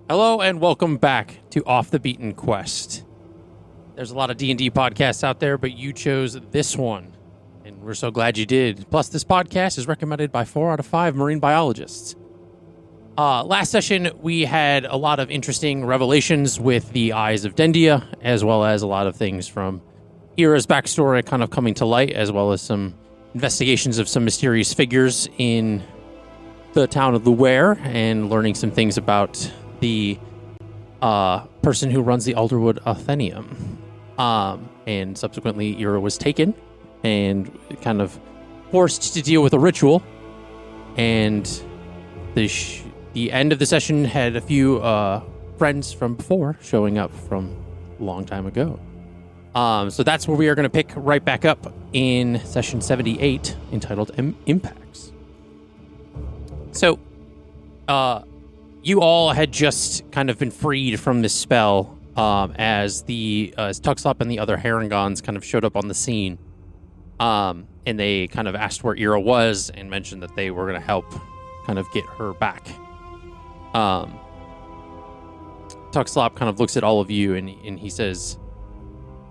Hello and welcome back to Off the Beaten Quest. There's a lot of D&D podcasts out there, but you chose this one, and we're so glad you did. Plus, this podcast is recommended by 4 out of 5 marine biologists. Last session, we had a lot of interesting revelations with the Eyes of Dendia, as well as a lot of things from Eira's backstory kind of coming to light, as well as some investigations of some mysterious figures in the town of Luware, and learning some things about the person who runs the Alderwood Athenium. And subsequently, Eira was taken and kind of forced to deal with a ritual. And the end of the session had a few friends from before showing up from a long time ago. So that's where we are going to pick right back up in session 78, entitled Impacts. So, you all had just kind of been freed from this spell as Tuxlop and the other Herringons kind of showed up on the scene. And they kind of asked where Eira was and mentioned that they were going to help kind of get her back. Tuxlop kind of looks at all of you and he says,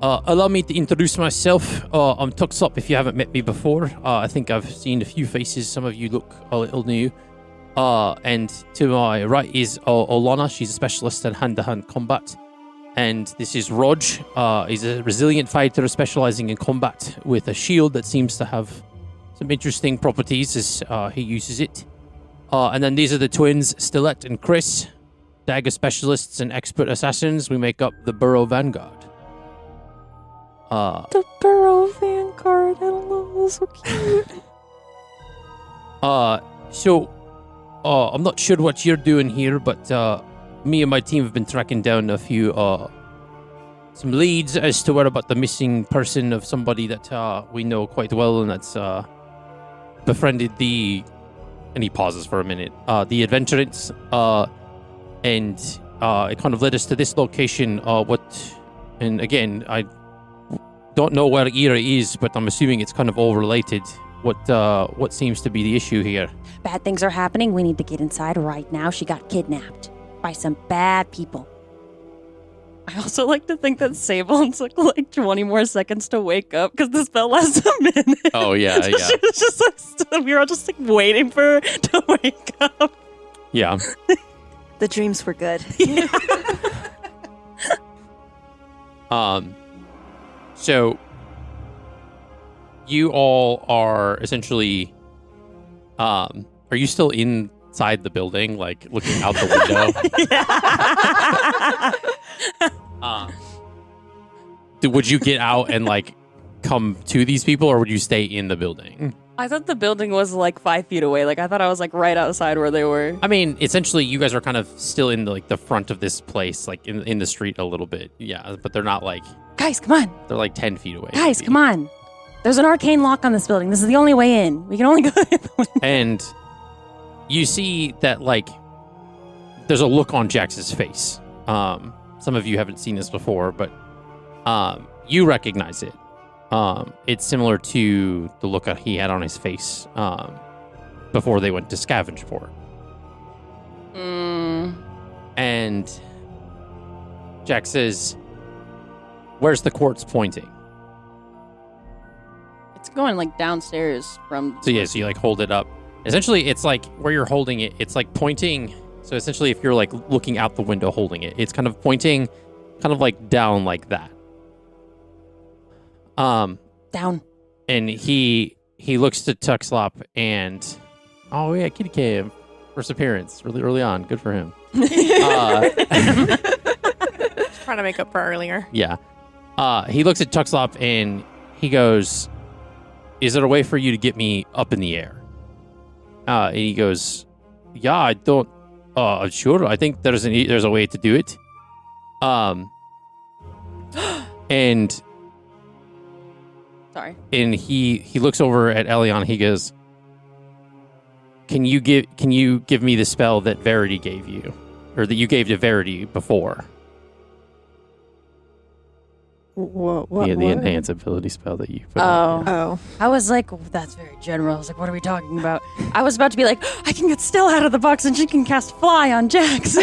allow me to introduce myself. I'm Tuxlop if you haven't met me before. I think I've seen a few faces. Some of you look a little new. And to my right is Olana. She's a specialist in hand-to-hand combat. And this is Rog. He's a resilient fighter specializing in combat with a shield that seems to have some interesting properties as he uses it. And then these are the twins, Stilette and Chris. Dagger specialists and expert assassins. We make up the Burrow Vanguard. The Burrow Vanguard. I don't know. That's so cute. I'm not sure what you're doing here, but me and my team have been tracking down a few, some leads as to where about the missing person of somebody that we know quite well, and that's befriended and he pauses for a minute, the adventurants, and it kind of led us to this location, and again, I don't know where Eira is, but I'm assuming it's kind of all related. What seems to be the issue here? Bad things are happening. We need to get inside right now. She got kidnapped by some bad people. I also like to think that Sable took like 20 more seconds to wake up because the spell lasts a minute. Oh, yeah, so yeah. She was just we were all just like waiting for her to wake up. Yeah. The dreams were good. So you all are essentially, are you still inside the building, like looking out the window? Would you get out and like come to these people, or would you stay in the building? I thought the building was like 5 feet away. Like I thought I was like right outside where they were. I mean, essentially, you guys are kind of still in the front of this place, like in the street a little bit. Yeah, but they're not like. Guys, come on. They're like 10 feet away. Guys, come on. There's an arcane lock on this building. This is the only way in. We can only go in. And you see that, like, there's a look on Jax's face. Some of you haven't seen this before, but you recognize it. It's similar to the look he had on his face before they went to scavenge for it. And Jax says, where's the quartz pointing? It's going like downstairs from. So yeah, so you like hold it up. Essentially, it's like where you're holding it. It's like pointing. So essentially, if you're like looking out the window holding it, it's kind of pointing, kind of like down like that. Down. And he looks to Tuxlop and oh yeah, Kitty Cam first appearance really early on. Good for him. Trying to make up for earlier. Yeah. He looks at Tuxlop and he goes, is there a way for you to get me up in the air? And he goes, yeah, I don't, sure. I think there's a way to do it. And sorry. And he looks over at Elion. He goes, can you give me the spell that Verity gave you, or that you gave to Verity before? What? The enhance ability spell that you put out. Oh. I was like, that's very general. I was like, what are we talking about? I was about to be like, I can get Stella out of the box and she can cast fly on Jax.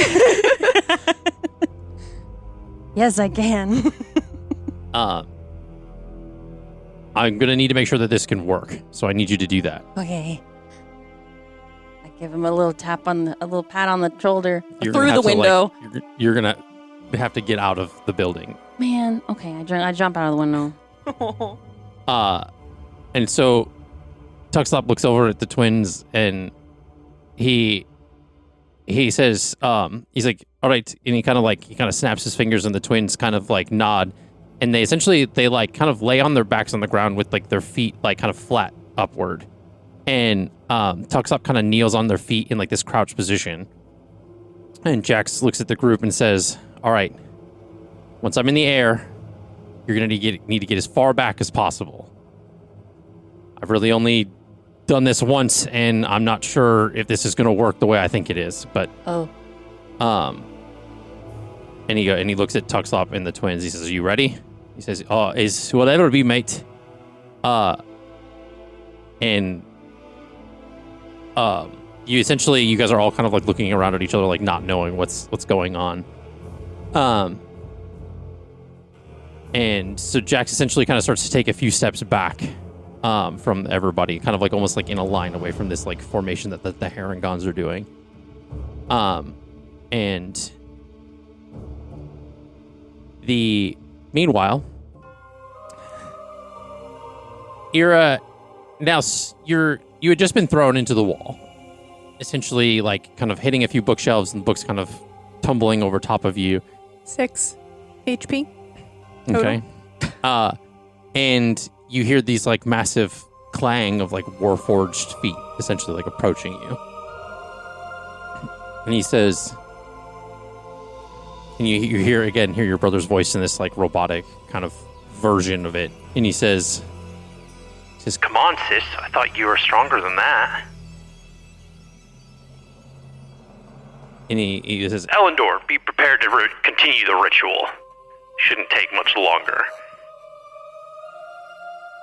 Yes, I can. I'm going to need to make sure that this can work. So I need you to do that. Okay. I give him a little pat on the shoulder You're through gonna the have to, window. you're going to have to get out of the building. Man, okay, I jump out of the window. And so Tuxlop looks over at the twins and he says, he's like, all right. And he kind of snaps his fingers and the twins kind of like nod. And they like kind of lay on their backs on the ground with like their feet like kind of flat upward. And Tuxlop kind of kneels on their feet in like this crouched position. And Jax looks at the group and says, all right, once I'm in the air, you're going to need to get as far back as possible. I've really only done this once, and I'm not sure if this is going to work the way I think it is. But and he looks at Tuxlop and the twins. He says, "Are you ready?" He says, "Is whatever be, mate." And you guys are all kind of like looking around at each other, like not knowing what's going on. And so Jax essentially kind of starts to take a few steps back from everybody, kind of like almost like in a line away from this like formation that the Herringons are doing. And meanwhile, Eira, now you had just been thrown into the wall, essentially like kind of hitting a few bookshelves and books kind of tumbling over top of you. 6 HP. Okay. And you hear these like massive clang of like warforged feet, essentially like approaching you. And he says, and you hear your brother's voice in this like robotic kind of version of it. And he says, "Come on, sis. I thought you were stronger than that." And he says, "Elendor, be prepared to continue the ritual. Shouldn't take much longer."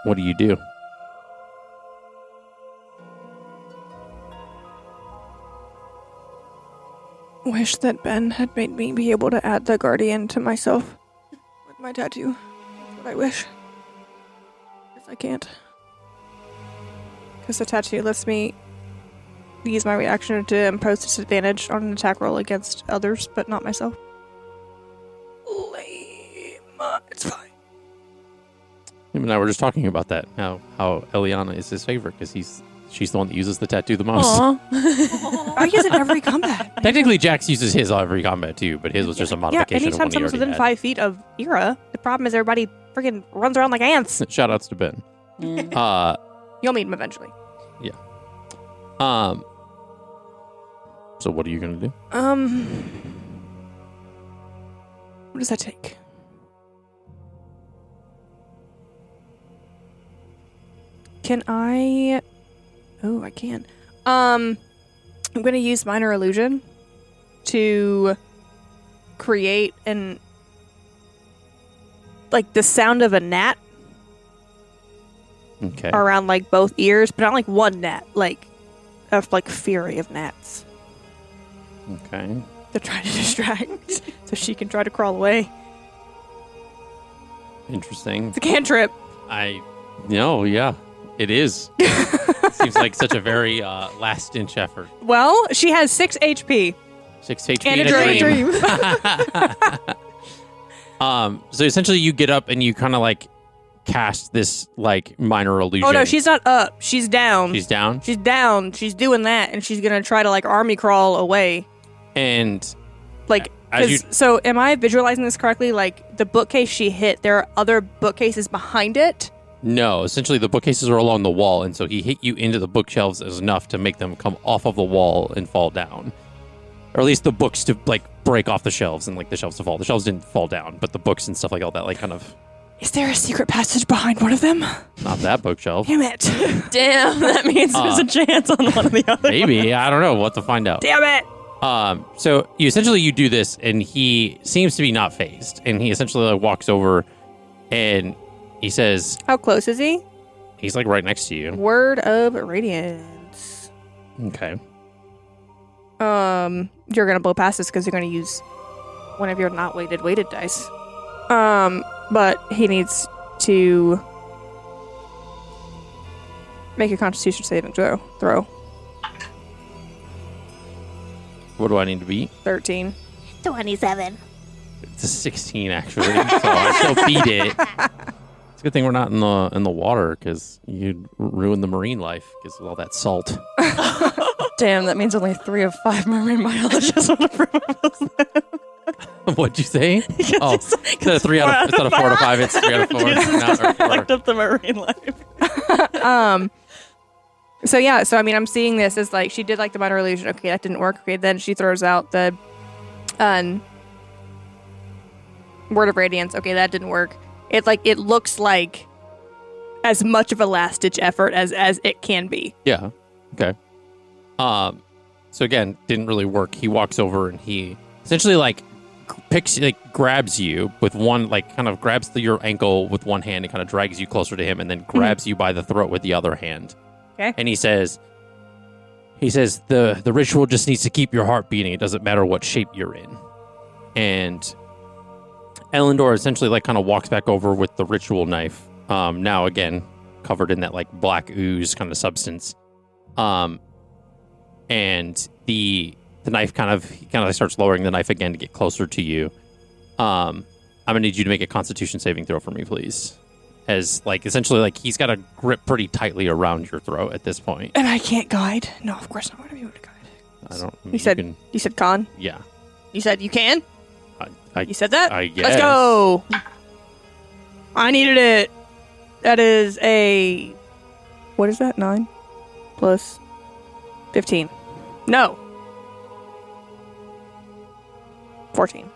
"What do you do?" Wish that Ben had made me be able to add the guardian to myself with my tattoo. That's what I wish. Because I can't. Because the tattoo lets me use my reaction to impose disadvantage on an attack roll against others, but not myself. Lame. It's fine. Him and I were just talking about that. How Eliana is his favorite because she's the one that uses the tattoo the most. I use it every combat. Technically, Jax uses his every combat too, but his was just a modification. Yeah, anytime of one someone's within 5 feet of Eira, the problem is everybody freaking runs around like ants. Shout outs to Ben. Yeah. You'll meet him eventually. Yeah. So what are you gonna do? What does that take? Can I? Oh, I can. I'm gonna use minor illusion to create the sound of a gnat Okay. around like both ears, but not like one gnat, like a fury of gnats. Okay. To try to distract, so she can try to crawl away. Interesting. It's a cantrip. Yeah, it is. Seems like such a very last-inch effort. Well, she has 6 HP. 6 HP And a dream. So essentially you get up and you kind of like cast this like minor illusion. Oh no, she's not up. She's down. She's down? She's down. She's doing that, and she's gonna try to like army crawl away. And Like, as so am I visualizing this correctly? Like the bookcase she hit, there are other bookcases behind it. no, essentially the bookcases are along the wall, and so he hit you into the bookshelves as enough to make them come off of the wall and fall down. Or at least the books to like break off the shelves and like the shelves to fall. The shelves didn't fall down, but the books and stuff like all that like kind of. Is there a secret passage behind one of them? Not that bookshelf. Damn it. Damn, that means there's a chance on one of the other. Maybe. I don't know. We'll have to find out. Damn it. So you do this, and he seems to be not phased, and he essentially like, walks over And he says, How close is he? he's like right next to you. Word of radiance. Okay. You're gonna blow past this because you're gonna use one of your not weighted dice. But he needs to make a Constitution saving throw. What do I need to beat? 13. 27. It's a 16, actually. So I still beat it. It's a good thing we're not in the water, because you'd ruin the marine life because of all that salt. Damn, that means only 3 of 5 marine biologists would approve of us. What'd you say? Oh, instead of 4 out of 5, it's 3 out of 4. Fucked up the marine life. So I mean, I'm seeing this as like she did like the minor illusion. Okay, that didn't work. Okay, then she throws out the word of radiance. Okay, that didn't work. It looks like as much of a last ditch effort as it can be. Yeah. Okay. So again, didn't really work. He walks over and he essentially grabs you with one, kind of grabs your ankle with one hand and kind of drags you closer to him, and then grabs you by the throat with the other hand. Okay. And he says the ritual just needs to keep your heart beating. It doesn't matter what shape you're in. And Elendor essentially kind of walks back over with the ritual knife. Now again covered in that black ooze kind of substance. And the knife kind of starts lowering the knife again to get closer to you. I'm gonna need you to make a Constitution saving throw for me, please. As essentially he's got a grip pretty tightly around your throat at this point. And I can't guide. No, of course not. Why do you want to guide? I don't. You said con. Yeah. You said you can. You said that. I guess. Let's go. I needed it. That is a. What is that? 9 plus 15. No. 14.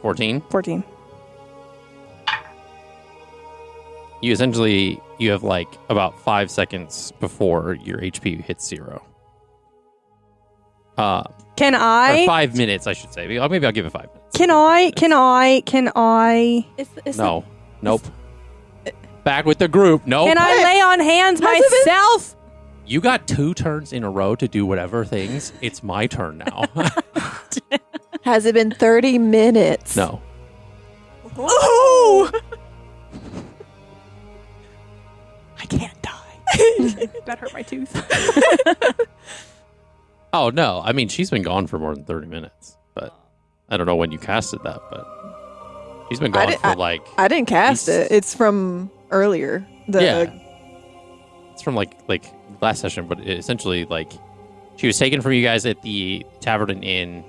14. 14. You have about 5 seconds before your HP hits 0. Can I? Or 5 minutes, I should say. Maybe I'll give it 5 minutes. Can I? No. Nope. Back with the group. Nope. Can I lay on hands myself? You got 2 turns in a row to do whatever things. It's my turn now. Has it been 30 minutes? No. Ooh! I can't die. That hurt my tooth. Oh, no. I mean, she's been gone for more than 30 minutes. But I don't know when you casted that, but she's been gone for I didn't cast it. It's from earlier. Yeah. It's from last session, but essentially she was taken from you guys at the Tavern and Inn.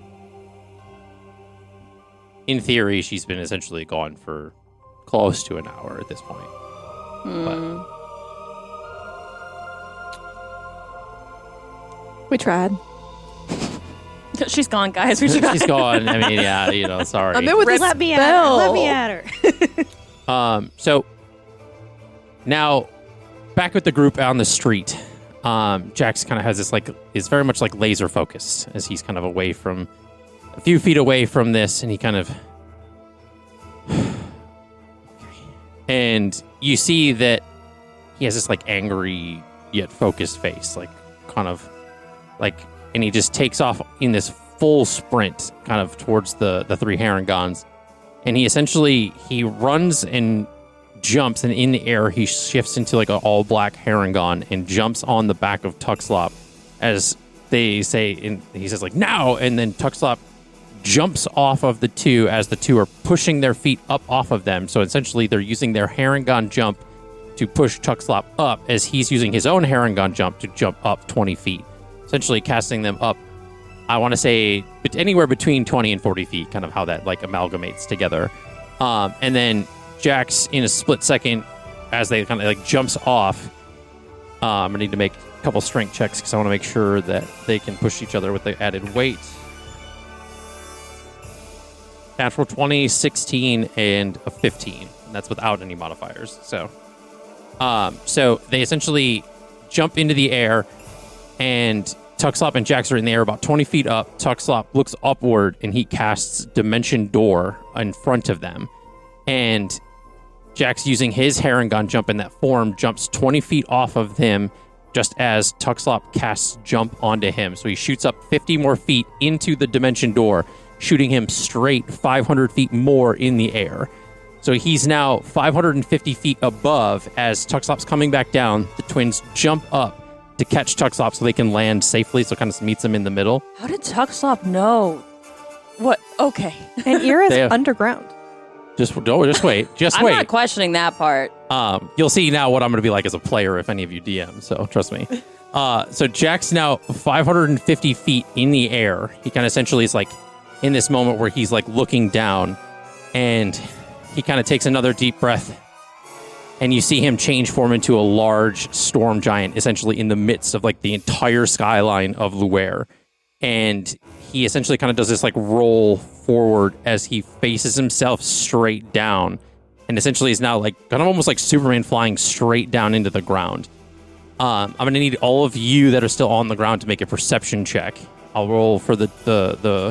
In theory, she's been essentially gone for close to an hour at this point. But we tried. She's gone, guys. We tried. she's gone. I mean, yeah, sorry. I'm in with Let me at her. So now back with the group on the street. Jax kind of has this is very much laser focused as he's kind of away from a few feet away from this, and he kind of and you see that he has this angry yet focused face, and he just takes off in this full sprint kind of towards the 3 Harringons, and he runs and jumps, and in the air he shifts into an all black Harengon and jumps on the back of Tuxlop as they say, and he says now, and then Tuxlop jumps off of the 2 as the 2 are pushing their feet up off of them. So essentially they're using their Harengon jump to push Tuxlop up as he's using his own Harengon jump to jump up 20 feet, essentially casting them up, I want to say anywhere between 20 and 40 feet, kind of how that amalgamates together. And then Jax, in a split second, as they kind of jumps off, I'm going to need to make a couple strength checks because I want to make sure that they can push each other with the added weight. Natural 20, 16, and a 15. And that's without any modifiers. So they essentially jump into the air, and Tuxlop and Jax are in the air about 20 feet up. Tuxlop looks upward, and he casts Dimension Door in front of them. And Jack's using his Heron gun jump in that form, jumps 20 feet off of him just as Tuxlop casts jump onto him. So he shoots up 50 more feet into the dimension door, shooting him straight 500 feet more in the air. So he's now 550 feet above as Tuxlop's coming back down. The twins jump up to catch Tuxlop so they can land safely, so it kind of meets him in the middle. How did Tuxlop know? What? Okay. And Eira's They have- underground. Just wait. Just I'm wait. not questioning that part. You'll see now what I'm going to be like as a player if any of you DM, so trust me. So Jack's now 550 feet in the air. He kind of essentially is like in this moment where he's like looking down, and he kind of takes another deep breath, and you see him change form into a large storm giant, essentially in the midst of like the entire skyline of Luare. And he essentially kind of does this like roll forward as he faces himself straight down, and essentially is now like kind of almost like Superman flying straight down into the ground. I'm going to need all of you that are still on the ground to make a perception check. I'll roll for the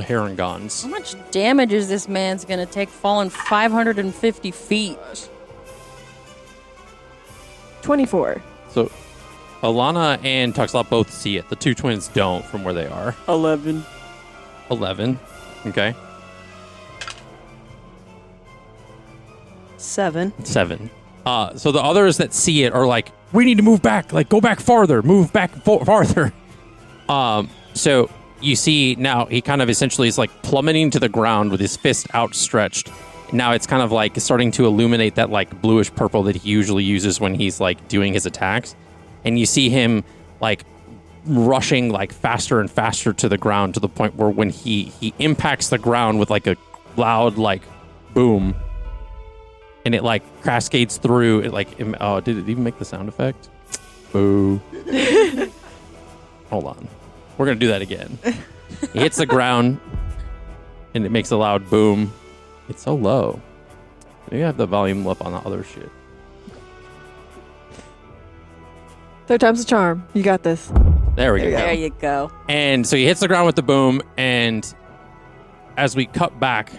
Herongons. How much damage is this man's gonna take falling 550 feet? 24. So Alana and Tuxlop both see it. The two twins don't from where they are. 11. 11. Okay. 7. 7. So the others that see it are like, we need to move back. Like, go back farther. Move back farther. So you see now he kind of essentially is like plummeting to the ground with his fist outstretched. Now it's kind of like starting to illuminate that like bluish purple that he usually uses when he's like doing his attacks. And you see him like rushing like faster and faster to the ground to the point where when he impacts the ground with like a loud like boom, and it like cascades through it like, oh, did it even make the sound effect? Boo. Hold on. We're going to do that again. He hits the ground and it makes a loud boom. It's so low. Maybe I have the volume up on the other shit. Third time's a charm. You got this. There we go. There you go. And so he hits the ground with the boom, and as we cut back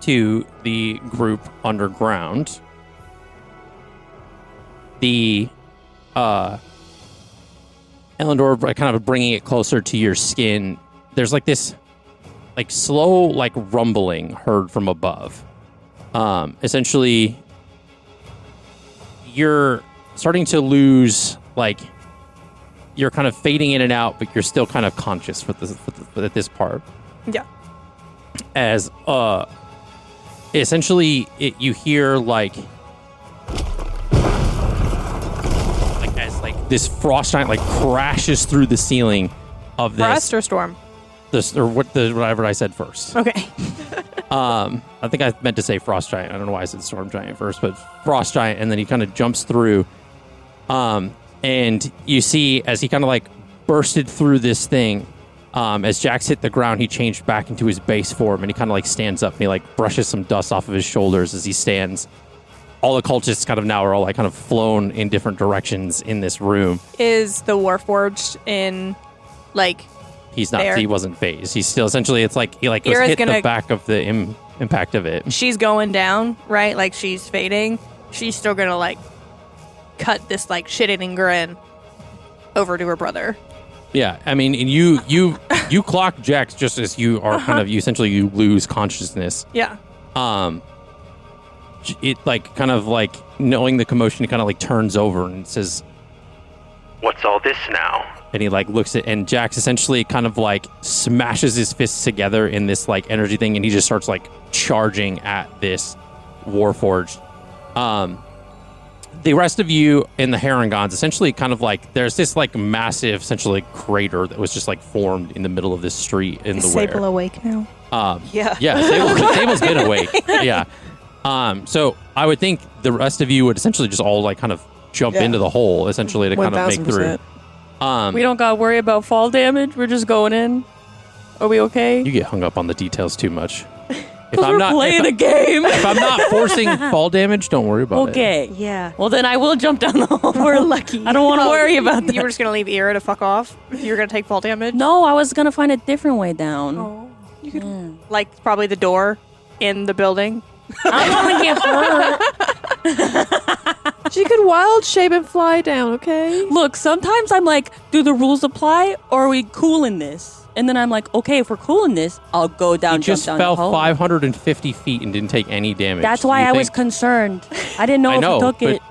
to the group underground, the Elendor kind of bringing it closer to your skin, there's like this like slow like rumbling heard from above. Essentially, you're starting to lose, like, you're kind of fading in and out, but you're still kind of conscious for this part. Yeah. As essentially you hear like as like this frost giant like crashes through the ceiling of this Frost or storm? whatever I said first. Okay. I think I meant to say frost giant. I don't know why I said storm giant first, but frost giant, and then he kind of jumps through. And you see as he kind of like bursted through this thing, as Jax hit the ground, he changed back into his base form, and he kind of like stands up and he like brushes some dust off of his shoulders as he stands. All the cultists kind of now are all like kind of flown in different directions in this room. Is the Warforged in, like, He's not. there? He wasn't phased. He's still essentially. It's like he like was Eira's hit the gonna- back of the impact of it. she's going down, right? Like, she's fading. She's still gonna, like, cut this, like, shit-eating grin over to her brother. Yeah, I mean, and you clock Jax just as you are kind of you lose consciousness. Yeah. It like kind of like knowing the commotion, it kind of like turns over and says, What's all this now? and he like looks at, and Jax essentially kind of like smashes his fists together in this like energy thing, and he just starts like charging at this Warforged. The rest of you in the Herongons, essentially kind of like, there's this like massive, essentially crater that was just like formed in the middle of this street in the Sable Ware. awake now. Yeah. Yeah, Sable's been awake. Yeah. So I would think the rest of you would essentially just all like kind of jump into the hole, essentially, to kind of make through. 1000%. We don't gotta worry about fall damage. We're just going in. Are we okay? You get hung up on the details too much. If We're playing a game. if I'm not forcing fall damage, don't worry about it. Okay. Yeah. Well, then I will jump down the hole. We're lucky. I don't want to worry about that. You were just gonna leave Eira to fuck off? You were gonna take fall damage? No, I was gonna find a different way down. Oh. You could, like, probably the door in the building. I don't want to get hurt. She could wild shape and fly down, okay? Look, sometimes I'm like, do the rules apply or are we cool in this? And then I'm like, okay, if we're cool in this, I'll go down, You just jump down fell the hole. 550 feet and didn't take any damage. That's Do why you I was think- concerned. I didn't know I if know, we took but it.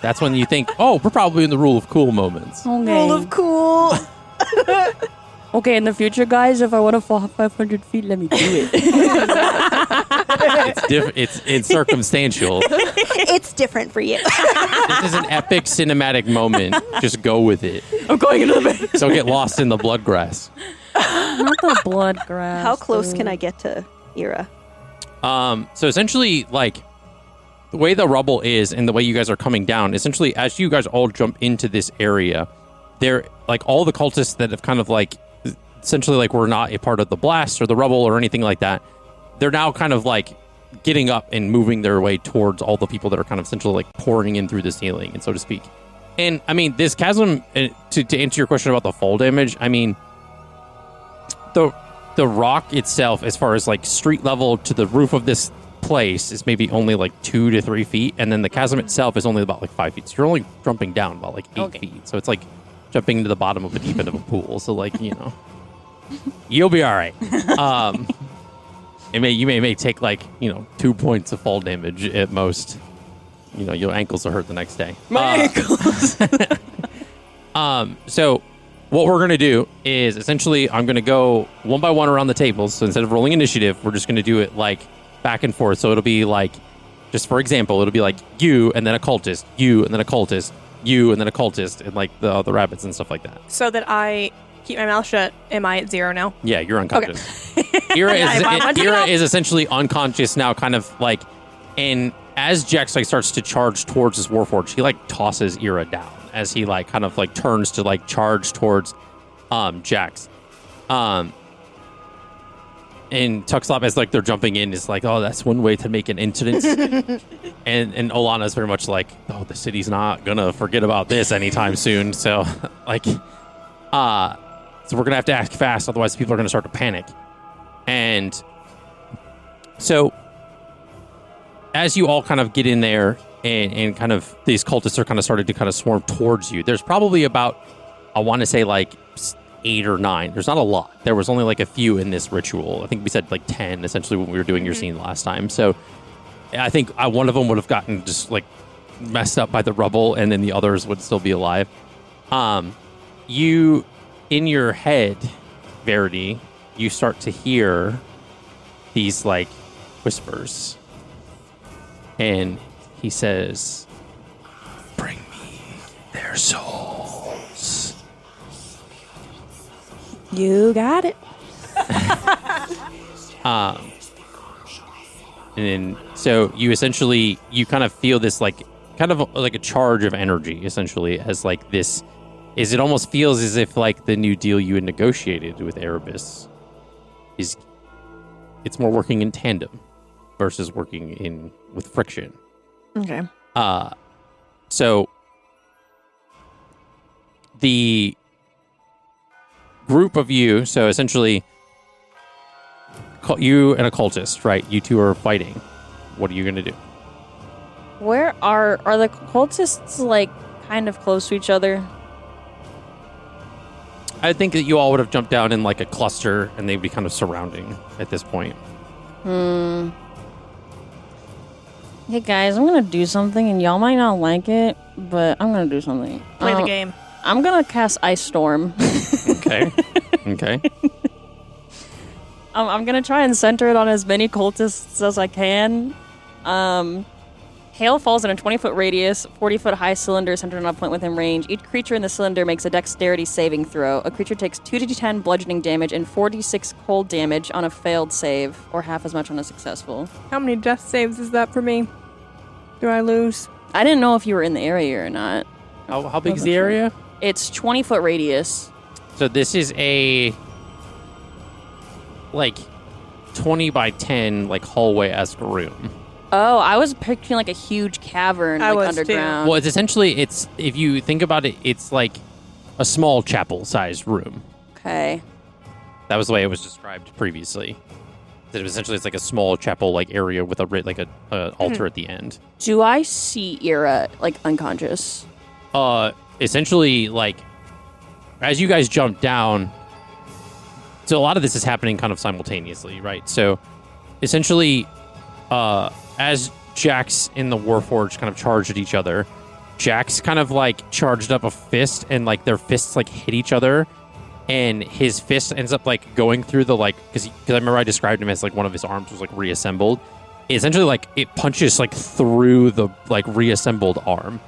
that's when you think, oh, we're probably in the rule of cool moments. Okay. Rule of cool. Okay, in the future, guys, if I want to fall 500 feet, let me do it. It's circumstantial. It's different for you. This is an epic cinematic moment. Just go with it. I'm going into the bed. So get lost in the blood grass. Not the blood grass. How close dude. can I get to Eira? So essentially, like, the way the rubble is and the way you guys are coming down, essentially, as you guys all jump into this area, they're, like, all the cultists that have kind of, like, essentially, like, were not a part of the blast or the rubble or anything like that, they're now kind of, like, getting up and moving their way towards all the people that are kind of essentially, like, pouring in through the ceiling, and so to speak. And, I mean, this chasm, to answer your question about the fall damage, I mean, the rock itself, as far as, like, street level to the roof of this place, is maybe only, like, 2 to 3 feet, and then the chasm itself is only about, like, 5 feet. So you're only jumping down about, like, 8 feet. So it's like jumping into the bottom of a deep end of a pool. So, like, you know, you'll be all right. You may take, like, you know, 2 points of fall damage at most. You know, your ankles will hurt the next day. My ankles. So what we're going to do is essentially I'm going to go one by one around the tables. So instead of rolling initiative, we're just going to do it, like, back and forth. So it'll be like, just for example, it'll be like you and then a cultist, you and then a cultist, you and then a cultist, and, like, the rabbits and stuff like that. So that I keep my mouth shut. Am I at 0 now? Yeah, you're unconscious. Eira is essentially unconscious now, kind of like, and as Jax, like, starts to charge towards his warforged, he, like, tosses Eira down as he, like, kind of, like, turns to, like, charge towards Jax. And Tuxlop, as, like, they're jumping in, is like, oh, that's one way to make an incident. and Olana's very much like, oh, the city's not gonna forget about this anytime soon. So, like, so we're gonna have to act fast, otherwise people are gonna start to panic. And so, as you all kind of get in there, and kind of these cultists are kind of starting to kind of swarm towards you, there's probably about, I want to say, like, 8 or 9. There's not a lot. There was only, like, a few in this ritual. I think we said, like, 10 essentially when we were doing your scene last time. So I think one of them would have gotten just, like, messed up by the rubble, and then the others would still be alive. You, in your head, Verity, you start to hear these, like, whispers, and he says, "Bring me their souls." You got it. And then, so you essentially, you kind of feel this, like, kind of like a charge of energy, essentially, as, like, this is, it almost feels as if, like, the new deal you had negotiated with Erebus is, it's more working in tandem versus working with friction. Okay. So the group of you, so essentially you and a cultist, right? You two are fighting. What are you going to do? Where are the cultists, like, kind of close to each other? I think that you all would have jumped down in, like, a cluster, and they'd be kind of surrounding at this point. Hey guys, I'm gonna do something, and y'all might not like it, but I'm gonna do something. Play the game. I'm gonna cast Ice Storm. Okay. Okay. I'm gonna try and center it on as many cultists as I can. Hail falls in a 20-foot radius, 40-foot high cylinder centered on a point within range. Each creature in the cylinder makes a dexterity saving throw. A creature takes 2d10 bludgeoning damage and 4d6 cold damage on a failed save, or half as much on a successful. How many death saves is that for me? Do I lose? I didn't know if you were in the area or not. How big is the area? It's 20-foot radius. So this is a, like, 20 by 10, like, hallway-esque room. Oh, I was picturing, like, a huge cavern, I like, was, too. underground. Well, it's essentially, if you think about it, it's like a small chapel-sized room. Okay. That was the way it was described previously. That essentially it's like a small chapel like area with a altar at the end. Do I see Eira like unconscious? Essentially, like as you guys jump down, so a lot of this is happening kind of simultaneously, right? So essentially, as Jax and the Warforged kind of charged at each other, Jax kind of like charged up a fist, and like their fists like hit each other, and his fist ends up like going through the like because I remember I described him as like one of his arms was like reassembled. Essentially, like it punches like through the like reassembled arm,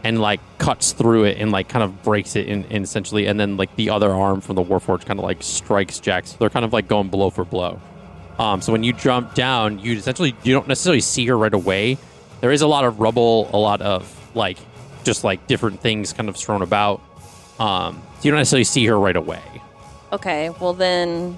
and like cuts through it and like kind of breaks it in essentially, and then like the other arm from the Warforged kind of like strikes Jax. They're kind of like going blow for blow. So when you jump down, you don't necessarily see her right away. There is a lot of rubble, a lot of like just like different things kind of thrown about. So you don't necessarily see her right away. Okay, well then,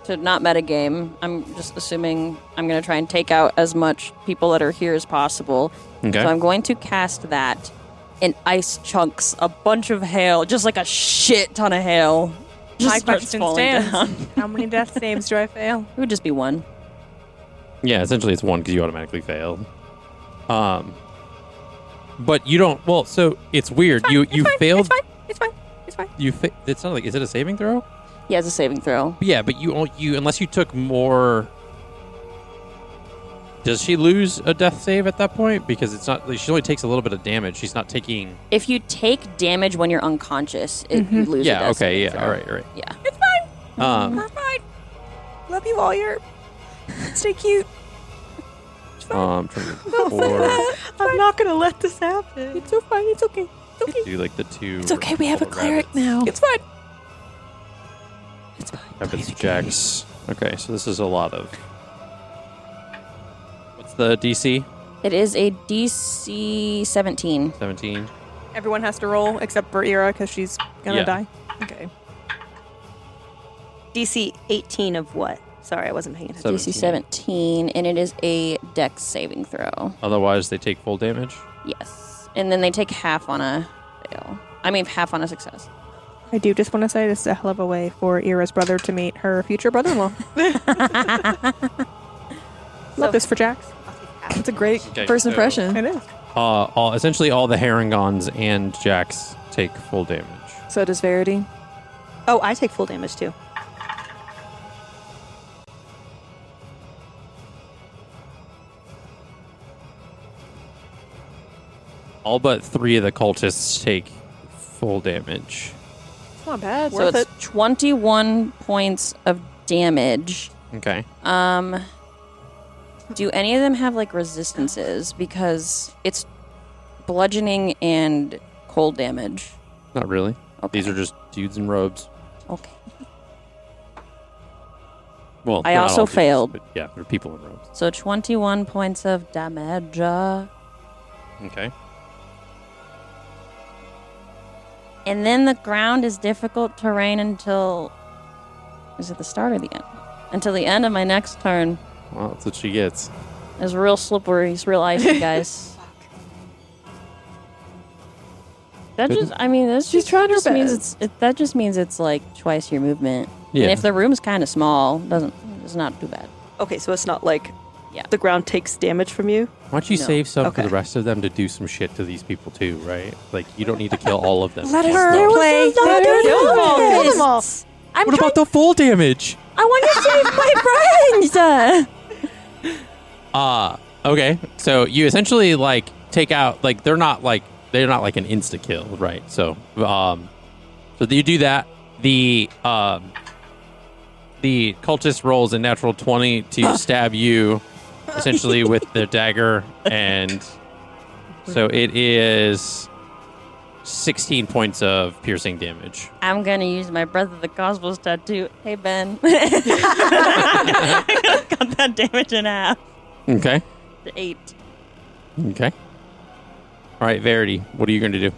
to not metagame, I'm just assuming I'm going to try and take out as much people that are here as possible. Okay. So I'm going to cast that, and ice chunks a bunch of hail, just like a shit ton of hail. My Just starts question falling stands. down. How many death saves do I fail? It would just be one. Yeah, essentially it's one because you automatically failed. But you don't. Well, so it's weird. You failed. It's fine. It's not like. Is it a saving throw? He has a saving throw. Yeah, but you unless you took more. Does she lose a death save at that point? Because it's not. She only takes a little bit of damage. She's not taking. If you take damage when you're unconscious, you lose. Yeah. a death Okay. saving Yeah. throw. All right. Yeah. It's fine. All We're fine. Love you all. Stay cute. It's fine. right. Trying to look for I'm not gonna let this happen. It's so fine. It's okay. It's okay. do like the two. It's okay, we have a cleric rabbits. now. It's fine. It's fine. Rabbits, Jax. Okay, so this is a lot of. What's the DC? It is a DC 17. 17. Everyone has to roll except for Eira because she's gonna Yeah. die. Okay. DC 18 of what? Sorry, I wasn't paying attention. DC 17, and it is a dex saving throw. Otherwise, they take full damage. Yes. And then they take half on a fail. I mean, half on a success. I do just want to say this is a hell of a way for Eira's brother to meet her future brother-in-law. Love this for Jax. It's a great Okay, first so- impression. It is. Essentially, all the Herringons and Jax take full damage. So does Verity. Oh, I take full damage too. All but 3 of the cultists take full damage. It's not bad. So Worth it's 21 points of damage. Okay. Do any of them have like resistances? Because it's bludgeoning and cold damage. Not really. Okay. These are just dudes in robes. Okay. Well, I they're not also all dudes, failed. but yeah, they're people in robes. So 21 points of damage. Okay. And then the ground is difficult terrain until... Is it the start or the end? Until the end of my next turn. Well, that's what she gets. It's real slippery. It's real icy, guys. That Good. just... I mean, that's She's just, trying her just means best. that just means it's like twice your movement. Yeah. And if the room's kind of small, it's not too bad. Okay, so it's not like Yeah. the ground takes damage from you. Why don't you No. save some for Okay. the rest of them to do some shit to these people too, right? Like, you don't need to kill all of them. Let Just her those. play. Kill them all. Kill them all. I'm What about the full damage? I want to save my friends! Okay. So you essentially like take out like they're not like an insta kill, right? So so you do that. The cultist rolls a natural 20 to stab you essentially with the dagger, and so it is 16 points of piercing damage. I'm going to use my Breath of the Cosmos tattoo. Hey, Ben. Cut that damage in half Okay. to 8. Okay. All right, Verity, what are you going to do?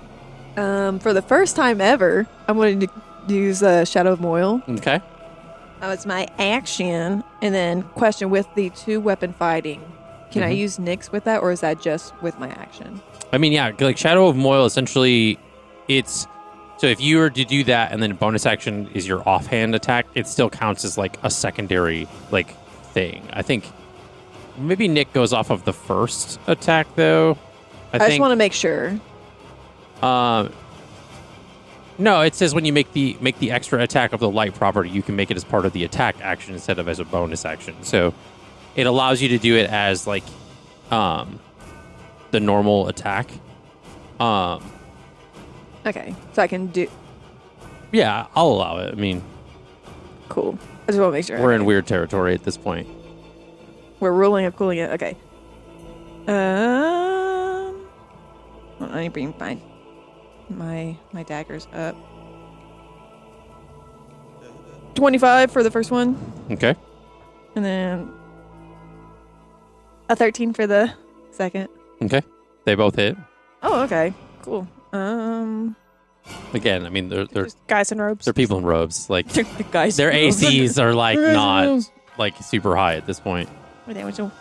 For the first time ever, I'm going to use Shadow of Moil. Okay. That was my action. And then question with the 2-weapon fighting. Can I use Nyx with that, or is that just with my action? I mean, yeah, like Shadow of Moil, essentially, it's... So if you were to do that and then bonus action is your offhand attack, it still counts as, like, a secondary, like, thing. I think maybe Nick goes off of the first attack, though. I just want to make sure. No, it says when you make the extra attack of the light property, you can make it as part of the attack action instead of as a bonus action. So it allows you to do it as like the normal attack. Okay, so I can do. Yeah, I'll allow it. I mean, Cool. I just want to make sure. we're in weird territory at this point. We're ruling of cooling it. Okay. Well, I need to bring my daggers up. 25 for the first one, Okay. and then a 13 for the second. Okay. They both hit. Oh, okay. Cool. Again, I mean, they're Guys in robes. people in robes. Like The guys. their in robes. ACs are like not like super high at this point. What damage? 1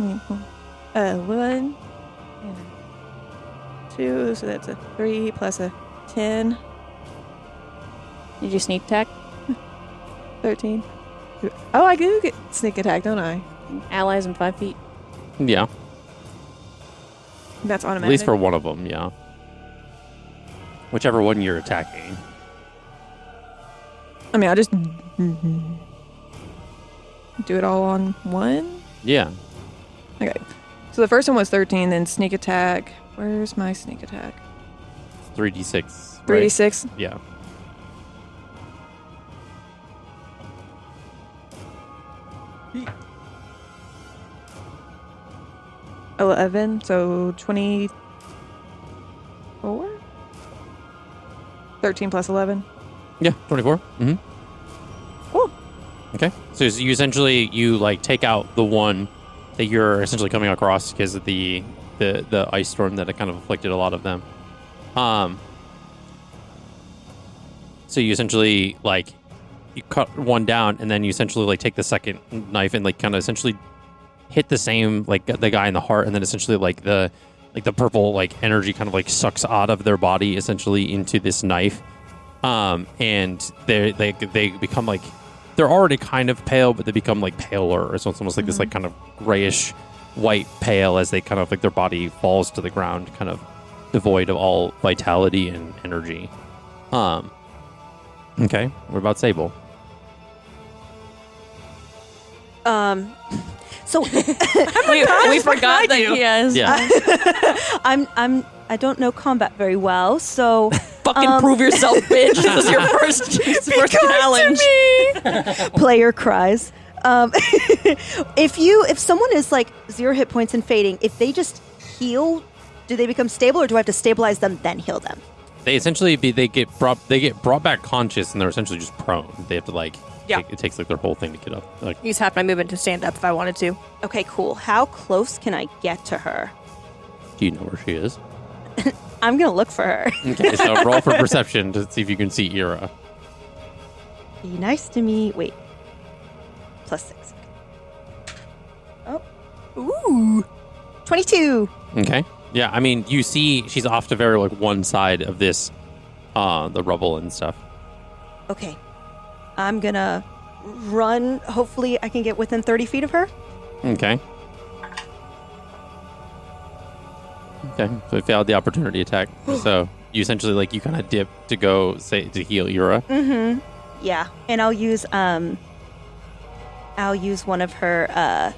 and a 2, so that's a 3 plus a 10, Did you sneak attack? 13. Oh, I do get sneak attack, don't I? Allies in 5 feet. Yeah. That's automatic. At least for one of them, yeah. Whichever one you're attacking. I mean, I'll just do it all on one. Yeah. Okay. So the first one was 13, then sneak attack. Where's my sneak attack? 3d6. 3d6. Right? Yeah. Oh, 11, so 24? 13 plus 11. Yeah, 24. Mm-hmm. Cool. Okay. So you essentially, you like take out the one that you're essentially coming across because of the ice storm that it kind of afflicted a lot of them. So you essentially like you cut one down and then you essentially like take the second knife and like kind of essentially hit the same like the guy in the heart, and then essentially like the purple like energy kind of like sucks out of their body essentially into this knife. And they become like, they're already kind of pale, but they become like paler. So it's almost like this like kind of grayish white pale as they kind of like their body falls to the ground, kind of devoid of all vitality and energy. Okay, what about Sable? So We forgot that he has. Yeah. I don't know combat very well, so Fucking prove yourself, bitch. This is your first challenge. player cries. If someone is like 0 hit points and fading, if they just heal, do they become stable, or do I have to stabilize them then heal them? They essentially they get brought back conscious, and they're essentially just prone. They have to like it takes like their whole thing to get up. Like, Use half my movement to stand up if I wanted to. Okay, cool. How close can I get to her? do you know where she is? I'm gonna look for her. Okay, so roll for perception to see if you can see Eira. Be nice to me. Wait. +6. Oh. Ooh. 22. Okay. Yeah, I mean, you see she's off to very like one side of this, the rubble and stuff. Okay. I'm gonna run. Hopefully I can get within 30 feet of her. Okay. Okay, so we failed the opportunity attack. So you essentially like you kind of dip to go to heal Eira. Mm-hmm. Yeah, and I'll use one of her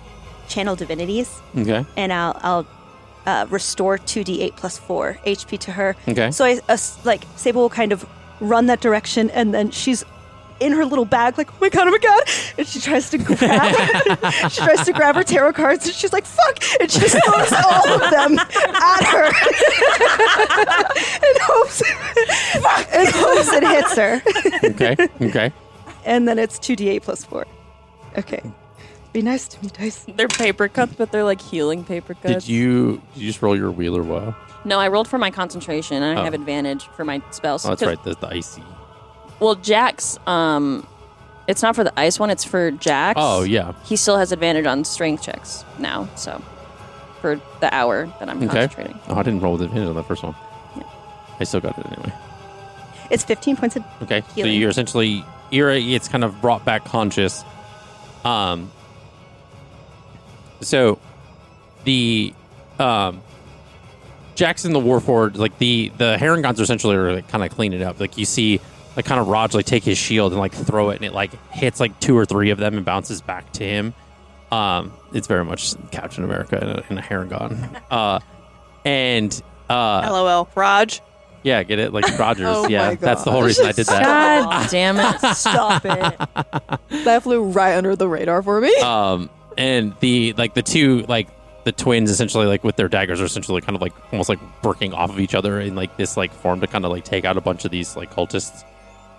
channel divinities. Okay. And I'll restore 2d8 plus 4 HP to her. Okay. So like Sable will kind of run that direction, and then she's in her little bag, like, oh my god, and she tries to grab her tarot cards, and she's like, fuck, and she just throws all of them at her and hopes it hits her. Okay. And then it's 2d8 plus 4. Okay. Be nice to me, dice. They're paper cuts, but they're like healing paper cuts. Did you just roll your wheel or woe? No, I rolled for my concentration, and I Oh. have advantage for my spells. Oh, that's right. The icy. Well, Jack's, it's not for the ice one, it's for Jack's. Oh, yeah. He still has advantage on strength checks now, so for the hour that I'm concentrating. Oh, I didn't roll with advantage on the first one. Yeah. I still got it anyway. It's 15 points of Okay, healing. so you're essentially Eira gets kind of brought back conscious, So the Jackson the Warforged, like the Herringons are essentially like, kind of clean it up. Like you see like kind of Raj like take his shield and like throw it, and it like hits like 2 or 3 of them and bounces back to him. It's very much Captain America in a Herringon. And LOL, Raj. yeah, get it? Like Rogers. Oh yeah, my that's the whole reason I did that. God damn it. Stop it. That flew right under the radar for me. And the two like the twins essentially like with their daggers are essentially kind of like almost like working off of each other in like this like form to kind of like take out a bunch of these like cultists.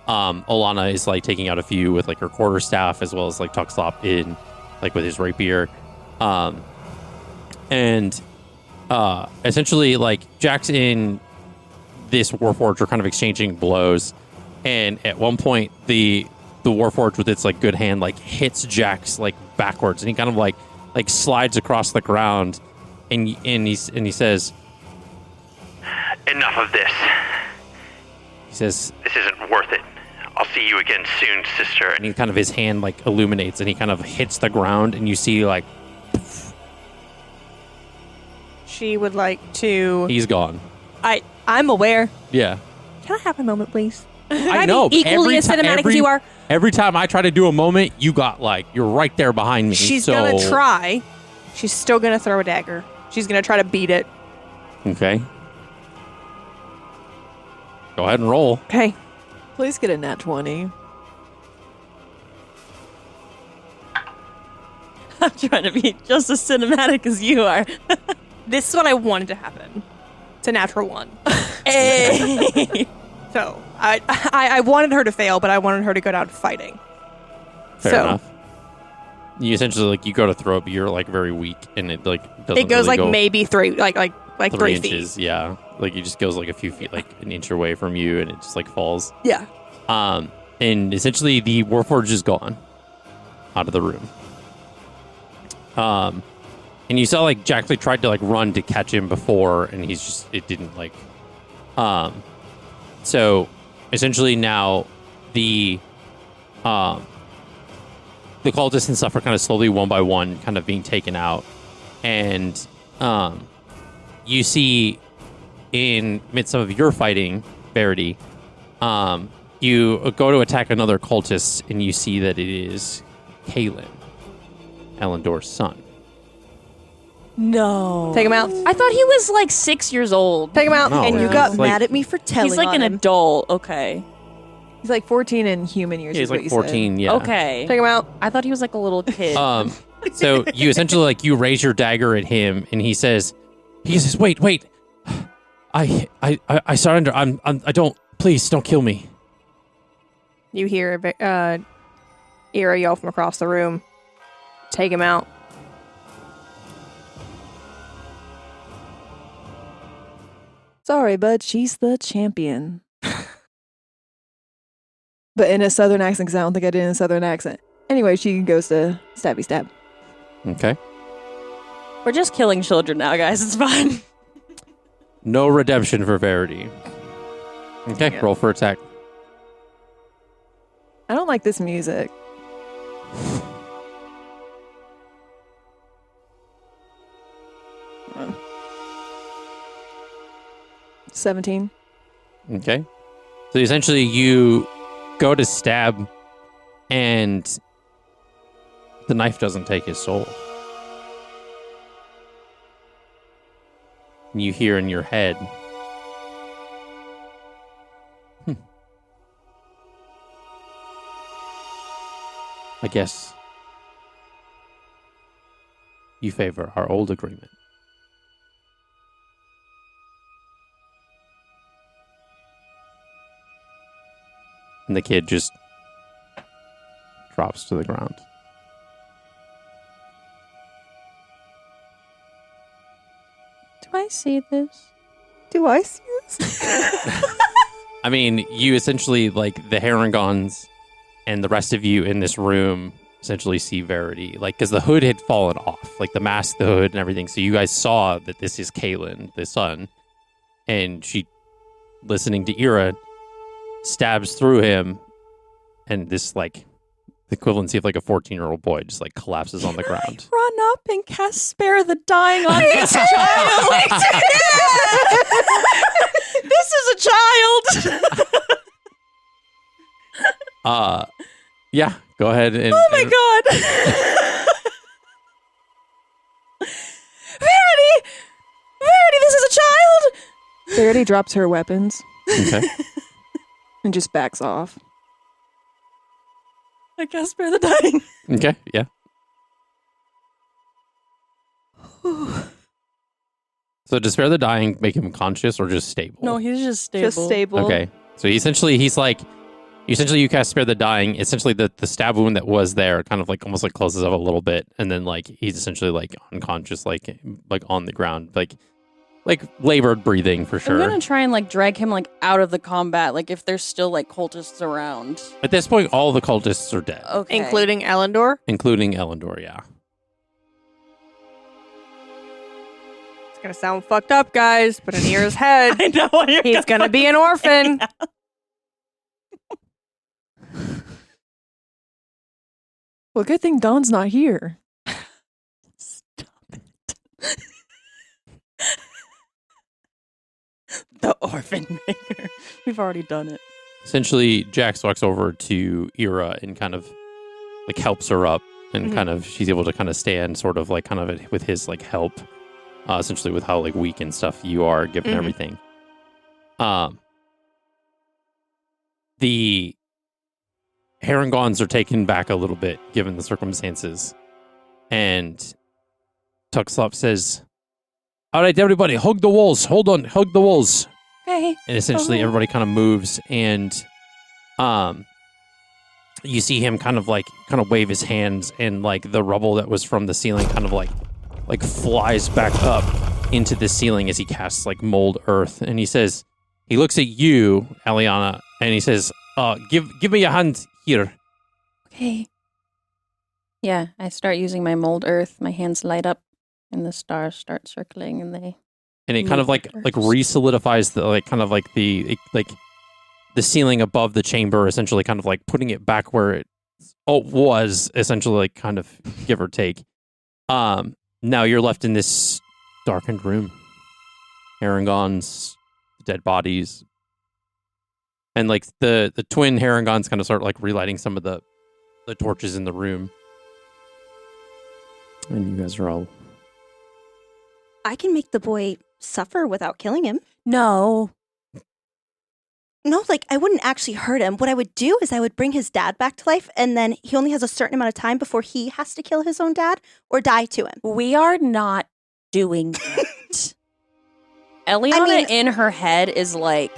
Olana is like taking out a few with like her quarterstaff, as well as like Tuxlop in like with his rapier. And essentially like Jack's in this Warforged are kind of exchanging blows, and at one point the Warforged with its like good hand like hits Jack's like backwards, and he kind of like slides across the ground, and he says, Enough of this. he says, This isn't worth it. I'll see you again soon, sister. and he kind of his hand like illuminates, and he kind of hits the ground, and you see like She would like to. he's gone. I'm aware. Yeah, Can I have a moment, please? I know. but Equally as cinematic as you are. Every time I try to do a moment, you got like you're right there behind me. She's so, gonna try. She's still gonna throw a dagger. She's gonna try to beat it. Okay. Go ahead and roll. Okay. Please get a nat 20. I'm trying to be just as cinematic as you are. This is what I wanted to happen. It's a natural 1. Hey. So I wanted her to fail, but I wanted her to go down fighting. Fair So- enough. You essentially like you go to throw it, but you're like very weak, and it like doesn't. It goes really like go maybe 3, like 3 3 inches. feet. Yeah, like it just goes like a few feet, like an inch away from you, and it just like falls. Yeah. And essentially the Warforged is gone out of the room. And you saw like Jack like tried to like run to catch him before, and it didn't like. So essentially now the cultists and stuff are kind of slowly one by one kind of being taken out, and you see in midst of your fighting, Verity, you go to attack another cultist, and you see that it is Kaelin, Elendor's son. No. Take him out. I thought he was like 6 years old. Take him out. No, And you yeah. got It's like- mad at me for telling He's like on an him. adult. Okay. He's like 14 in human years. He's is what like you 14, yeah. Okay. Take him out. I thought he was like a little kid. So you essentially like you raise your dagger at him, and he says, wait, I surrender. I don't. Please don't kill me. You hear Eira yell from across the room. Take him out. Sorry, bud. She's the champion. But in a southern accent, because I don't think I did in a southern accent. Anyway, she goes to stabby stab. Okay. We're just killing children now, guys. It's fine. No redemption for Verity. Okay, Yeah. roll for attack. I don't like this music. Uh, 17. Okay. So essentially you go to stab, and the knife doesn't take his soul. And you hear in your head, I guess you favor our old agreement. And the kid just drops to the ground. Do I see this? Do I see this? I mean, you essentially, like, the Herringons and the rest of you in this room essentially see Verity. Like, because the hood had fallen off. Like, the mask, the hood, and everything. So you guys saw that this is Kaelin, the son. And she, listening to Eira, stabs through him. And this the equivalency of like a 14-year-old boy just like collapses on the ground. Run up and cast Spare the Dying on this child. This is a child. Yeah, go ahead and. Oh my god. Verity, this is a child. Verity drops her weapons Okay. and just backs off. I cast Spare the Dying. Okay. Yeah. So does Spare the Dying make him conscious or just stable? No, he's just stable. Just stable. Okay. So he's like, you cast Spare the Dying. Essentially, the stab wound that was there kind of like almost like closes up a little bit, and then like he's essentially like unconscious, like on the ground, like labored breathing for sure. I'm gonna try and like drag him like out of the combat, like if there's still like cultists around. At this point, all the cultists are dead, Okay. Including Elendor. including Elendor. Yeah. It's gonna sound fucked up, guys, but in Eira's head, I know what you're he's gonna be an orphan. Well, good thing Dawn's not here. Stop it. The orphan maker. We've already done it. Essentially, Jax walks over to Eira and kind of like helps her up, and kind of she's able to kind of stand sort of like kind of with his like help, essentially with how like weak and stuff you are given everything. The Herringons are taken back a little bit given the circumstances, and Tuxlop says, "All right, everybody, hug the walls. Hold on, hug the walls." Okay. And essentially everybody kind of moves, and you see him kind of wave his hands, and like the rubble that was from the ceiling kind of like flies back up into the ceiling as he casts like mold earth, and he looks at you, Aliana, and he says, give me a hand here. Okay. Yeah, I start using my mold earth. My hands light up, and the stars start circling, and they. And it kind of like re-solidifies the the ceiling above the chamber, essentially kind of like putting it back where it was, essentially, like kind of give or take. Now you're left in this darkened room. Herringons, dead bodies. And like the twin Herringons kind of start like relighting some of the torches in the room. And you guys are all... I can make the boy suffer without killing him. No. No, like, I wouldn't actually hurt him. What I would do is I would bring his dad back to life, and then he only has a certain amount of time before he has to kill his own dad or die to him. We are not doing that. Eliana in her head is like,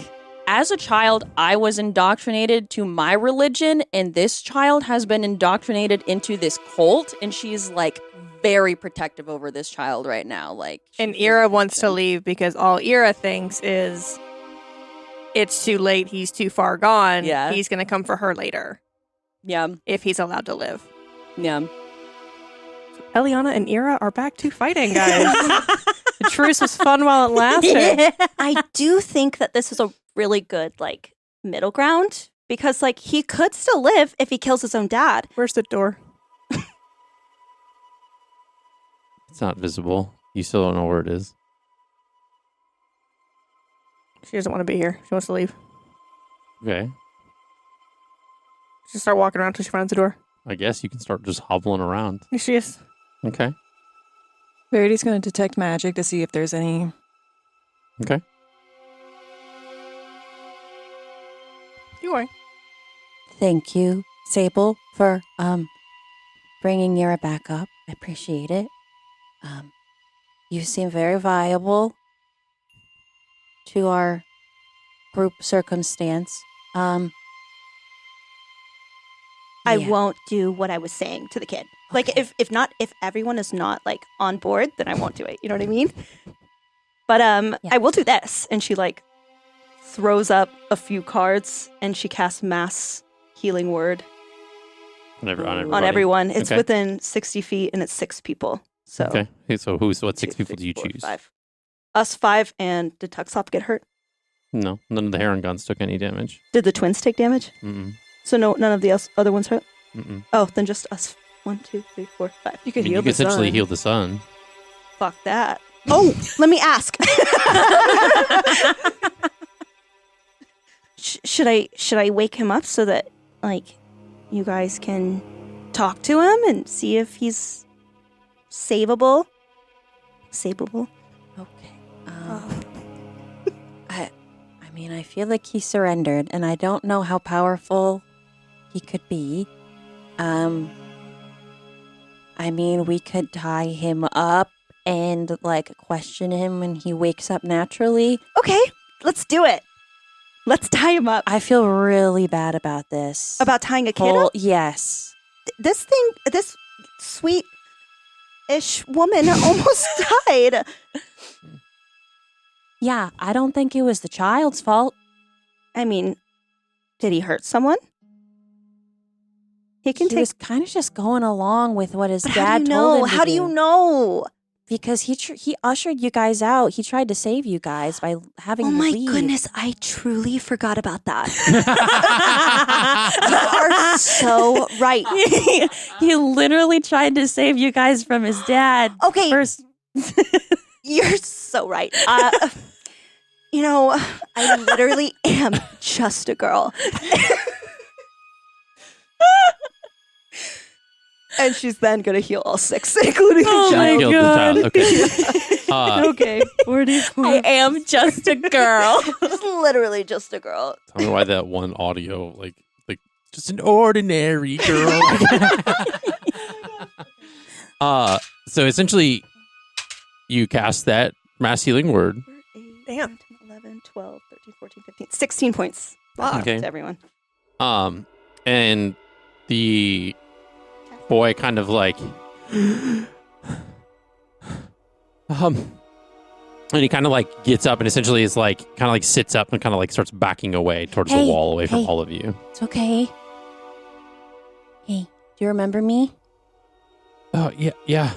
as a child, I was indoctrinated to my religion, and this child has been indoctrinated into this cult, and she's like very protective over this child right now. Like, And Eira wants to leave because all Eira thinks is it's too late, he's too far gone. Yeah. He's going to come for her later yeah, if he's allowed to live. yeah. Eliana and Eira are back to fighting, guys. The truce was fun while it lasted. I do think that this is a really good, like, middle ground because, like, he could still live if he kills his own dad. Where's the door? It's not visible. You still don't know where it is. She doesn't want to be here. She wants to leave. Okay. She'll start walking around until she finds the door. I guess you can start just hobbling around. Here she is. Okay. Verity's going to detect magic to see if there's any. Okay. You are. Thank you, Sable, for bringing Eira back up. I appreciate it. You seem very viable to our group circumstance. I Yeah. won't do what I was saying to the kid. Like, Okay. if everyone is not, like, on board, then I won't do it. You know what I mean? But Yeah. I will do this. And she, like, throws up a few cards, and she casts Mass Healing Word On everybody. on everyone. It's Okay. within 60 feet, and it's 6 people. So Okay. Hey, so what 6 people do you 4, choose? 5. Us 5, and did Tuxlop get hurt? No, none of the Herringons took any damage. Did the twins take damage? Mm-mm. So none of the other ones hurt? Mm-mm. Oh, then just us. 1, 2, 3, 4, 5. You I could mean, heal you the could essentially sun. heal the sun. Fuck that. Oh, let me ask. Should I wake him up so that like you guys can talk to him and see if he's savable? Savable. Okay. I mean, I feel like he surrendered, and I don't know how powerful he could be. I mean, we could tie him up and like question him when he wakes up naturally. Okay, let's do it. Let's tie him up. I feel really bad about this. About tying a kid up? Yes. This sweet-ish woman almost died. Yeah, I don't think it was the child's fault. I mean, did he hurt someone? He He was kind of just going along with what his But dad how told him. How do you know? Because he ushered you guys out. He tried to save you guys by having Oh you my leave. goodness, I truly forgot about that. You are so right. He literally tried to save you guys from his dad. Okay, First, you're so right. I literally am just a girl. And she's then going to heal all 6, including the Oh my child. Killed God. the child. Okay. Okay, 44. I am just a girl. Just literally just a girl. Tell me why that one audio, like just an ordinary girl. So essentially, you cast that mass healing word. 8, Damn. 11, 12, 13, 14, 15, 16 points. Okay. To everyone. And the boy kind of like, and he kind of like gets up and essentially is like, kind of like sits up and kind of like starts backing away towards the Hey, wall away from hey. all of you. It's okay. Hey, do you remember me? Oh, yeah.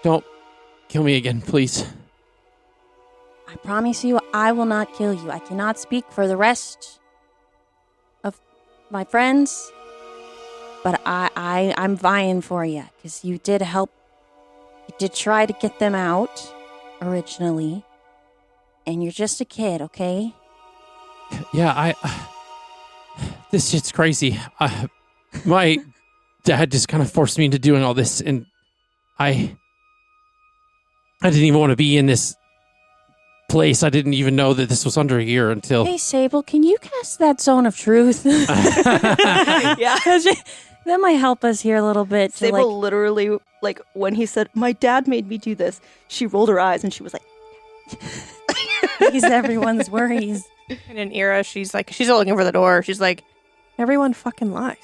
Don't kill me again, please. I promise you, I will not kill you. I cannot speak for the rest of my friends, but I'm vying for you because you did help. You did try to get them out originally, and you're just a kid, okay? Yeah, this shit's crazy. My dad just kind of forced me into doing all this, and I didn't even want to be in this place. I didn't even know that this was under here until... Hey, Sable, can you cast that zone of truth? Yeah. That might help us here a little bit. To Sable literally, like, when he said, my dad made me do this, she rolled her eyes and she was like, ease everyone's worries. And in Eira, she's still looking for the door. She's like, everyone fucking lies.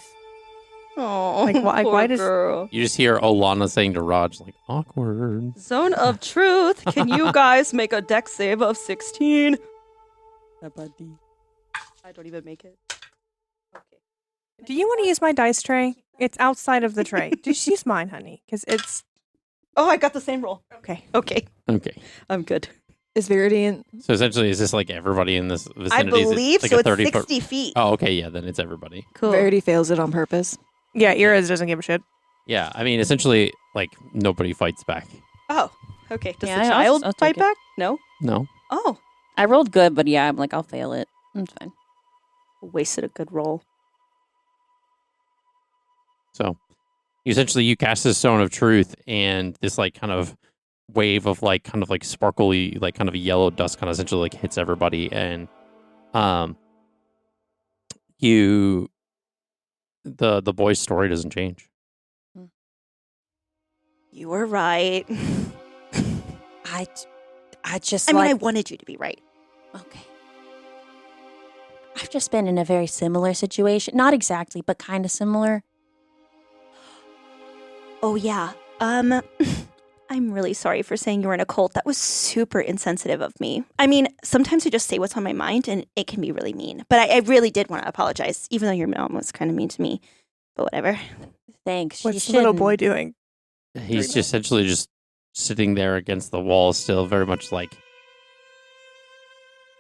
oh, Like, why- poor why does- girl. You just hear Olana saying to Raj, like, awkward. Zone of truth. Can you guys make a dex save of 16? I don't even make it. Okay. Do you want to use my dice tray? It's outside of the tray. Just use mine, honey, because it's Oh, I got the same roll. okay. Okay, Okay. I'm good. Is Viridian? So essentially, is this like everybody in this I vicinity? Is it believe like so. a It's 30 60 feet. Oh, okay. Yeah, then it's everybody. Cool. Verity fails it on purpose. Yeah, Eira doesn't give a shit. Yeah, I mean, essentially, like, nobody fights back. Oh, okay. Does Yeah, the I'll child take fight it. back? No. No. Oh, I rolled good, but yeah, I'm like, I'll fail it. It's fine. wasted a good roll. So, you cast this stone of truth, and this, like, kind of wave of, like, kind of, like, sparkly, like, kind of yellow dust kind of essentially, like, hits everybody, and, the boy's story doesn't change. You were right. I just I mean, I like, wanted you to be right. okay. I've just been in a very similar situation. Not exactly, but kind of similar. Oh yeah. I'm really sorry for saying you were in a cult. That was super insensitive of me. I mean, sometimes I just say what's on my mind, and it can be really mean. But I really did want to apologize, even though your mom was kind of mean to me. But whatever. Thanks. What's you the little shouldn't. boy doing? He's just essentially just sitting there against the wall, still very much, like,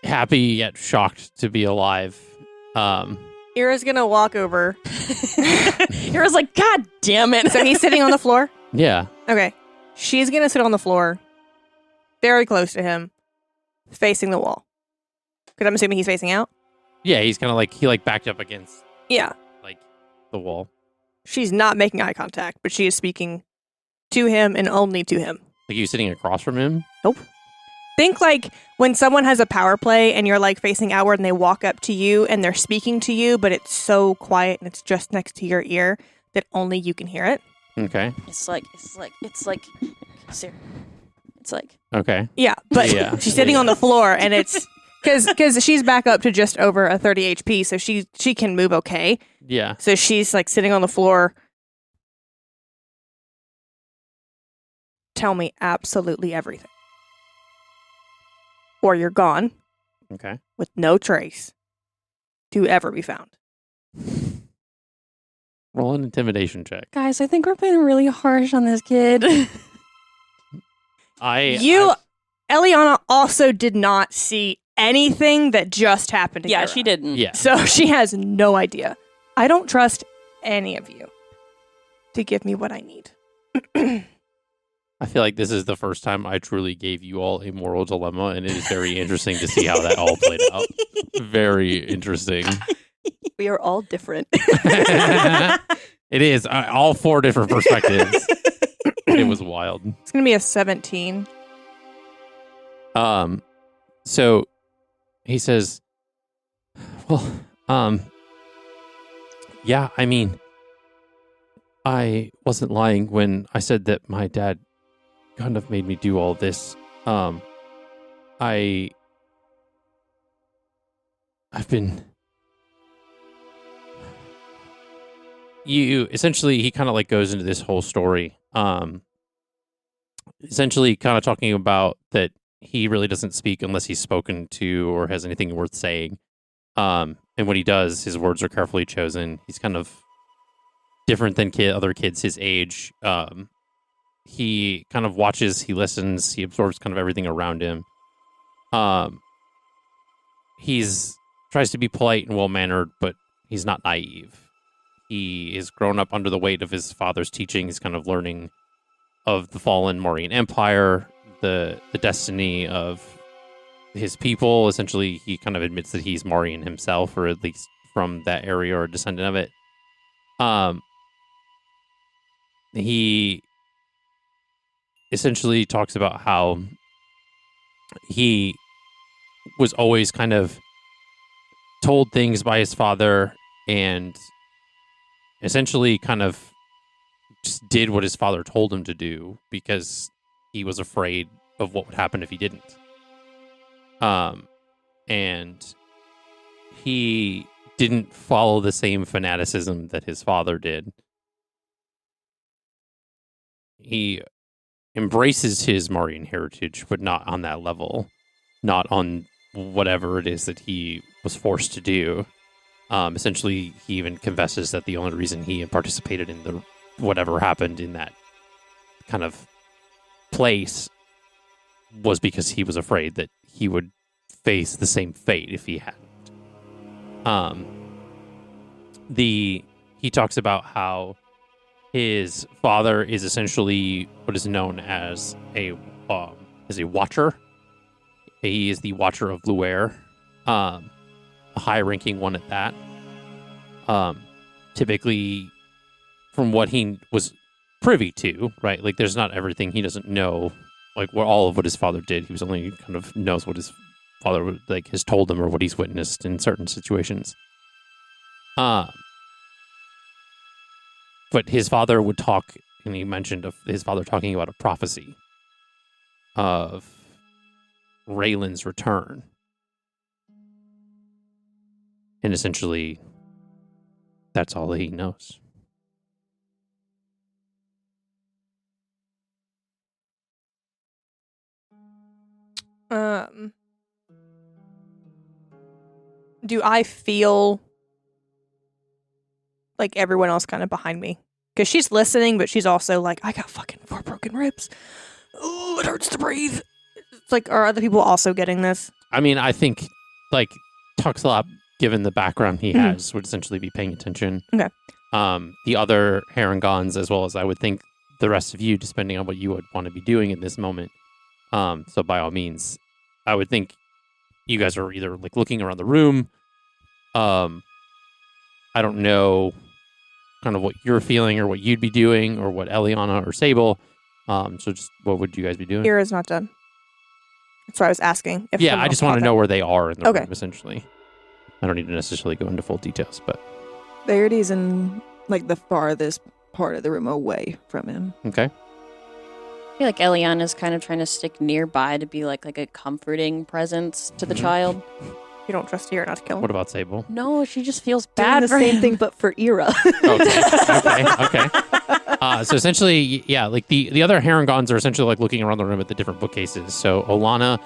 happy yet shocked to be alive. Eira's gonna walk over. Eira's like, God damn it. So he's sitting on the floor? Yeah. Okay. She's gonna sit on the floor, very close to him, facing the wall. Because I'm assuming he's facing out? Yeah, he's kind of like, he like backed up against Yeah. like the wall. She's not making eye contact, but she is speaking to him and only to him. Like you sitting across from him? Think like when someone has a power play and you're like facing outward and they walk up to you and they're speaking to you, but it's so quiet and it's just next to your ear that only you can hear it. Okay. It's like, Sarah, it's like, Okay. Yeah, but Yeah. she's sitting on the floor and it's because she's back up to just over a 30 HP, so she can move okay. Yeah. So she's like sitting on the floor. Tell me absolutely everything. Or you're gone Okay. with no trace to ever be found. Roll an intimidation check. guys, I think we're being really harsh on this kid. Eliana also did not see anything that just happened to yeah, Eira. she didn't. Yeah. So she has no idea. I don't trust any of you to give me what I need. I feel like this is the first time I truly gave you all a moral dilemma, and it is very interesting to see how that all played out. Very interesting. We are all different. It is. All 4 different perspectives. It was wild. It's going to be a 17. So he says, well, yeah, I mean, I wasn't lying when I said that my dad kind of made me do all this. I've been essentially he kind of like goes into this whole story. Essentially kind of talking about that he really doesn't speak unless he's spoken to or has anything worth saying. And when he does, his words are carefully chosen. He's kind of different than other kids his age. He kind of watches, he listens, he absorbs kind of everything around him. He's tries to be polite and well-mannered, but he's not naive. He is grown up under the weight of his father's teaching. He's kind of learning of the fallen Mauryan Empire, the destiny of his people. Essentially, he kind of admits that he's Mauryan himself, or at least from that area or a descendant of it. He essentially talks about how he was always kind of told things by his father and essentially kind of just did what his father told him to do because he was afraid of what would happen if he didn't. And he didn't follow the same fanaticism that his father did. He embraces his Mauryan heritage, but not on that level, not on whatever it is that he was forced to do. Essentially, he even confesses that the only reason he participated in the whatever happened in that kind of place was because he was afraid that he would face the same fate if he hadn't. He talks about how his father is essentially what is known as a watcher. He is the Watcher of Luer, a high-ranking one at that. Typically, from what he was privy to, right? Like, there's not everything he doesn't know. Like, all of what his father did, he was only kind of knows what his father like has told him or what he's witnessed in certain situations. But his father would talk, and he mentioned of his father talking about a prophecy of Raylan's return. And essentially, that's all he knows. Do I feel like everyone else kind of behind me? Because she's listening, but she's also like, I got fucking 4 broken ribs. Oh, it hurts to breathe. It's like, are other people also getting this? I mean, I think, like, given the background he has, would essentially be paying attention. Okay. The other Harangons, as well as I would think the rest of you, depending on what you would want to be doing in this moment. So by all means, I would think you guys are either like looking around the room. I don't know kind of what you're feeling or what you'd be doing or what Eliana or Sable. So just what would you guys be doing? Eira's not done. That's why I was asking. If I just want to know where they are in the Okay. room, essentially. I don't need to necessarily go into full details, but Verity's in like the farthest part of the room away from him. okay. I feel like Eliana's kind of trying to stick nearby to be like a comforting presence to the child. You don't trust Eira not to kill him. What about Sable? No, she just feels Doing bad the for same him. thing, but for Eira. Okay. So essentially, yeah, like the other Harangons are essentially like looking around the room at the different bookcases. So Olana,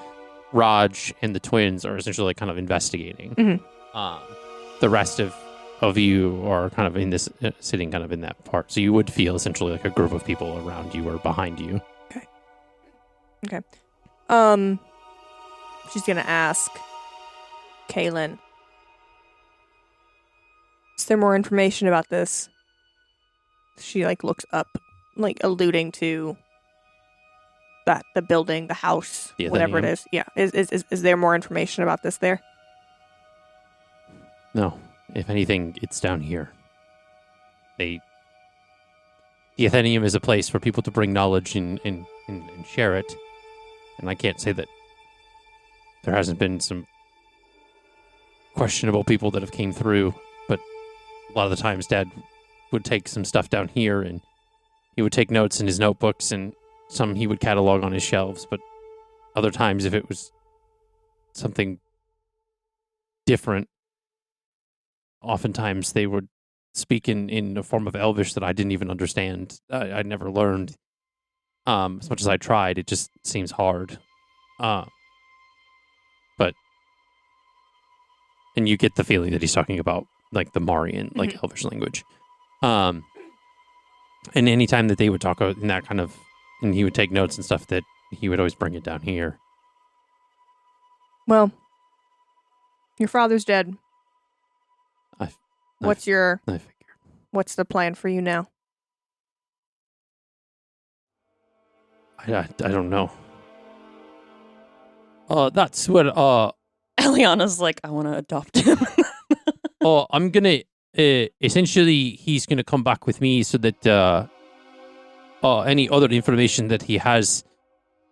Raj, and the twins are essentially like kind of investigating. Mhm. The rest of you are kind of in this, sitting kind of in that part. So you would feel essentially like a group of people around you or behind you. Okay. She's gonna ask Kaylin, is there more information about this? She like looks up, like alluding to the building, the house, The whatever it Athenium. is. Yeah. Is there more information about this there? No, if anything, it's down here. The Athenium is a place for people to bring knowledge and share it. And I can't say that there hasn't been some questionable people that have came through, but a lot of the times Dad would take some stuff down here and he would take notes in his notebooks, and some he would catalog on his shelves, but other times if it was something different, oftentimes they would speak in a form of Elvish that I didn't even understand. I never learned. As much as I tried, it just seems hard. And you get the feeling that he's talking about like the Marian, like Elvish language. And anytime that they would talk in that kind of, and he would take notes and stuff, that he would always bring it down here. Well, your father's dead. What's I figured. what's the plan for you now? I don't know. That's where Eliana's like, I want to adopt him. I'm gonna essentially he's gonna come back with me so that any other information that he has,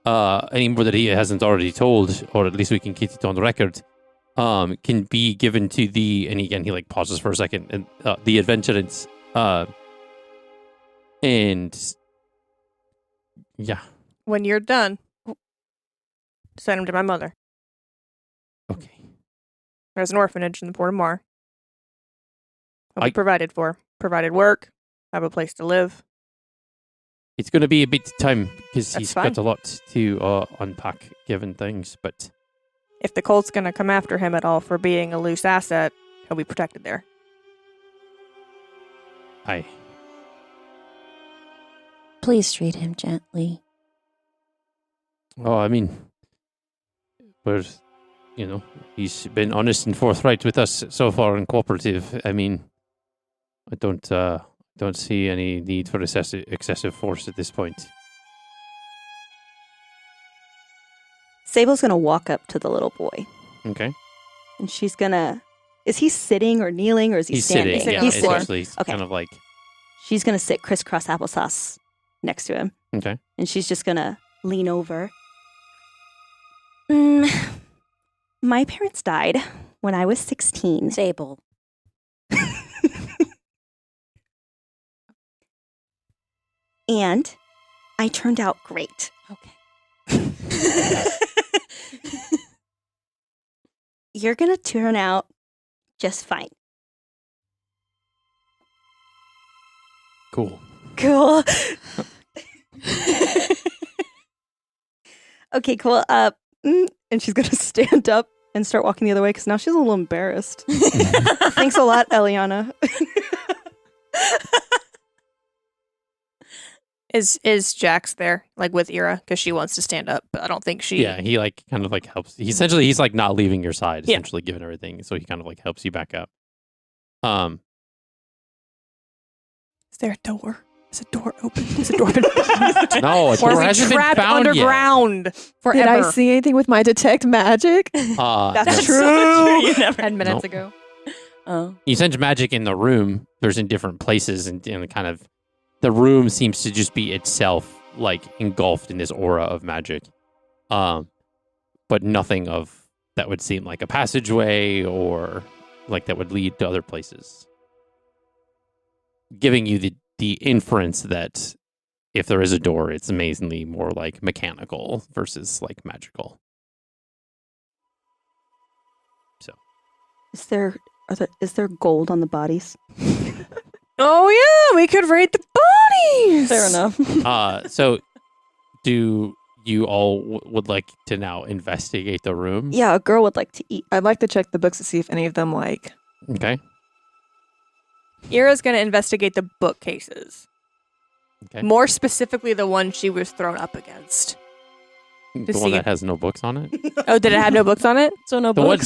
any more that he hasn't already told, or at least we can get it on record, can be given to and again he like pauses for a second, and the adventurers, and yeah. When you're done, send him to my mother. Okay. There's an orphanage in the Port of Mar. I'll I- be provided for. Provided work, have a place to live. It's going to be a bit of time because That's he's fine. got a lot to unpack given things, but If the cult's gonna come after him at all for being a loose asset, he'll be protected there. Please treat him gently. I mean, he's been honest and forthright with us so far and cooperative. I mean, I don't see any need for excessive force at this point. Sable's gonna walk up to the little boy, Okay. and she's gonna. Is he sitting or kneeling, or is he He's standing? sitting. Yeah, on the He's floor. essentially, he's Okay. kind of like, She's gonna sit crisscross applesauce next to him, okay. and she's just gonna lean over. My parents died when I was 16. Sable. And I turned out great. Okay. You're gonna turn out just fine. Cool. Cool. Okay, cool. And she's gonna stand up and start walking the other way because now she's a little embarrassed. Thanks a lot, Eliana. Is Jax there, like with Eira, because she wants to stand up, but I don't think she. Yeah, he like kind of like helps. He's like not leaving your side, Yeah. essentially, given everything. So he kind of like helps you back up. Is there a door? Is a door open? Is a door open? No, a Or door is he hasn't been trapped found underground Did forever? I see anything with my detect magic? yet. That's No. true. You never. 10 minutes Nope. ago. Oh. You sense magic in the room. There's in different places, and kind of the room seems to just be itself like engulfed in this aura of magic. But nothing of that would seem like a passageway or like that would lead to other places. Giving you the inference that if there is a door, it's amazingly more like mechanical versus like magical. So Is there gold on the bodies? Oh yeah, we could raid the bodies. Fair enough. so do you all would like to now investigate the room? Yeah, a girl would like to eat. I'd like to check the books to see if any of them like. Okay. Eira's going to investigate the bookcases. Okay. More specifically, the one she was thrown up against. The see one that if- has no books on it. Oh, did it have no books on it? So no The one. books.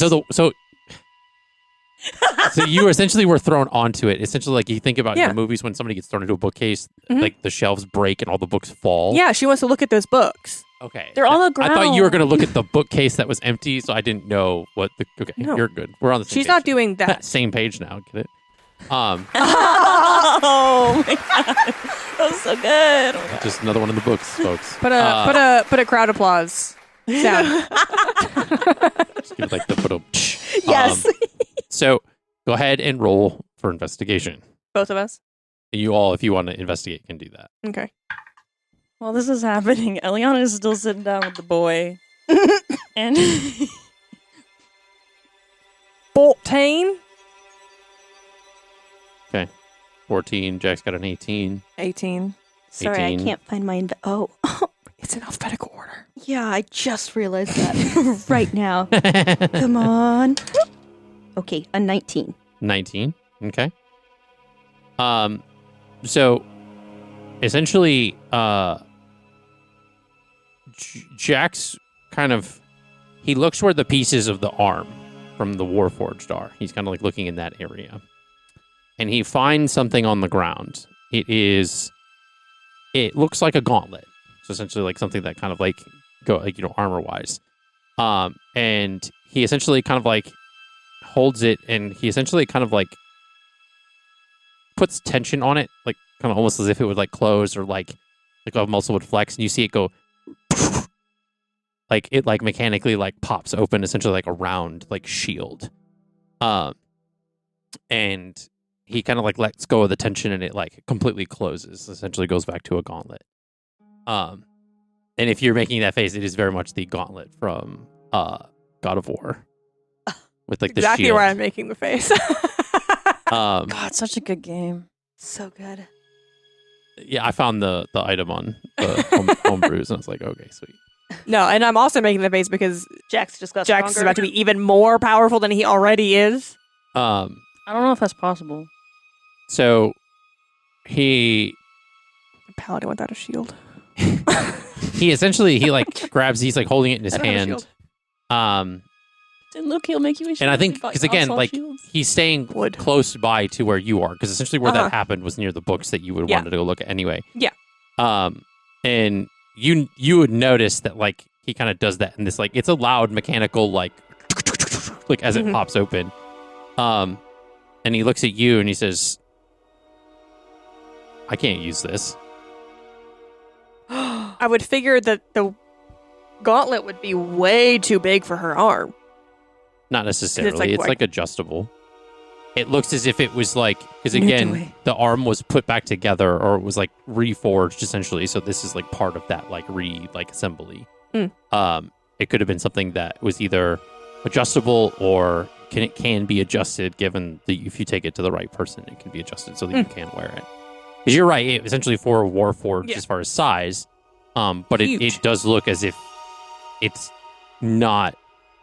So you essentially were thrown onto it. Essentially, like you think about in Yeah. the movies when somebody gets thrown into a bookcase, Mhm. like the shelves break and all the books fall. Yeah, she wants to look at those books. Okay. They're on the I thought you were ground. going to look at the bookcase that was empty, so I didn't know what the. Okay, No. you're good. We're on the same. She's page. not doing that. Same page now. Get it? Oh my god, that was so good. Oh my God. Just another one of the books, folks. Put a crowd applause sound. Just give it like the put a. Yes. So go ahead and roll for investigation. Both of us. You all, if you want to investigate, can do that. Okay. While this is happening, Eliana is still sitting down with the boy, and 14. 14. Jack's got an 18. 18. Sorry, I 18. can't find my. Oh, It's in alphabetical order. yeah, I just realized that right now. Come on. Okay, a 19. 19. Okay. So essentially, Jack's kind of he looks where the pieces of the arm from the Warforged are. He's kind of like looking in that area, and he finds something on the ground. It looks like a gauntlet. So essentially, like something that kind of like go like armor wise. And he essentially kind of like holds it, and he essentially kind of like puts tension on it, like kind of almost as if it would like close or like a muscle would flex, and you see it go like it like mechanically like pops open, essentially like a round like shield. And he kind of like lets go of the tension, and it like completely closes, essentially goes back to a gauntlet. And if you're making that face, it is very much the gauntlet from God of War with like the Exactly shield. where I'm making the face. God, such a good game. So good. Yeah, I found the item on the homebrews, and I was like, okay, sweet. No, and I'm also making the face because Jax just got Jax is stronger. about to be even more powerful than he already is. I don't know if that's possible. So he Paladin without a shield. essentially he like grabs, he's like holding it in his I don't have a hand. shield. And look, he'll make you a shield. And I think We got because again, all like shields. he's staying Wood. close by to where you are, because essentially where Uh-huh. that happened was near the books that you would Yeah. wanted to go look at anyway. Yeah. And you would notice that like he kind of does that, and this like it's a loud mechanical like as it Mhm. pops open. And he looks at you and he says, "I can't use this." I would figure that the gauntlet would be way too big for her arm. Not necessarily. It's like- like adjustable. It looks as if it was like, because New again, toy. the arm was put back together, or it was like reforged essentially. So this is like part of that like assembly. Mm. It could have been something that was either adjustable or can be adjusted, given if you take it to the right person, it can be adjusted so that you can wear it. Because you're right, it essentially for a Warforged Yeah. as far as size, but it Huge. does look as if it's not.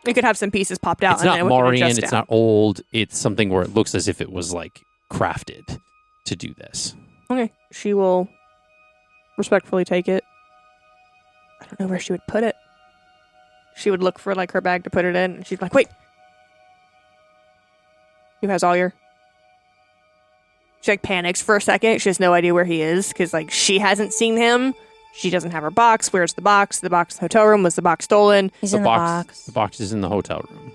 It could have some pieces popped out. It's and not then it would Marian. adjust It's down. not old. It's something where it looks as if it was like crafted to do this. Okay. She will respectfully take it. I don't know where she would put it. She would look for like her bag to put it in, and she'd be like, "Wait, who has all your?" She like panics for a second. She has no idea where he is because like she hasn't seen him. She doesn't have her box. Where's the box? The box in the hotel room. Was the box stolen? He's in the box. The box is in the hotel room.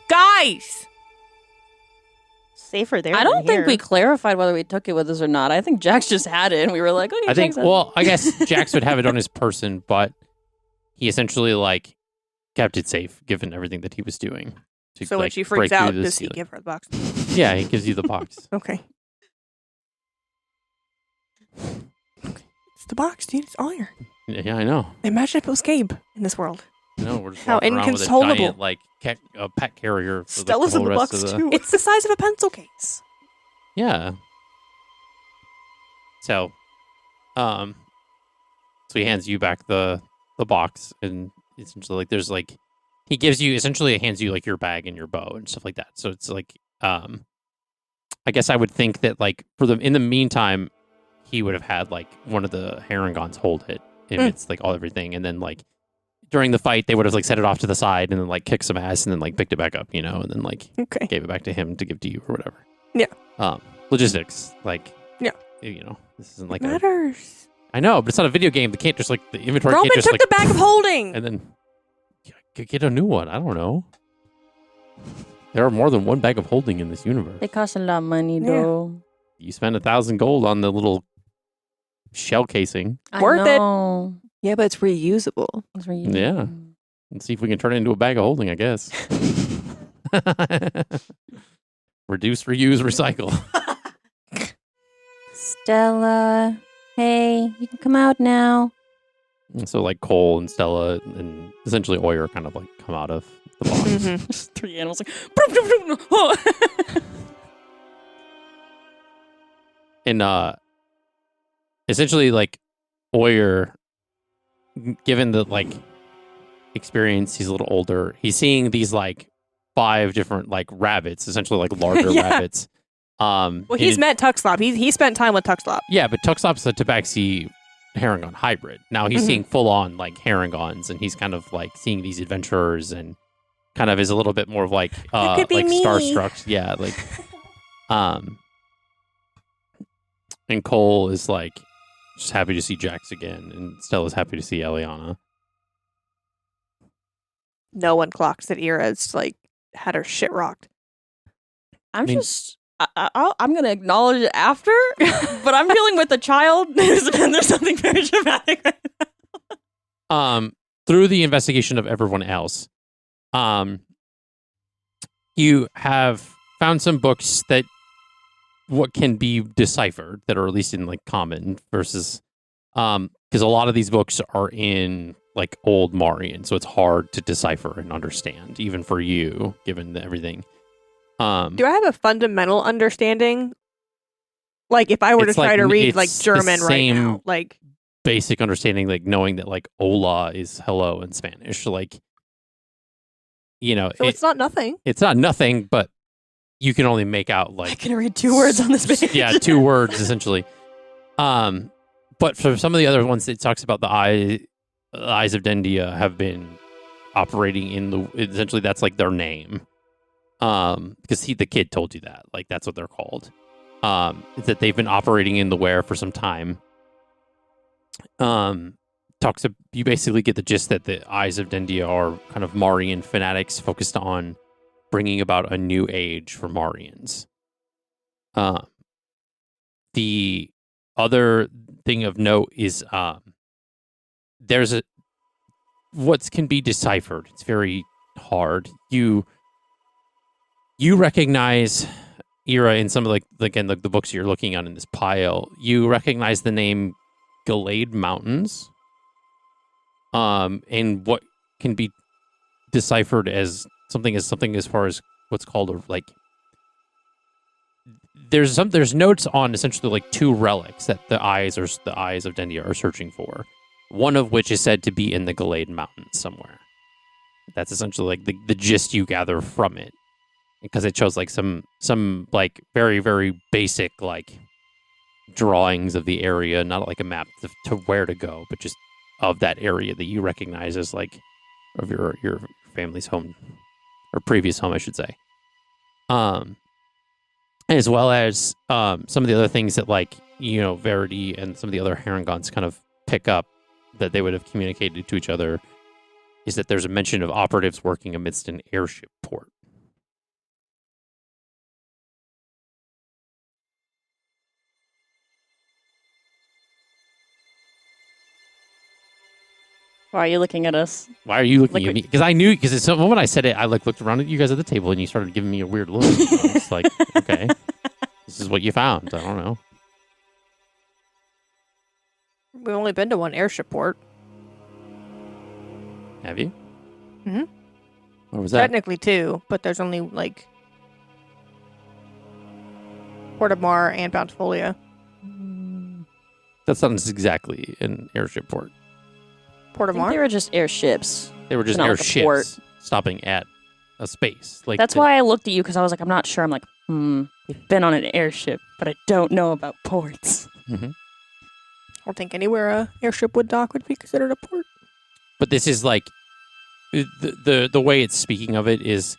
Guys, Safer there. I don't than think here. we clarified whether we took it with us or not. I think Jax just had it, and we were like, "Okay." I think. Jax has it." Well, I guess Jax would have it on his person, but he essentially like kept it safe given everything that he was doing. To, so when like, she break freaks out, through the does he ceiling. give her the box? Yeah, he gives you the box. Okay. It's the box, dude. It's all your. Yeah, I know. Imagine if it was Gabe in this world. No, we're just How walking around with a inconsolable. giant like pet carrier. For Stella's the in whole the rest box of the... too. It's the size of a pencil case. Yeah. So he hands you back the box, and essentially like there's like he gives you essentially hands you like your bag and your bow and stuff like that. So it's like I guess I would think that like in the meantime he would have had like one of the Herringons hold it if it's like everything, and then like during the fight they would have like set it off to the side and then like kicked some ass and then like picked it back up, and then like Okay. gave it back to him to give to you or whatever. Yeah. Logistics, like Yeah. This isn't like Matters. I know, but it's not a video game. They can't just like the inventory Roman can't just took like the bag of holding. and then get a new one. I don't know. There are more than one bag of holding in this universe. They cost a lot of money, Yeah. though. You spend 1,000 gold on the little shell casing. Worth it. it. Yeah, but it's reusable. Yeah. Let's see if we can turn it into a bag of holding, I guess. Reduce, reuse, recycle. Stella, hey, you can come out now. And so like Cole and Stella and essentially Eira kind of like come out of the box. Mhm. Just 3 animals like. "Broom, broom, broom." Oh. And essentially like Eira, given the like experience, he's a little older. He's seeing these like 5 different like rabbits, essentially like larger Yeah. rabbits. Well, he's met Tuxlop. He spent time with Tuxlop. Yeah, but Tuxlop's a Tabaxi Herringon hybrid. Now he's Mhm. seeing full on like Herringons, and he's kind of like seeing these adventurers and kind of is a little bit more of like could be like me. starstruck. Yeah, like and Cole is like just happy to see Jax again, and Stella's happy to see Eliana. No one clocks that Eira's like had her shit rocked. I'm mean- just. I'm going to acknowledge it after, but I'm dealing with a child, and there's something very dramatic right now. Through the investigation of everyone else, you have found some books that what can be deciphered that are at least in like common versus because a lot of these books are in like old Marian, so it's hard to decipher and understand even for you given everything. Do I have a fundamental understanding? Like, if I were to It's try like- to read it's like the German right same- now, like basic understanding, like knowing that like hola is hello in Spanish, like so it's it's not nothing. not nothing, but you can only make out I like can read 2 words on this page. yeah, 2 words essentially. But for some of the other ones, it talks about the eyes of Dendia have been operating in the essentially that's like their name. Because the kid told you that, like that's what they're called. That they've been operating in the Ware for some time. You basically get the gist that the Eyes of Dendia are kind of Marian fanatics focused on bringing about a new age for Marians. The other thing of note is there's what can be deciphered. It's very hard. You recognize Eira in some of the books you're looking on in this pile. You recognize the name Gallade Mountains, and what can be deciphered as something as far as what's called there's notes on essentially like 2 relics that the eyes of Dendia are searching for. One of which is said to be in the Gallade Mountains somewhere. That's essentially like the gist you gather from it. Because it shows like some like very, very basic like drawings of the area, not like a map to where to go, but just of that area that you recognize as like of your family's home or previous home, I should say. As well as some of the other things that like, Verity and some of the other Herangons kind of pick up that they would have communicated to each other is that there's a mention of operatives working amidst an airship port. Why are you looking at us? Why are you looking at me? Because I knew, because the moment I said it, I like looked around at you guys at the table and you started giving me a weird look. It's like, okay, this is what you found. I don't know. We've only been to one airship port. Have you? Mm-hmm. Where was that? Technically 2, but there's only like Port of Mar and Bountifolia. That's not exactly an airship port. Port I of think Mar? they were just airships. They were just Not like a port. airships stopping at a space. Like That's why I looked at you, because I was like, I'm not sure. I'm like, we've been on an airship, but I don't know about ports. Mm-hmm. I don't think anywhere a airship would dock would be considered a port. But this is like the way it's speaking of it is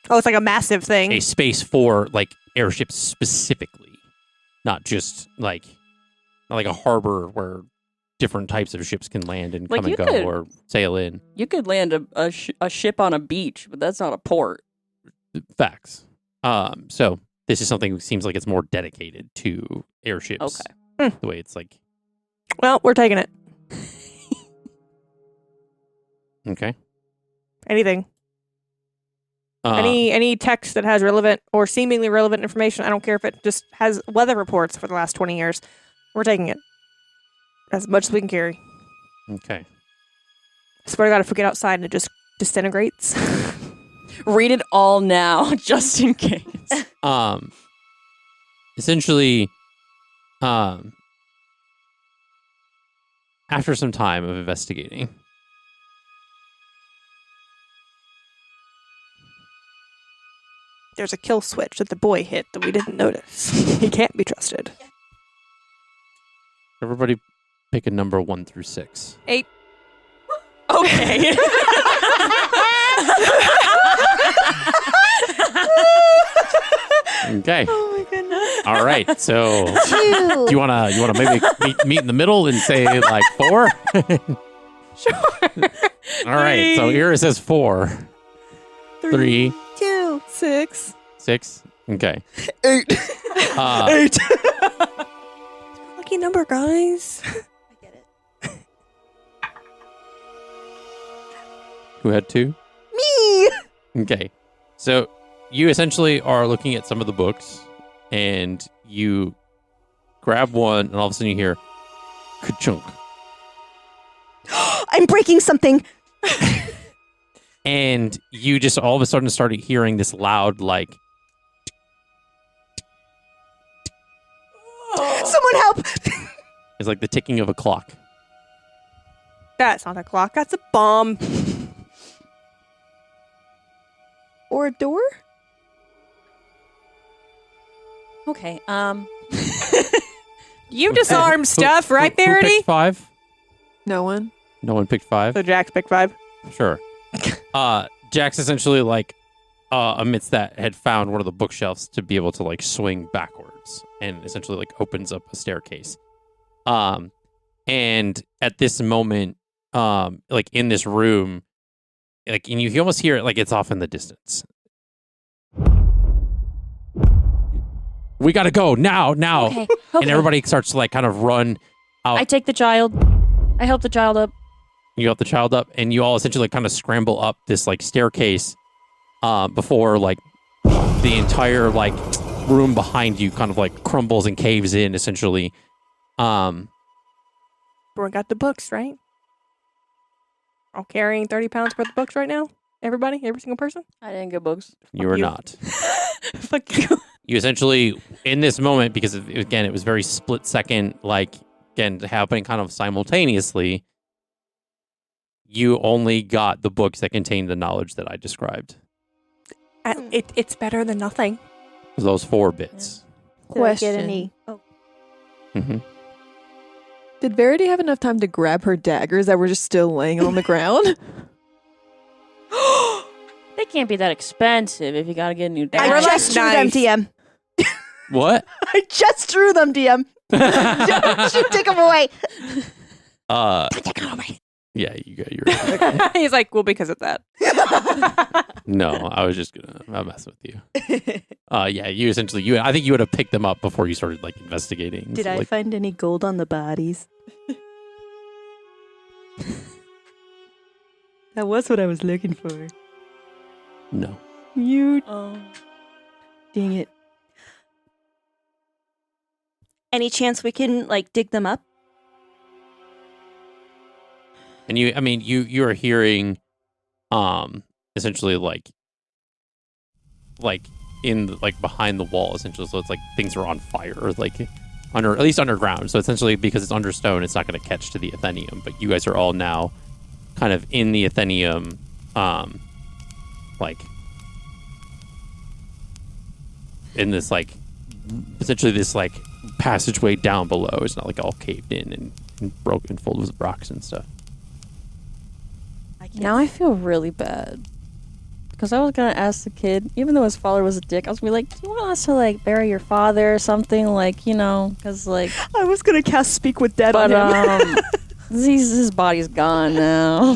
Oh, it's like a massive thing. a space for like airships specifically, not just like not like a harbor where different types of ships can land and Like, come and you go could- or sail in. You could land a ship on a beach, but that's not a port. Facts. So this is something that seems like it's more dedicated to airships. Okay. The way it's like Well, we're taking it. okay. Anything. Any text that has relevant or seemingly relevant information. I don't care if it just has weather reports for the last 20 years. We're taking it. As much as we can carry. Okay. I swear to God, if we get outside and it just disintegrates. Read it all now, just in case. Essentially, after some time of investigating, There's a kill switch that the boy hit that we didn't notice. He can't be trusted. everybody pick a number 1 through 6. 8. Okay. Okay. Oh my goodness. All right. So, Two. do you wanna maybe meet in the middle and say like 4? Sure. All right. So Eira says 4. 3, 2. 6. 6. Okay. 8. 8. Lucky number, guys. I get it. Who had 2? Me. Okay. So you essentially are looking at some of the books and you grab one and all of a sudden you hear ka-chunk. I'm breaking something. And you just all of a sudden started hearing this loud, like, Someone help. it's like the ticking of a clock. That's not a clock. That's a bomb. Or a door? Okay. You disarmed stuff, right, Who Verity? picked 5? No one. No one picked 5? So Jax picked 5. Sure. Jax essentially, like, amidst that, had found one of the bookshelves to be able to, like, swing backwards and essentially, like, opens up a staircase. And at this moment, like, in this room, like, and you almost hear it, like, it's off in the distance. We gotta go now. Okay. And everybody starts to, like, kind of run out. I take the child. I help the child up. You help the child up, and you all essentially kind of scramble up this like staircase before like the entire like room behind you kind of like crumbles and caves in. Essentially, But we got the books, right? All carrying 30 pounds worth of books right now? Everybody? Every single person? I didn't get books. you are you. not. Fuck you. You essentially in this moment because again it was very split second, like again happening kind of simultaneously. You only got the books that contained the knowledge that I described. It's better than nothing. Those 4 bits. Did I get Question. any? Oh, Mm-hmm. Did Verity have enough time to grab her daggers that were just still laying on the ground? They can't be that expensive if you gotta get a new I dagger. just drew them, DM. What? I just drew them, DM. Don't take them away. Take them away. Yeah, you got your. He's like, well, because of that. No, I was just gonna mess with you. Yeah, you essentially I think you would have picked them up before you started like investigating. Did So, I like, find any gold on the bodies? That was what I was looking for. No. You Oh. dang it. Any chance we can like dig them up? And you are hearing, essentially like in like behind the wall, essentially. So it's like things are on fire, or like at least underground. So essentially, because it's under stone, it's not going to catch to the Athenium. But you guys are all now kind of in the Athenium, like in this like essentially this like passageway down below. It's not like all caved in and broken, full of rocks and stuff. Now I feel really bad. Because I was going to ask the kid, even though his father was a dick, I was going to be like, do you want us to, like, bury your father or something? Like, you know, because, like... I was gonna cast Speak with Dead But, on him. his body's gone now.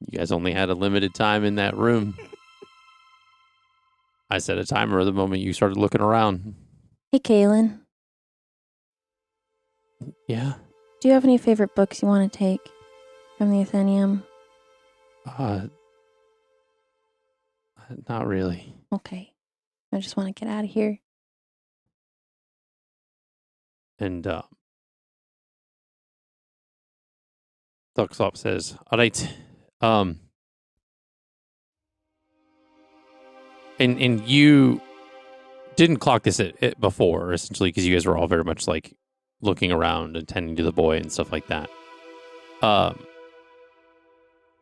You guys only had a limited time in that room. I set a timer the moment you started looking around. Hey, Kaylin. Yeah. Do you have any favorite books you want to take from the Athenium? Not really. Okay. I just want to get out of here. And Duxlop says, all right, and you didn't clock this it before, essentially, because you guys were all very much like looking around and tending to the boy and stuff like that.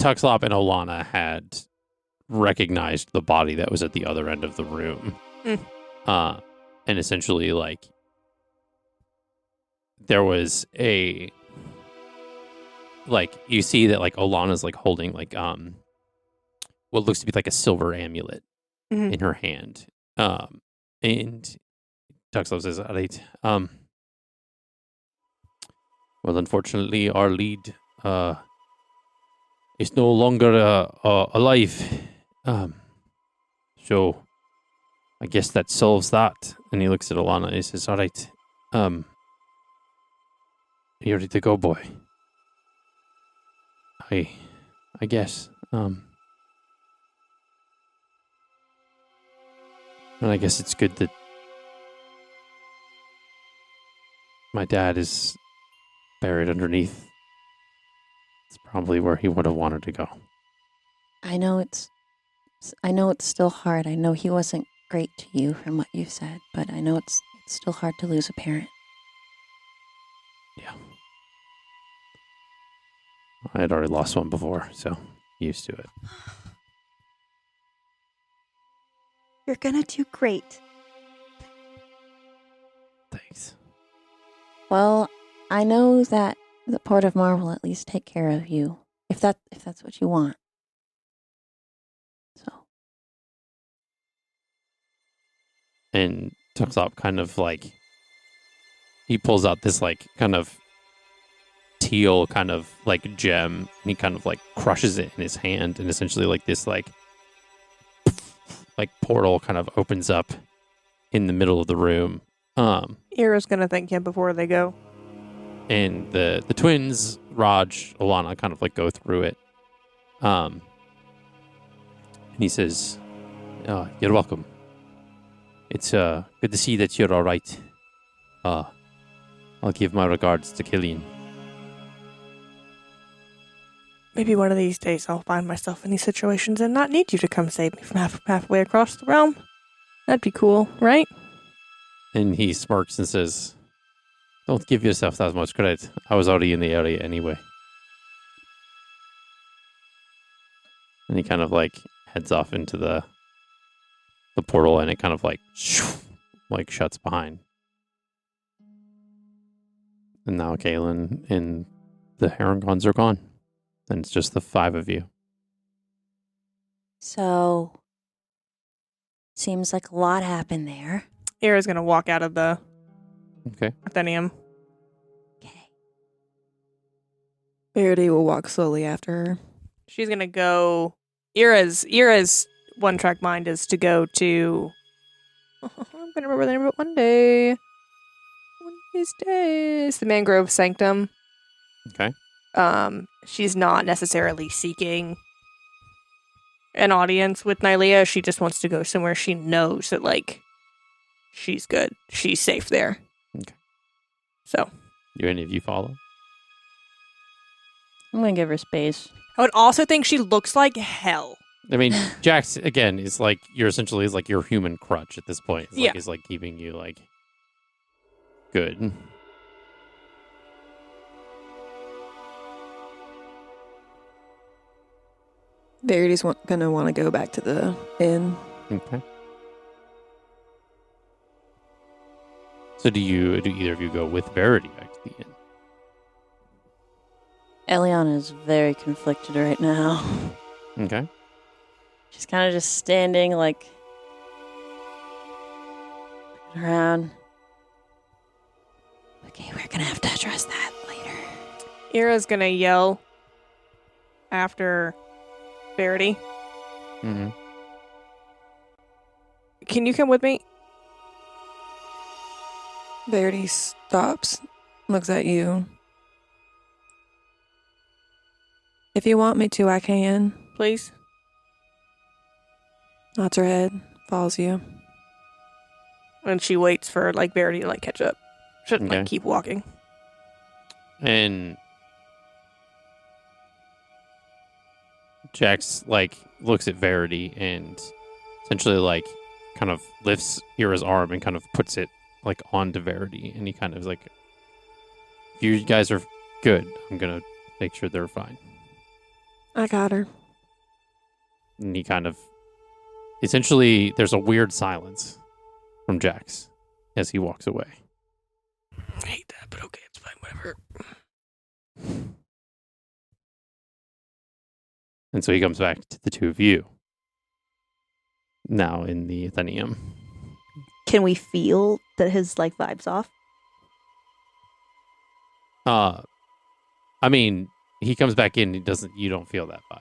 Tuxlop and Olana had recognized the body that was at the other end of the room. And essentially, like, there was a, like, you see that, like, Olana's, like, holding, like, what looks to be, like, a silver amulet in her hand. And Tuxlop says, all right, well, unfortunately, our lead, is no longer alive. So I guess that solves that. And he looks at Olana and he says, all right, you ready to go, boy? I guess. And I guess it's good that my dad is buried underneath. It's probably where he would have wanted to go. I know it's still hard. I know he wasn't great to you from what you said, but I know it's still hard to lose a parent. Yeah. I had already lost one before, so used to it. You're gonna do great. Thanks. Well, I know that the Port of Mar will at least take care of you, if that's what you want. So. And Tuxlop kind of like, he pulls out this like kind of teal kind of like gem, and he kind of like crushes it in his hand, and essentially like this like portal kind of opens up in the middle of the room. Eira's gonna thank him before they go. And the twins, Raj, Olana, kind of like go through it. And he says, you're welcome. It's good to see that you're all right. I'll give my regards to Killian. Maybe one of these days I'll find myself in these situations and not need you to come save me from halfway across the realm. That'd be cool, right? And he smirks and says, don't give yourself that much credit. I was already in the area anyway. And he kind of like heads off into the portal, and it kind of like shuts behind. And now Kaylin and the Herringons are gone. And it's just the 5 of you. So, seems like a lot happened there. Eira's going to walk out of the Okay. Athenium. Okay. Verity will walk slowly after her. She's going to go... Eira's one-track mind is to go to... I'm going to remember the name of it one day. One of these days. The Mangrove Sanctum. Okay. She's not necessarily seeking an audience with Nylea. She just wants to go somewhere she knows that, like, she's good. She's safe there. Okay. So. Do any of you follow? I'm going to give her space. I would also think she looks like hell. I mean, Jax, again, is like, you're essentially is like your human crutch at this point. It's like, Yeah. he's like keeping you, like, good. Verity's gonna want to go back to the inn. Okay. So do either of you go with Verity back to the inn? Eliana is very conflicted right now. Okay. She's kind of just standing, like, looking around. Okay, we're gonna have to address that later. Eira's gonna yell after Verity. Mm-hmm. Can you come with me? Verity stops, looks at you. If you want me to, I can. Please? Nods her head, follows you. And she waits for, like, Verity to, like, catch up. Shouldn't, Okay. like, keep walking. And Jax, like, looks at Verity and essentially, like, kind of lifts Ira's arm and kind of puts it, like, onto Verity. And he kind of is like, if you guys are good, I'm going to make sure they're fine. I got her. And he kind of, essentially, there's a weird silence from Jax as he walks away. I hate that, but okay, it's fine, whatever. And so he comes back to the 2 of you. Now in the Athenium. Can we feel that his like vibes off? I mean, he comes back in, you don't feel that vibe.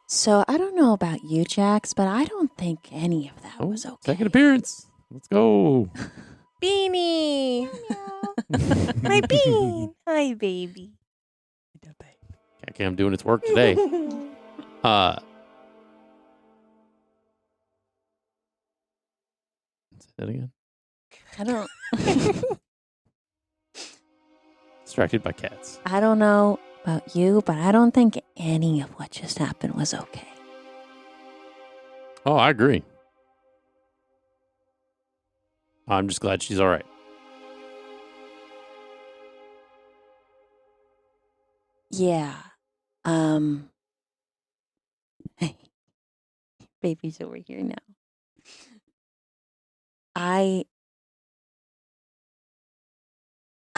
So, I don't know about you, Jax, but I don't think any of that was okay. Second appearance. Let's go. Beanie! My bean. Hi, baby. Okay, I'm doing its work today. Say that again. I don't Distracted by cats. I don't know about you, but I don't think any of what just happened was okay. Oh, I agree. I'm just glad she's all right. Yeah. Baby's over here now. I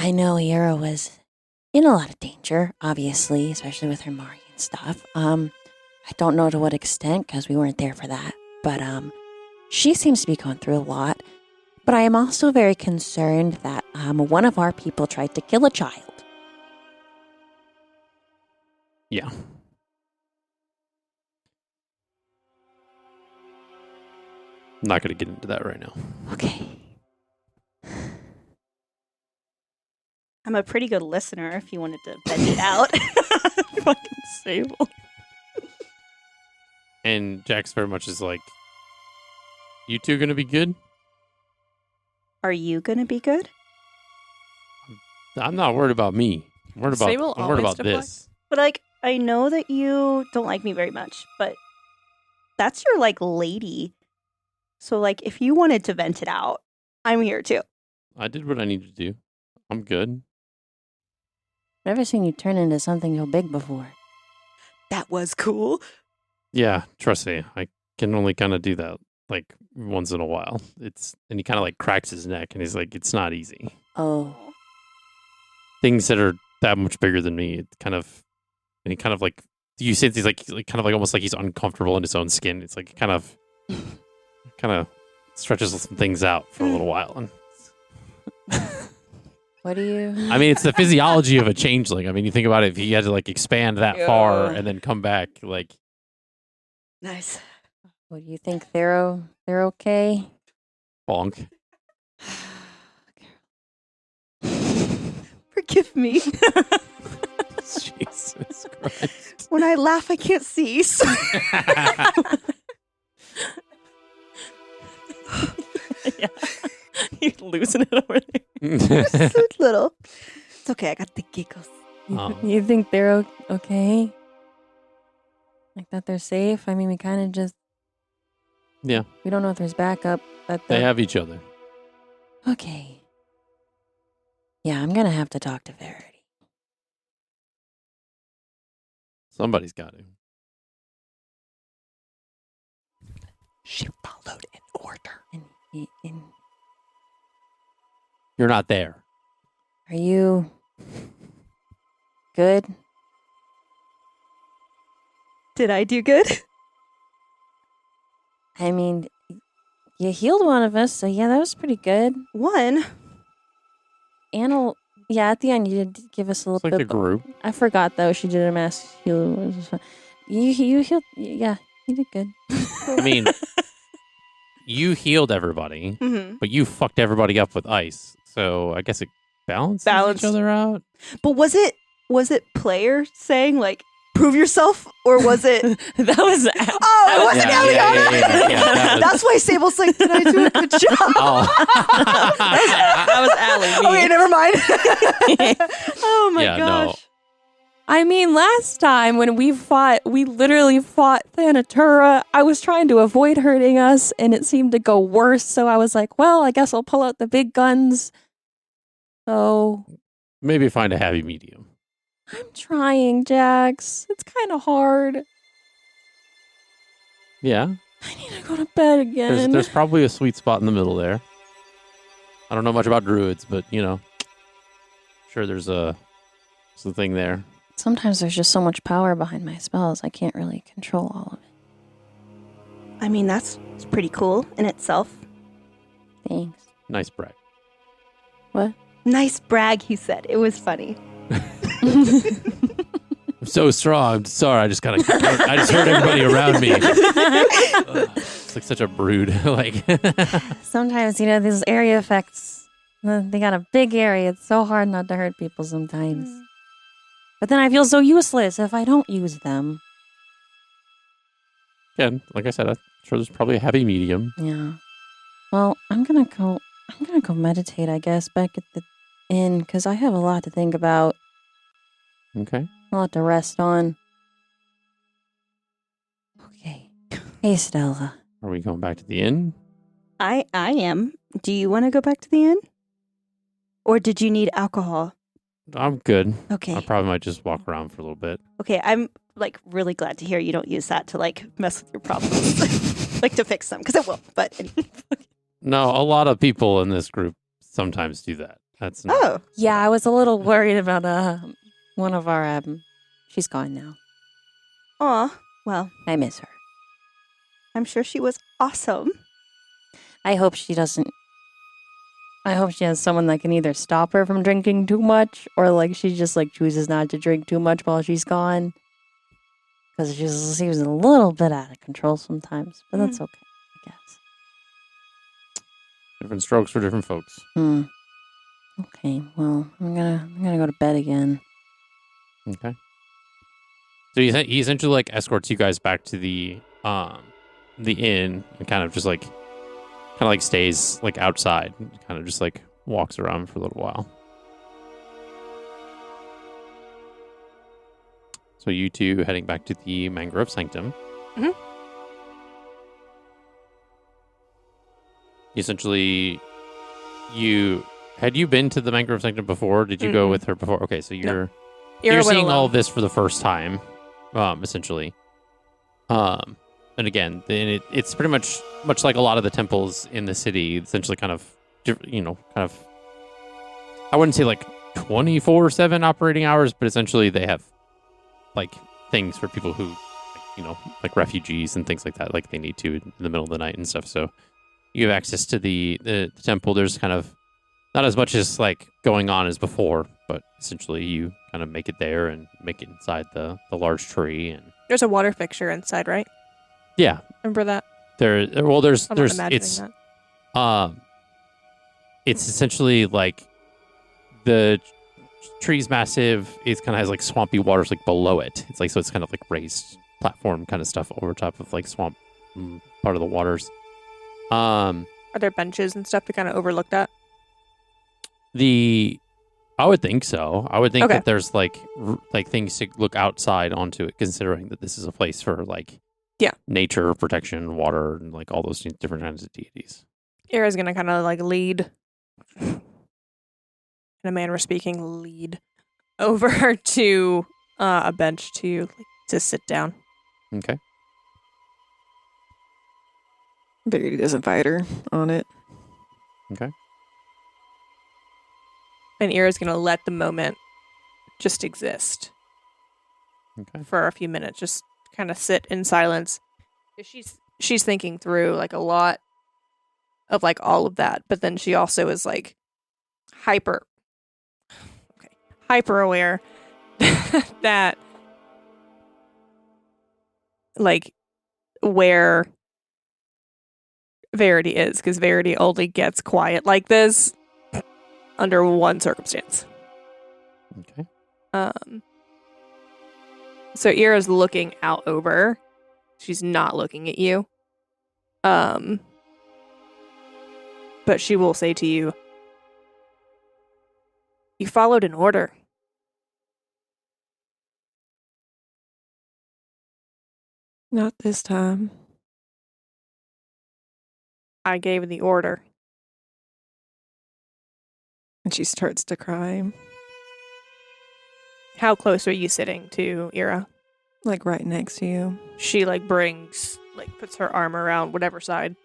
know Eira was in a lot of danger, obviously, especially with her Mari and stuff. I don't know to what extent because we weren't there for that. But she seems to be going through a lot. But I am also very concerned that one of our people tried to kill a child. Yeah. I'm not going to get into that right now. Okay. I'm a pretty good listener if you wanted to vent it out. Fucking Sable. And Jax very much is like, you two going to be good? Are you gonna be good? I'm not worried about me. I'm worried about, Sable I'm worried always about this. But like, I know that you don't like me very much, but that's your like lady. So like, if you wanted to vent it out, I'm here too. I did what I needed to do. I'm good. Never seen you turn into something so big before. That was cool. Yeah, trust me. I can only kind of do that like once in a while. And he kind of like cracks his neck, and he's like, "It's not easy. Oh. Things that are that much bigger than me, it kind of." And he kind of like you see, he's like kind of like almost like he's uncomfortable in his own skin. It's like kind of stretches some things out for a little while. And What do you? I mean, it's the physiology of a changeling. I mean, you think about it, if he had to like expand that far and then come back, like. Nice. What do you think? They're okay? Bonk. Forgive me. Jesus Christ. When I laugh, I can't see. So Yeah. You're losing it over there. so little. It's okay. I got the giggles. You think they're okay? Like that they're safe? I mean, we kind of just... Yeah. We don't know if there's backup. They have each other. Okay. Yeah, I'm going to have to talk to Verity. Somebody's got to. She followed an order. And You're not there. are you good? Did I do good? I mean, you healed one of us, so yeah, that was pretty good. One. Anna, yeah, at the end you did give us a It's little like bit. a group. I forgot though. She did a mass heal. You healed. Yeah, you did good. I mean, you healed everybody, Mm-hmm. but you fucked everybody up with ice. So I guess it balances Balanced. each other out. But was it player saying like prove yourself, or was it? That was. Oh, it wasn't Yeah, Ellie. that was- That's why Sable's like, did I do a good job? Oh. That was Allie. Okay, never mind. Oh my Yeah, gosh. no. I mean, last time when we literally fought Thanatura. I was trying to avoid hurting us, and it seemed to go worse. So I was like, well, I guess I'll pull out the big guns. So Maybe find a happy medium. I'm trying, Jax. It's kind of hard. Yeah. I need to go to bed again. There's probably a sweet spot in the middle there. I don't know much about druids, but, sure there's something there. Sometimes there's just so much power behind my spells, I can't really control all of it. I mean, that's pretty cool in itself. Thanks. Nice brag. What? Nice brag, he said. It was funny. I'm so strong. I'm sorry. I just hurt everybody around me. It's like such a brood. Like Sometimes, these area effects, they got a big area. It's so hard not to hurt people sometimes. But then I feel so useless if I don't use them. again, like I said, I'm sure there's probably a happy medium. Yeah. Well, I'm gonna go meditate, I guess, back at the inn, because I have a lot to think about, Okay. a lot to rest on. Okay. Hey, Stella. Are we going back to the inn? I am. Do you want to go back to the inn? Or did you need alcohol? I'm good. Okay. I probably might just walk around for a little bit. Okay, I'm really glad to hear you don't use that to mess with your problems. To fix them, because it will. But No, a lot of people in this group sometimes do that. That's not, oh, Yeah, I was a little worried about one of our she's gone now. aw. Well, I miss her. I'm sure she was awesome. I hope she doesn't. I hope she has someone that can either stop her from drinking too much, or she just chooses not to drink too much while she's gone. Because she seems a little bit out of control sometimes, but that's okay, I guess. different strokes for different folks. Okay, well, I'm gonna go to bed again. Okay. So he essentially escorts you guys back to the inn and kind of just stays outside, kind of just walks around for a little while. So you two heading back to the Mangrove Sanctum. Mhm. Essentially, had you been to the Mangrove Sanctum before? Did you go with her before? Okay, so you're Eira went seeing all alone. of this for the first time, essentially. And again, then it's pretty much much like a lot of the temples in the city, essentially kind of, I wouldn't say like 24/7 operating hours, but essentially they have like things for people who, like refugees and things like that, like they need to in the middle of the night and stuff. So you have access to the temple. There's kind of not as much as like going on as before, but essentially you kind of make it there and make it inside the large tree. And There's a water fixture inside, right? yeah, Remember that? there's I'm not imagining it's that. it's essentially like the tree's massive. It kind of has like swampy waters like below it. It's like, so it's kind of like raised platform kind of stuff over top of like swamp part of the waters. Are there benches and stuff to kind of overlook that? I would think so. I would think Okay. that there's like things to look outside onto it, considering that this is a place for like nature protection, water, and like all those different kinds of deities. Eira's gonna kind of like lead, in a manner of speaking, lead over to a bench to sit down. Okay. Figured he doesn't fight her on it. Okay. And Eira's gonna let the moment just exist Okay. for a few minutes, just kind of sit in silence. She's thinking through like a lot of like all of that, but then she also is like hyper aware that like where Verity is, because Verity only gets quiet like this under one circumstance. Okay. So Eira's looking out over. She's not looking at you. But she will say to you, "You followed an order." Not this time. I gave the order. And she starts to cry. How close are you sitting to Eira? Like right next to you. She puts her arm around whatever side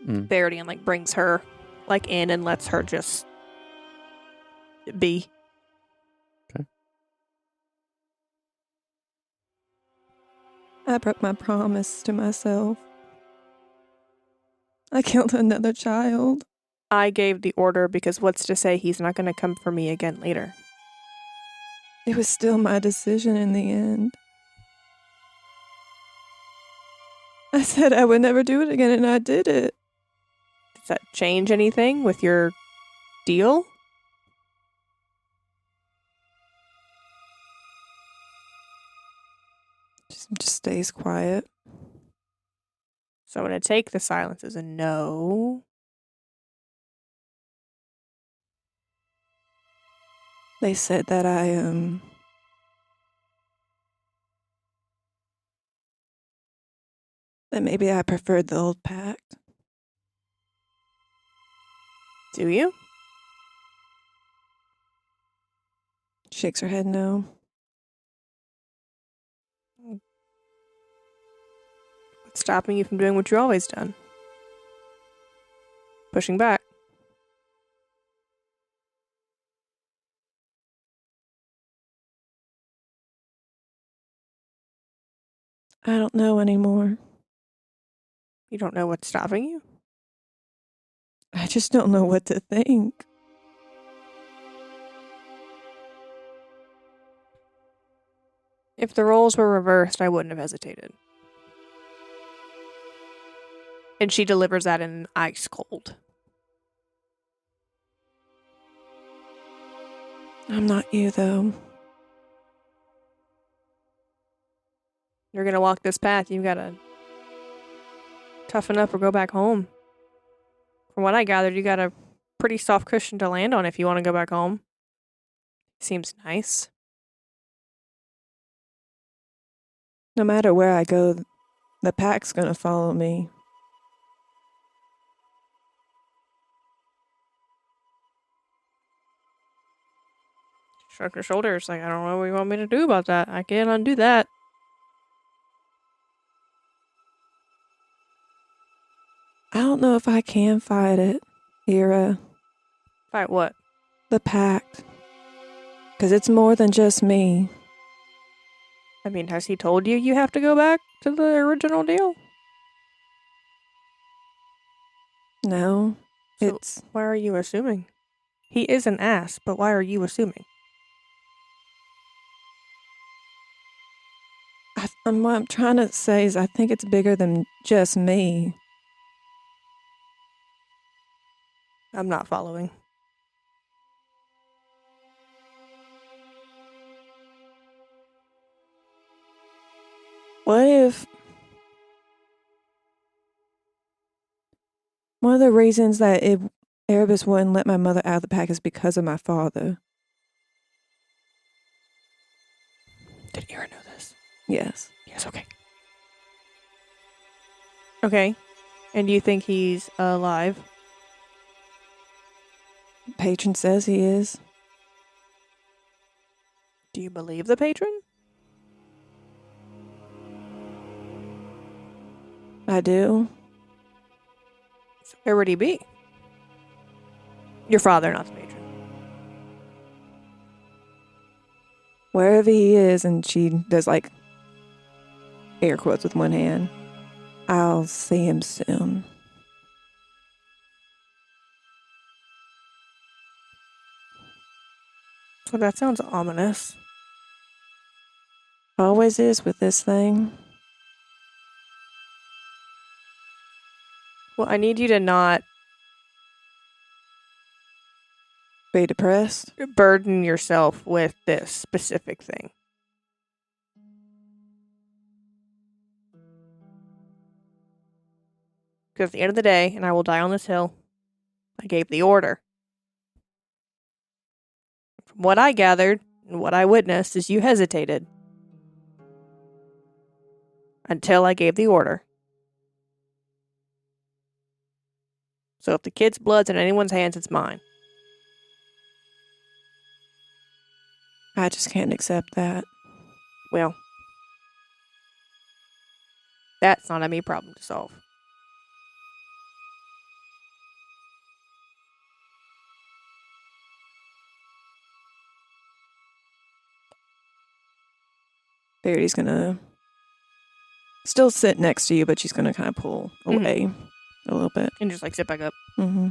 Verity and like brings her like in and lets her just be. Okay. I broke my promise to myself. I killed another child. I gave the order because what's to say he's not going to come for me again later? It was still my decision in the end. I said I would never do it again, and I did it. Does that change anything with your deal? Just stays quiet. So I'm going to take the silence as a no. They said that that maybe I preferred the old pact. Do you? Shakes her head no. What's stopping you from doing what you've always done? Pushing back. I don't know anymore. You don't know what's stopping you? I just don't know what to think. If the roles were reversed, I wouldn't have hesitated. And she delivers that in ice cold. I'm not you, though. You're going to walk this path, you've got to toughen up or go back home. From what I gathered, you got a pretty soft cushion to land on if you want to go back home. Seems nice. No matter where I go, the pack's gonna follow me. Shrug her shoulders, like, I don't know what you want me to do about that. I can't undo that. don't know if I can fight it, Eira. Fight what? The pact. Because it's more than just me. I mean, has he told you you have to go back to the original deal? No. So why are you assuming? He is an ass, but why are you assuming? What I'm trying to say is I think it's bigger than just me. I'm not following. What if one of the reasons that Erebus wouldn't let my mother out of the pack is because of my father? Did Eira know this? Yes. Yes, okay. Okay. And you think he's alive? Patron says he is. Do you believe the patron? I do. So where would he be? Your father, not the patron. Wherever he is, and she does like air quotes with one hand, I'll see him soon. Well, that sounds ominous. Always is with this thing. Well, I need you to not Be depressed. burden yourself with this specific thing. Because at the end of the day, and I will die on this hill, I gave the order. From what I gathered and what I witnessed is you hesitated until I gave the order. So if the kid's blood's in anyone's hands, it's mine. I just can't accept that. Well, that's not a me problem to solve. Verity's gonna still sit next to you, but she's gonna kind of pull away a little bit. And just like sit back up. Mm-hmm.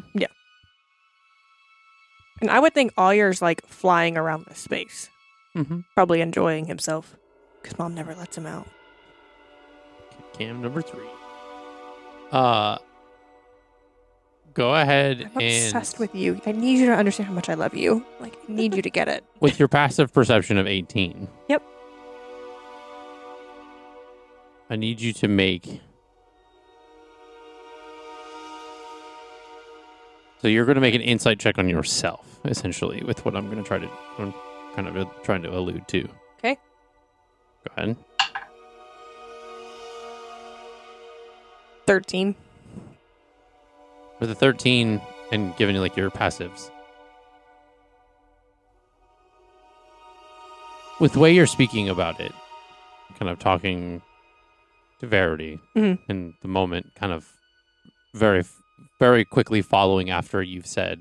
And I would think Awyer's like flying around this space. Mm-hmm. Probably enjoying himself. Because mom never lets him out. Cam number 3. Go ahead I'm and obsessed with you. I need you to understand how much I love you. Like, I need you to get it. with your passive perception of 18. Yep. I need you to make. So you're going to make an insight check on yourself, essentially, with what I'm going to try to. I'm kind of trying to allude to. Okay. Go ahead. 13. With the 13 and giving you like your passives. With the way you're speaking about it, kind of talking to Verity in the moment, kind of very, very quickly following after you've said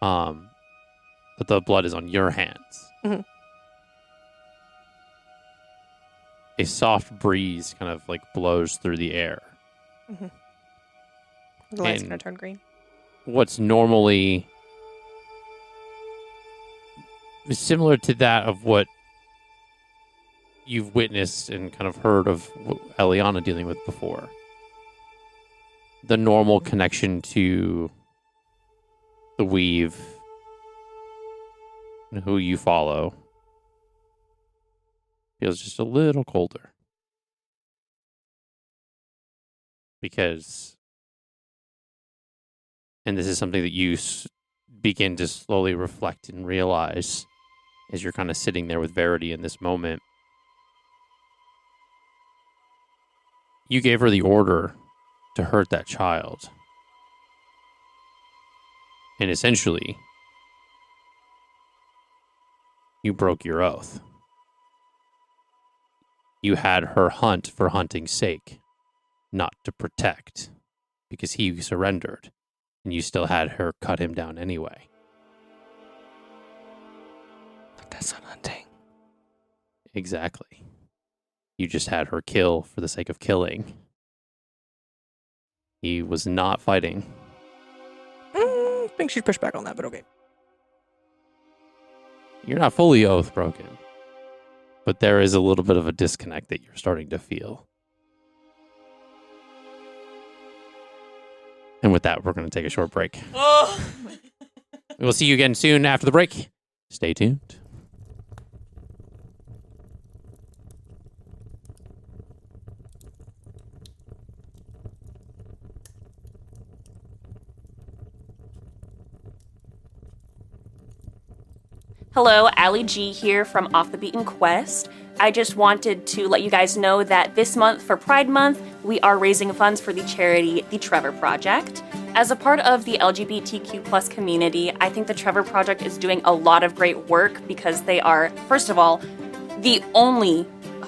that the blood is on your hands. Mm-hmm. A soft breeze kind of like blows through the air. Mm-hmm. The light's And going to turn green. what's normally similar to that of what you've witnessed and kind of heard of Eliana dealing with before. The normal connection to the weave and who you follow feels just a little colder. Because, and this is something that you begin to slowly reflect and realize as you're kind of sitting there with Verity in this moment. You gave her the order to hurt that child. And essentially, you broke your oath. You had her hunt for hunting's sake, not to protect, because he surrendered, and you still had her cut him down anyway. But that's not hunting. Exactly. You just had her kill for the sake of killing. He was not fighting. I think she'd push back on that, but okay. You're not fully oath broken, but there is a little bit of a disconnect that you're starting to feel. And with that, we're going to take a short break. We'll see you again soon after the break. Stay tuned. Hello, Ali G here from Off the Beaten Quest. I just wanted to let you guys know that this month, for Pride Month, we are raising funds for the charity The Trevor Project. As a part of the LGBTQ plus community, I think The Trevor Project is doing a lot of great work because they are, first of all, the only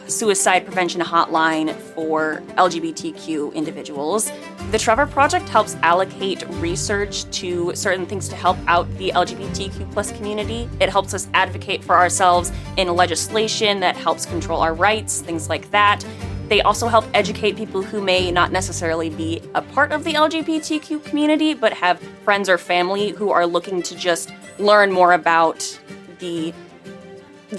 suicide prevention hotline for LGBTQ individuals. The Trevor Project helps allocate research to certain things to help out the LGBTQ plus community. It helps us advocate for ourselves in legislation that helps control our rights, things like that. They also help educate people who may not necessarily be a part of the LGBTQ community, but have friends or family who are looking to just learn more about the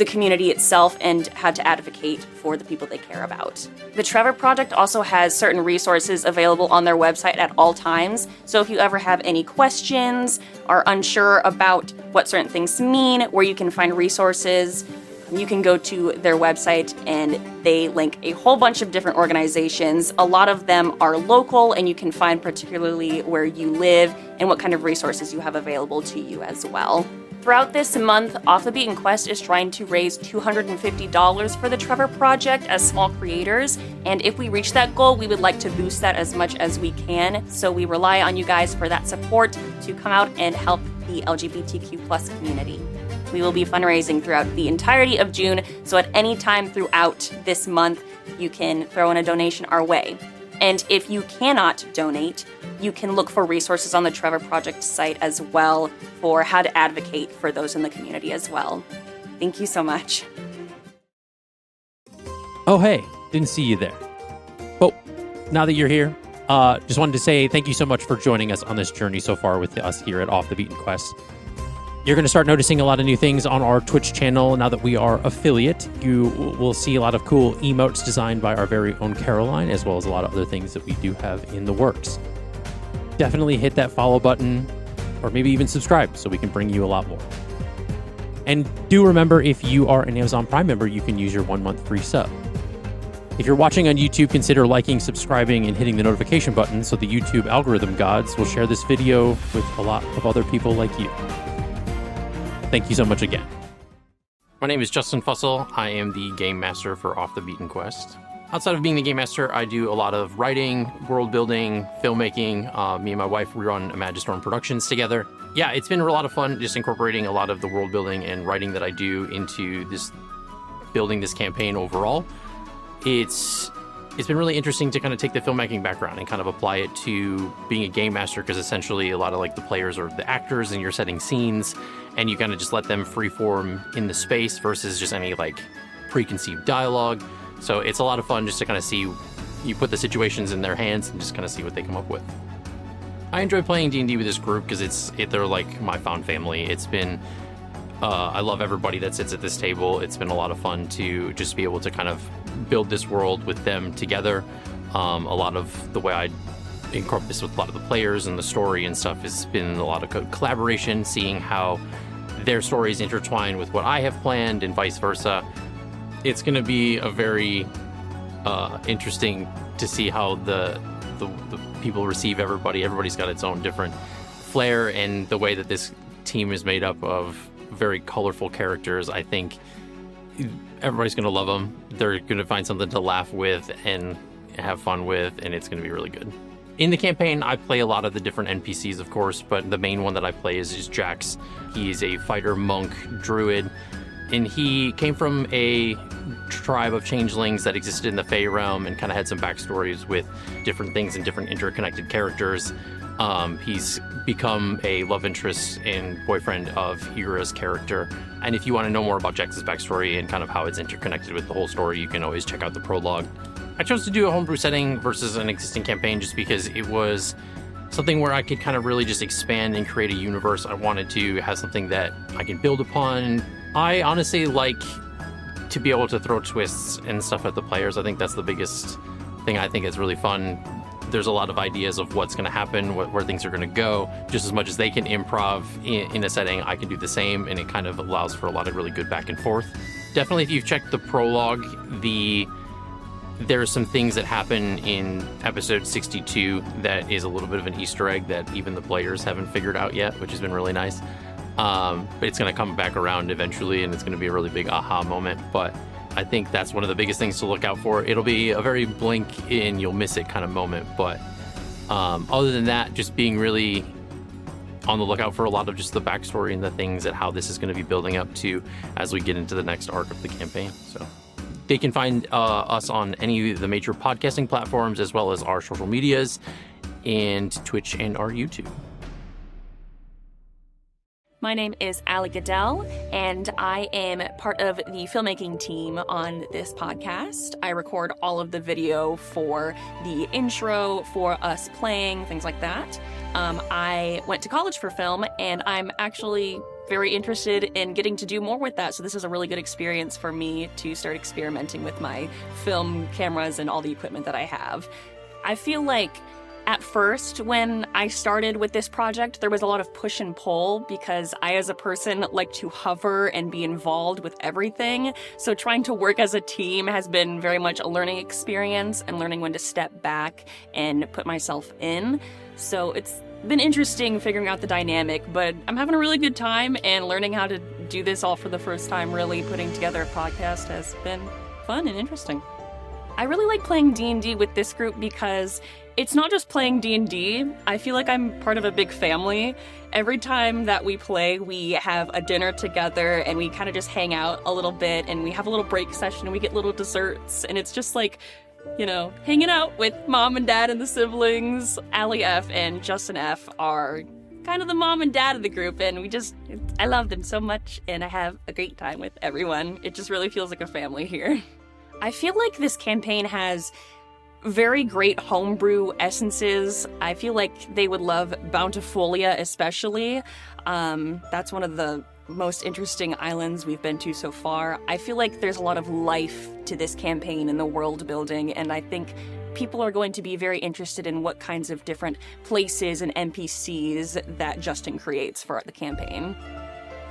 community itself and how to advocate for the people they care about. The Trevor Project also has certain resources available on their website at all times, so if you ever have any questions, are unsure about what certain things mean, where you can find resources, you can go to their website and they link a whole bunch of different organizations. A lot of them are local and you can find particularly where you live and what kind of resources you have available to you as well. Throughout this month, Off the Beaten Quest is trying to raise $250 for the Trevor Project as small creators, and if we reach that goal, we would like to boost that as much as we can, so we rely on you guys for that support to come out and help the LGBTQ plus community. We will be fundraising throughout the entirety of June, so at any time throughout this month, you can throw in a donation our way. And if you cannot donate, you can look for resources on the Trevor Project site as well for how to advocate for those in the community as well. Thank you so much. Oh, hey, didn't see you there. Well, now that you're here, just wanted to say thank you so much for joining us on this journey so far with us here at Off the Beaten Quest. You're going to start noticing a lot of new things on our Twitch channel now that we are affiliate. You will see a lot of cool emotes designed by our very own Caroline, as well as a lot of other things that we do have in the works. Definitely hit that follow button, or maybe even subscribe so we can bring you a lot more. And do remember, if you are an Amazon Prime member, you can use your 1 month free sub. If you're watching on YouTube, consider liking, subscribing, and hitting the notification button so the YouTube algorithm gods will share this video with a lot of other people like you. Thank you so much again. My name is Justin Fussell. I am the Game Master for Off the Beaten Quest. Outside of being the Game Master, I do a lot of writing, world building, filmmaking. Me and my wife, we run Imagistorm Productions together. Yeah, it's been a lot of fun just incorporating a lot of the world building and writing that I do into this, building this campaign overall. It's been really interesting to kind of take the filmmaking background and kind of apply it to being a game master, because essentially a lot of like the players are the actors and you're setting scenes and you kind of just let them freeform in the space versus just any like preconceived dialogue. So it's a lot of fun just to kind of see, you put the situations in their hands and just kind of see what they come up with. I enjoy playing D&D with this group because they're like my found family. It's been, I love everybody that sits at this table. It's been a lot of fun to just be able to kind of build this world with them together. A lot of the way I incorporate this with a lot of the players and the story and stuff has been a lot of collaboration, seeing how their stories intertwine with what I have planned and vice versa. It's going to be a very interesting to see how the people receive everybody. Everybody's got its own different flair, and the way that this team is made up of very colorful characters, I think everybody's going to love them. They're going to find something to laugh with and have fun with, and it's going to be really good. In the campaign, I play a lot of the different NPCs, of course, but the main one that I play is Jax. He's a fighter monk druid. And he came from a tribe of changelings that existed in the Fey realm and kind of had some backstories with different things and different interconnected characters. He's become a love interest and boyfriend of Eira's character. And if you want to know more about Jax's backstory and kind of how it's interconnected with the whole story, you can always check out the prologue. I chose to do a homebrew setting versus an existing campaign just because it was something where I could kind of really just expand and create a universe. I wanted to have something that I can build upon. I honestly like to be able to throw twists and stuff at the players. I think that's the biggest thing I think is really fun. There's a lot of ideas of what's going to happen, where things are going to go. Just as much as they can improv in a setting, I can do the same, and it kind of allows for a lot of really good back and forth. Definitely, if you've checked the prologue, there's some things that happen in episode 62 that is a little bit of an Easter egg that even the players haven't figured out yet, which has been really nice. But it's going to come back around eventually, and it's going to be a really big aha moment. But I think that's one of the biggest things to look out for. It'll be a very blink and you'll miss it kind of moment. But other than that, just being really on the lookout for a lot of just the backstory and the things and how this is going to be building up to as we get into the next arc of the campaign. So they can find us on any of the major podcasting platforms, as well as our social medias and Twitch and our YouTube. My name is Allie Goodell, and I am part of the filmmaking team on this podcast. I record all of the video for the intro, for us playing, things like that. I went to college for film, and I'm actually very interested in getting to do more with that. So this is a really good experience for me to start experimenting with my film cameras and all the equipment that I have. I feel like at first, when I started with this project, there was a lot of push and pull because I, as a person, like to hover and be involved with everything. So trying to work as a team has been very much a learning experience and learning when to step back and put myself in. So it's been interesting figuring out the dynamic, but I'm having a really good time, and learning how to do this all for the first time, really putting together a podcast, has been fun and interesting. I really like playing D&D with this group because it's not just playing D&D. I feel like I'm part of a big family. Every time that we play, we have a dinner together and we kind of just hang out a little bit, and we have a little break session and we get little desserts, and it's just like, you know, hanging out with mom and dad and the siblings. Allie F and Justin F are kind of the mom and dad of the group, and I love them so much, and I have a great time with everyone. It just really feels like a family here. I feel like this campaign has very great homebrew essences. I feel like they would love Bountifolia especially. That's one of the most interesting islands we've been to so far. I feel like there's a lot of life to this campaign and the world building, and I think people are going to be very interested in what kinds of different places and NPCs that Justin creates for the campaign.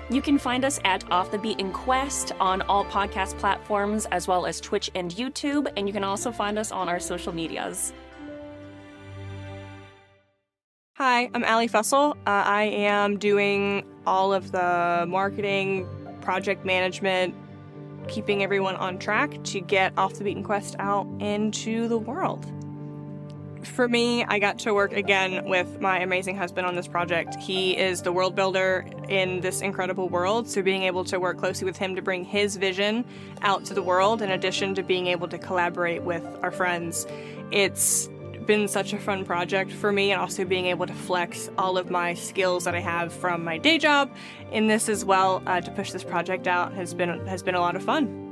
You can find us at Off the Beaten Quest on all podcast platforms, as well as Twitch and YouTube, and you can also find us on our social medias. Hi, I'm Allie Fussell. I am doing all of the marketing, project management, keeping everyone on track to get Off the Beaten Quest out into the world. For me, I got to work again with my amazing husband on this project. He is the world builder in this incredible world, so being able to work closely with him to bring his vision out to the world, in addition to being able to collaborate with our friends, it's been such a fun project for me, and also being able to flex all of my skills that I have from my day job in this as well, to push this project out has been a lot of fun.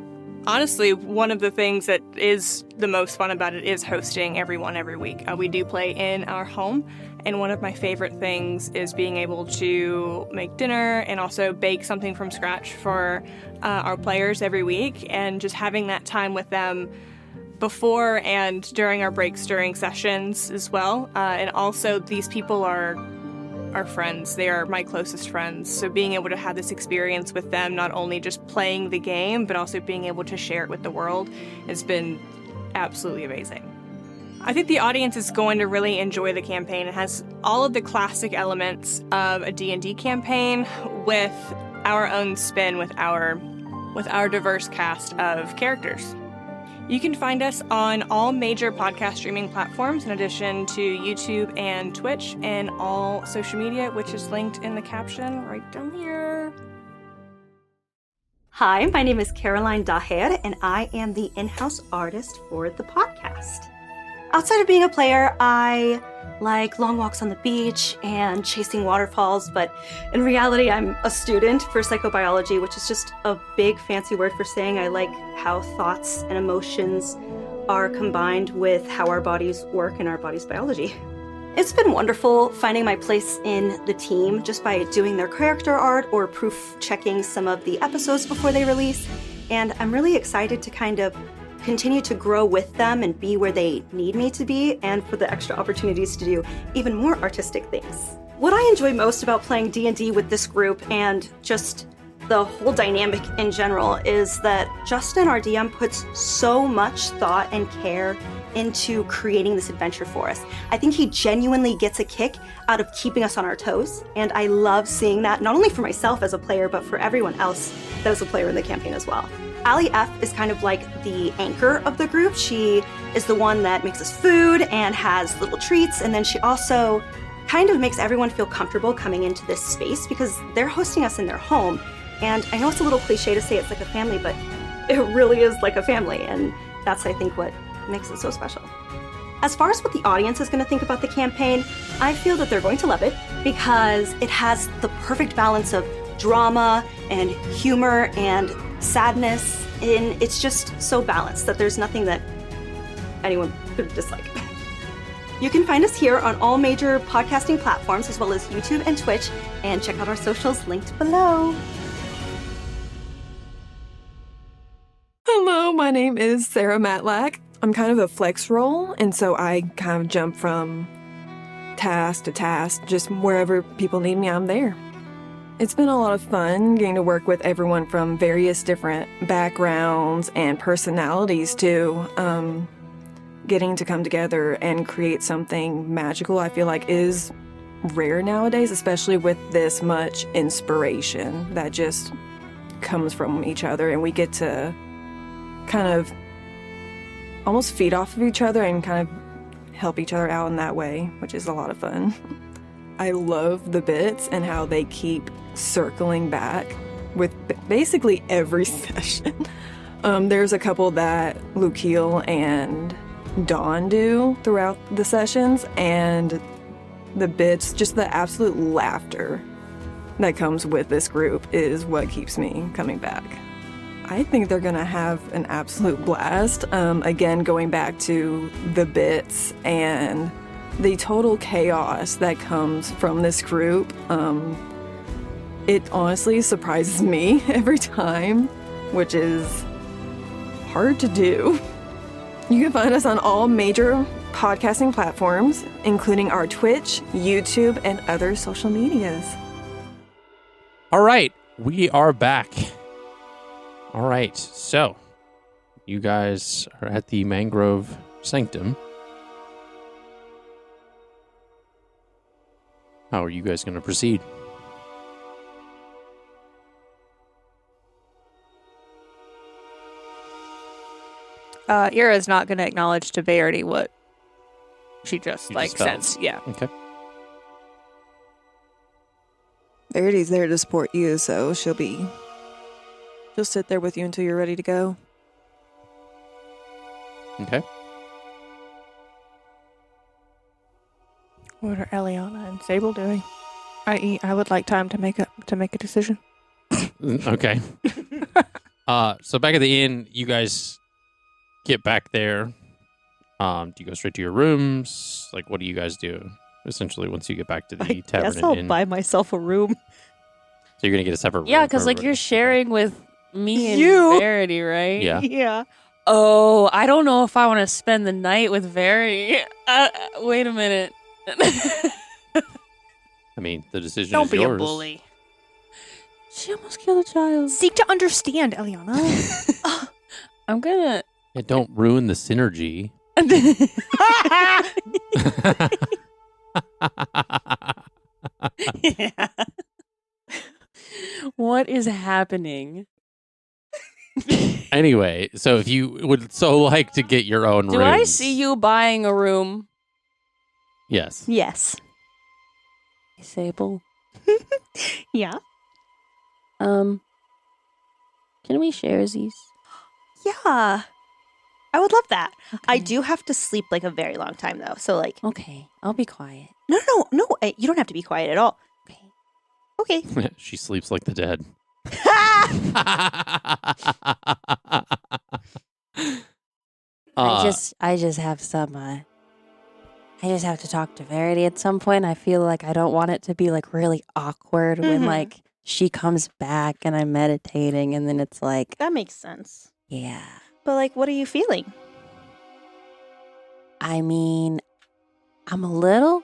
Honestly, one of the things that is the most fun about it is hosting everyone every week. We do play in our home, and one of my favorite things is being able to make dinner and also bake something from scratch for our players every week, and just having that time with them before and during our breaks, during sessions as well. And also, these people are friends. They are my closest friends. So being able to have this experience with them, not only just playing the game, but also being able to share it with the world, has been absolutely amazing. I think the audience is going to really enjoy the campaign. It has all of the classic elements of a D&D campaign with our own spin, with our diverse cast of characters. You can find us on all major podcast streaming platforms, in addition to YouTube and Twitch, and all social media, which is linked in the caption right down here. Hi, my name is Caroline Daher, and I am the in-house artist for the podcast. Outside of being a player, I like long walks on the beach and chasing waterfalls, but in reality, I'm a student for psychobiology, which is just a big fancy word for saying I like how thoughts and emotions are combined with how our bodies work in our body's biology. It's been wonderful finding my place in the team just by doing their character art or proof checking some of the episodes before they release. And I'm really excited to kind of continue to grow with them and be where they need me to be, and for the extra opportunities to do even more artistic things. What I enjoy most about playing D&D with this group and just the whole dynamic in general is that Justin, our DM, puts so much thought and care into creating this adventure for us. I think he genuinely gets a kick out of keeping us on our toes, and I love seeing that, not only for myself as a player, but for everyone else that is a player in the campaign as well. Allie F is kind of like the anchor of the group. She is the one that makes us food and has little treats, and then she also kind of makes everyone feel comfortable coming into this space because they're hosting us in their home. And I know it's a little cliche to say it's like a family, but it really is like a family, and that's, I think, what makes it so special. As far as what the audience is going to think about the campaign, I feel that they're going to love it because it has the perfect balance of drama and humor and sadness, and it's just so balanced that there's nothing that anyone could dislike. You can find us here on all major podcasting platforms as well as YouTube and Twitch, and check out our socials linked below. Hello, my name is Sarah Matlack. I'm kind of a flex role, and so I kind of jump from task to task, just wherever people need me, I'm there. It's been a lot of fun getting to work with everyone from various different backgrounds and personalities too. Getting to come together and create something magical, I feel like, is rare nowadays, especially with this much inspiration that just comes from each other, and we get to kind of almost feed off of each other and kind of help each other out in that way, which is a lot of fun. I love the bits and how they keep circling back with basically every session. There's a couple that Lukiel and Dawn do throughout the sessions, and the bits, just the absolute laughter that comes with this group is what keeps me coming back. I think they're gonna have an absolute blast. Again, going back to the bits and the total chaos that comes from this group, it honestly surprises me every time, which is hard to do. You can find us on all major podcasting platforms, including our Twitch, YouTube, and other social medias. All right, we are back. All right, so you guys are at the Mangrove Sanctum. How are you guys going to proceed? Eira is not going to acknowledge to Verity what she just felt. sensed. Yeah. Okay. Verity's there to support you, so she'll sit there with you until you're ready to go. Okay. What are Eliana and Sable doing? I.e., I would like time to make a decision. Okay. So back at the inn, you guys get back there. Do you go straight to your rooms? Like, what do you guys do? Essentially, once you get back to the I tavern guess I'll and inn. buy myself a room. So you're going to get a separate room. Yeah, for because like everybody. you're sharing with me and You. Verity, right? Yeah. Yeah. Oh, I don't know if I want to spend the night with Verity. Wait a minute. I mean, the decision Don't is be yours. a bully. She almost killed a child. Seek to understand, Eliana. I'm gonna. Yeah, don't ruin the synergy. Yeah. What is happening? Anyway, so if you would so like to get your own Do rooms. I see you buying a room? Yes. Yes. Sable. Yeah. Can we share these? Yeah. I would love that. I do have to sleep like a very long time though. So like Okay, I'll be quiet. No, you don't have to be quiet at all. Okay. She sleeps like the dead. I just have some I just have to talk to Verity at some point. I feel like I don't want it to be like really awkward when like she comes back and I'm meditating and then it's like That makes sense. yeah. But like what are you feeling? I mean, I'm a little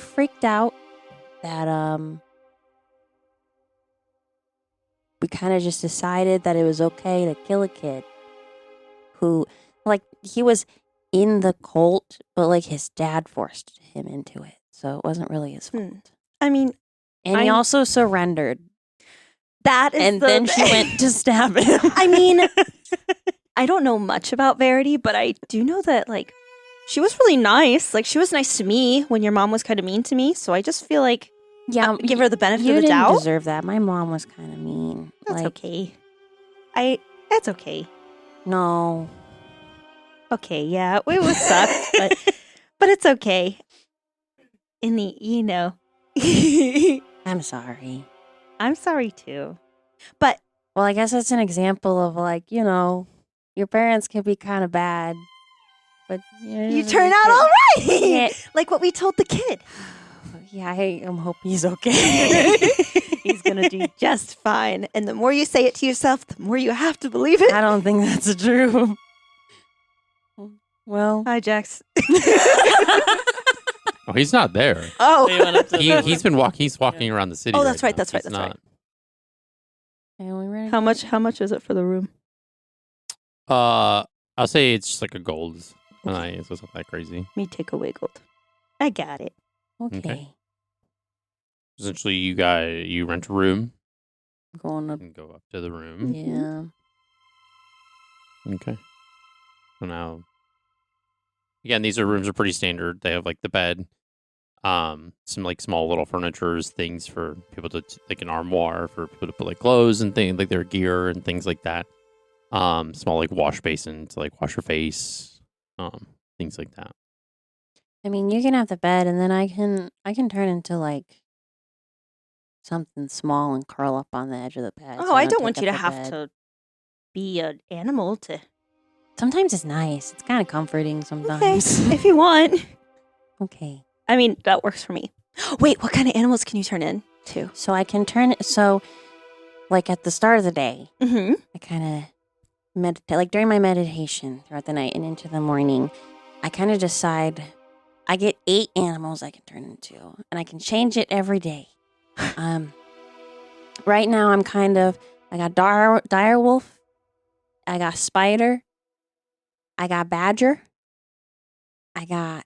freaked out that we kind of just decided that it was okay to kill a kid who, like, he was in the cult, but like his dad forced him into it, so it wasn't really his fault. I mean, And he also surrendered, that is and then she went to stab him. I mean, I don't know much about Verity, but I do know that like she was really nice. Like she was nice to me when your mom was kind of mean to me. So I just feel like give her the benefit you of the didn't doubt. deserve that. My mom was kind of mean. That's like, okay. That's okay. No. Okay, yeah, it was sucked, but it's okay. In the I'm sorry. I'm sorry too. But Well, I guess it's an example of like, your parents can be kind of bad, but you turn out all right. Yeah. Like what we told the kid. Yeah, I hope he's okay. He's going to do just fine. And the more you say it to yourself, the more you have to believe it. I don't think that's true. Well, Hi, Jax. Oh, he's not there. Oh. He's walking around the city. Oh, that's right. now. That's right. He's That's not. right. Are we ready? How much is it for the room? I'll say it's just like a gold. So it's not that crazy. Me take away gold. I got it. Okay. Essentially, you rent a room Going up. and go up to the room. Yeah. Okay. So now, again, these rooms are pretty standard. They have like the bed, some like small little furnitures, things for people to like an armoire for people to put like clothes and things like their gear and things like that. Small like wash basin to like wash your face, things like that. I mean, you can have the bed, and then I can turn into like something small and curl up on the edge of the bed. Oh, so I don't want take you to up the have bed. to be an animal to. Sometimes it's nice. It's kind of comforting Okay, sometimes. if you want. Okay. I mean, that works for me. Wait, what kind of animals can you turn into? So I can turn it. So, like at the start of the day, Mm-hmm. I kind of meditate, like during my meditation throughout the night and into the morning, I kind of decide I get 8 animals I can turn into, and I can change it every day. Right now I got dire wolf, I got spider, I got badger, I got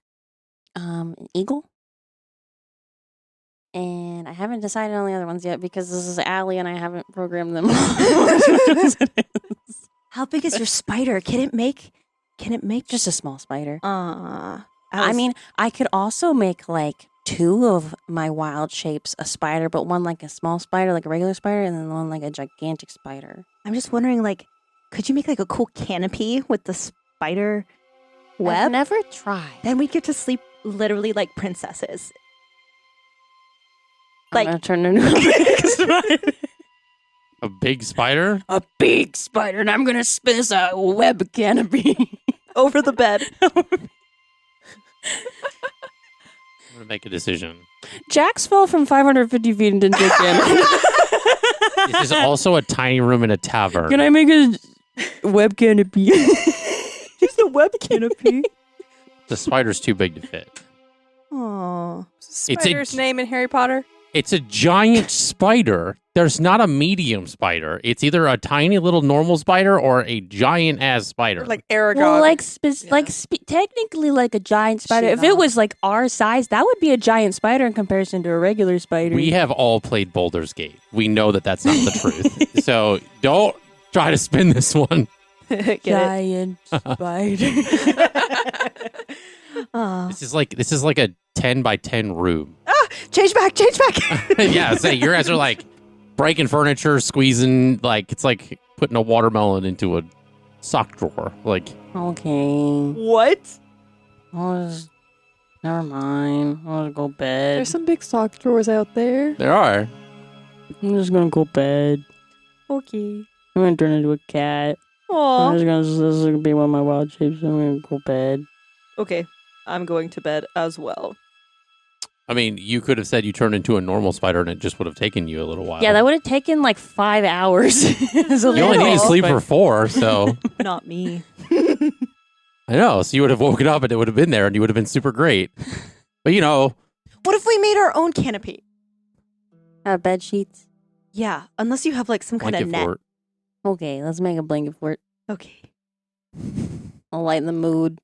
an eagle, and I haven't decided on the other ones yet because this is Allie and I haven't programmed them. How big is your spider? Can it make Just a small spider. I mean, I could also make like 2 of my wild shapes a spider, but one like a small spider, like a regular spider, and then one like a gigantic spider. I'm just wondering, like, could you make like a cool canopy with the spider web? I've never tried. Then we'd get to sleep literally like princesses. I'm gonna turn into a big spider. A big spider? A big spider, and I'm gonna spin this a web canopy over the bed. I'm gonna make a decision. Jax fell from 550 feet and didn't take damage. This is also a tiny room in a tavern. Can I make a web canopy? Just a web canopy. The spider's too big to fit. Oh, Spider's name in Harry Potter? It's a giant spider. There's not a medium spider. It's either a tiny little normal spider or a giant ass spider. Or like Aragog. Well, technically like a giant spider. If it was like our size, that would be a giant spider in comparison to a regular spider. We have all played Baldur's Gate. We know that that's not the truth. So don't try to spin this one. Giant spider. This is like a 10 by 10 room. Change back. Yeah, so your guys are like breaking furniture, squeezing, like it's like putting a watermelon into a sock drawer. Like, Okay. What? Never mind. I'll just go bed. There's some big sock drawers out there. there are. I'm just gonna go bed. Okay. I'm gonna turn into a cat. Aw. This is gonna be one of my wild shapes. I'm gonna go bed. Okay. I'm going to bed as well. I mean, you could have said you turned into a normal spider and it just would have taken you a little while. Yeah, that would have taken like 5 hours. You only need to sleep for 4, so. Not me. I know, so you would have woken up and it would have been there and you would have been super great. But you know. What if we made our own canopy? Bed sheets. Yeah, unless you have like some kind of blanket net. fort. Okay, let's make a blanket fort. Okay. I'll lighten the mood.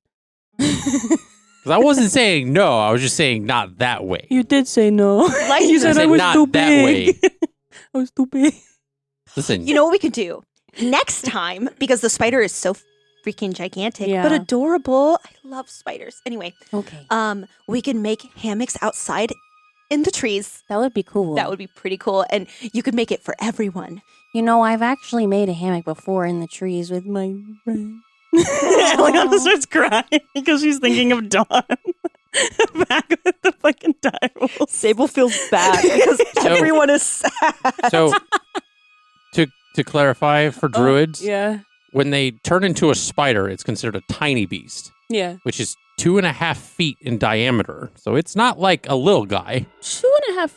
Because I wasn't saying no, I was just saying not that way. You did say no. Like You said I was not too that big. way. I was too big. Listen, You know what we could do? Next time, because the spider is so freaking gigantic, Yeah. but adorable. I love spiders. Anyway, Okay. we can make hammocks outside in the trees. That would be cool. That would be pretty cool. And you could make it for everyone. You know, I've actually made a hammock before in the trees with my friend. Eliana starts crying because she's thinking of Dawn. Back with the fucking direwolf. Sable feels bad because everyone is sad. so to clarify for druids, Yeah. when they turn into a spider, it's considered a tiny beast, Yeah. which is 2.5 feet in diameter. So it's not like a little guy. 2.5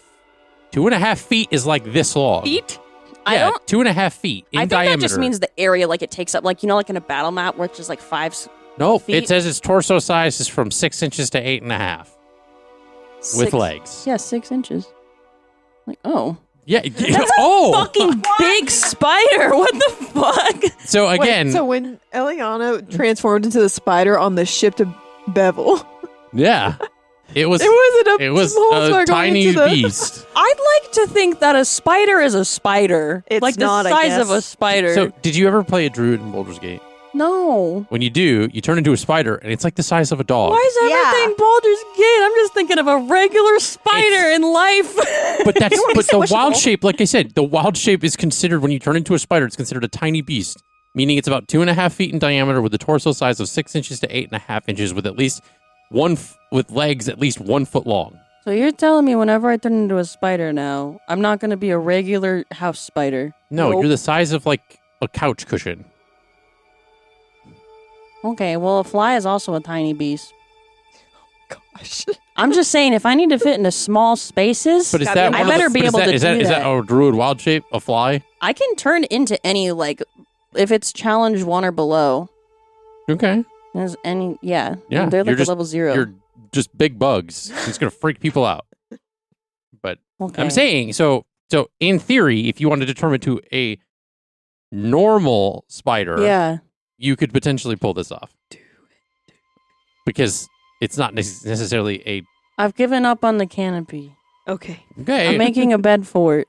2.5 feet is like this long. feet? Yeah, I don't. 2.5 feet in I think diameter. that just means the area like it takes up, like, you know, like in a battle map where it's just like 5 Nope, feet. it says its torso size is from 6 inches to 8.5 with 6 legs. Yeah, 6 inches. Like, oh. Yeah. That's oh, fucking big spider. What the fuck? so again, Wait, so when Eliana transformed into the spider on the ship to Bevel, yeah, it was. it was It was a tiny beast. I'd like to think that a spider is a spider. It's like not, the I size of guess. a spider. So, did you ever play a druid in Baldur's Gate? no. When you do, you turn into a spider, and it's like the size of a dog. Why is everything Yeah. Baldur's Gate? I'm just thinking of a regular spider in life. But that's but the wild squishable. shape, like I said, the wild shape is considered when you turn into a spider. It's considered a tiny beast, meaning it's about 2.5 feet in diameter, with a torso size of 6 inches to 8.5 inches, with at least with legs at least 1 foot long. So you're telling me whenever I turn into a spider now, I'm not going to be a regular house spider? No, Nope. you're the size of like a couch cushion. Okay, well, a fly is also a tiny beast. gosh, I'm just saying, if I need to fit into small spaces, But is Gotta that be I one of better the- be but able to is that, do is that. that a druid wild shape, a fly? I can turn into any, like, if it's challenge 1 or below. Okay, There's any, yeah. Yeah, They're you're like just- a level 0. you're just big bugs. It's gonna freak people out. But Okay. I'm saying, so in theory, if you wanted to turn into a normal spider, Yeah. you could potentially pull this off. Because it's not necessarily a I've given up on the canopy. Okay. okay. I'm making a bed for it.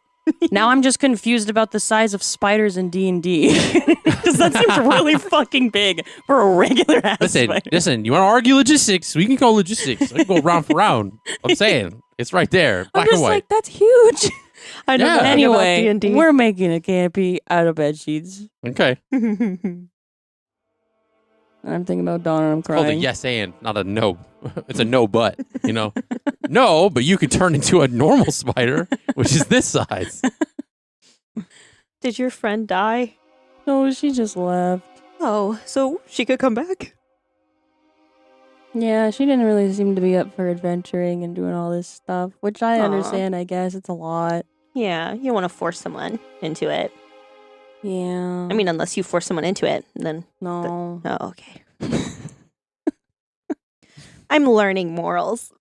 Now I'm just confused about the size of spiders in D&D. Because that seems really fucking big for a regular ass spider. Listen. You want to argue logistics? We can go logistics. We can go round for round. I'm saying it's right there, I'm black just and white. like, that's huge. I know Yeah. nothing Anyway, about D&D. we're making a canopy out of bed sheets. Okay, And I'm thinking about Dawn and I'm it's called a crying. yes and, not a no. It's a no but. You know, no, but you could turn into a normal spider, which is this size. Did your friend die? No, she just left. Oh, so she could come back? Yeah, she didn't really seem to be up for adventuring and doing all this stuff, which I Aw. understand, I guess. It's a lot. Yeah, you don't want to force someone into it. Yeah. I mean, unless you force someone into it, then... no. Oh, okay. I'm learning morals.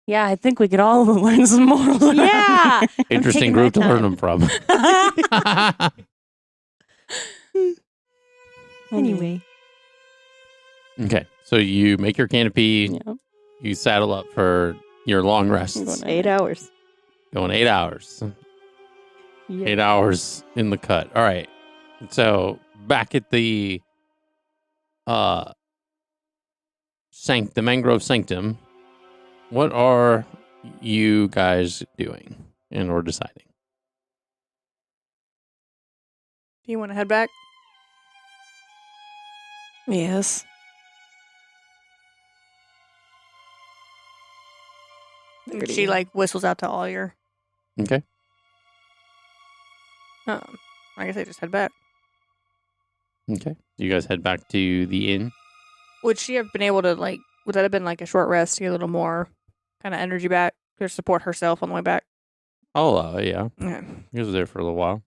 Yeah, I think we could all learn some morals. Yeah. Interesting taking group to my learn time. them from. Anyway. Okay, so you make your canopy. Yeah. You saddle up for your long I'm rests. going to- 8 hours. Going 8 hours. Yeah. 8 hours in the cut. All right. So back at the the Mangrove Sanctum, what are you guys doing and or deciding? Do you want to head back? Yes. She like whistles out to all your. Okay. I guess I just head back. Okay. You guys head back to the inn. Would she have been able to like? Would that have been like a short rest to get a little more kind of energy back to support herself on the way back? Oh, yeah. Okay. You guys were there for a little while.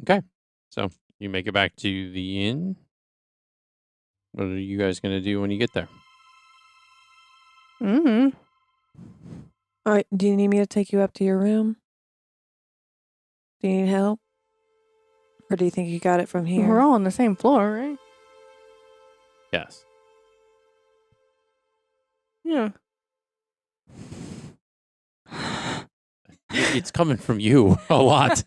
Okay. So you make it back to the inn. What are you guys going to do when you get there? Mm-hmm. All right, do you need me to take you up to your room? Do you need help? Or do you think you got it from here? We're all on the same floor, right? Yes. Yeah. It's coming from you a lot.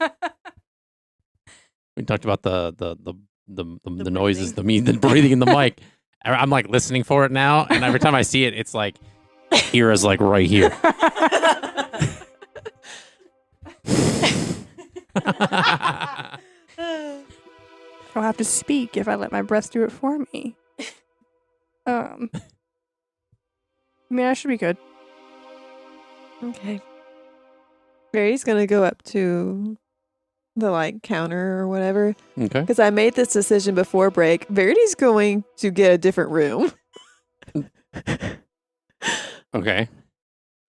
We talked about the noises, the breathing in the mic. I'm like listening for it now, and every time I see it, it's like Eira's like right here. I don't have to speak if I let my breath do it for me. I mean, I should be good. Okay. Mary's gonna go up to the like counter or whatever. Okay. Because I made this decision before break. Verity's going to get a different room. Okay.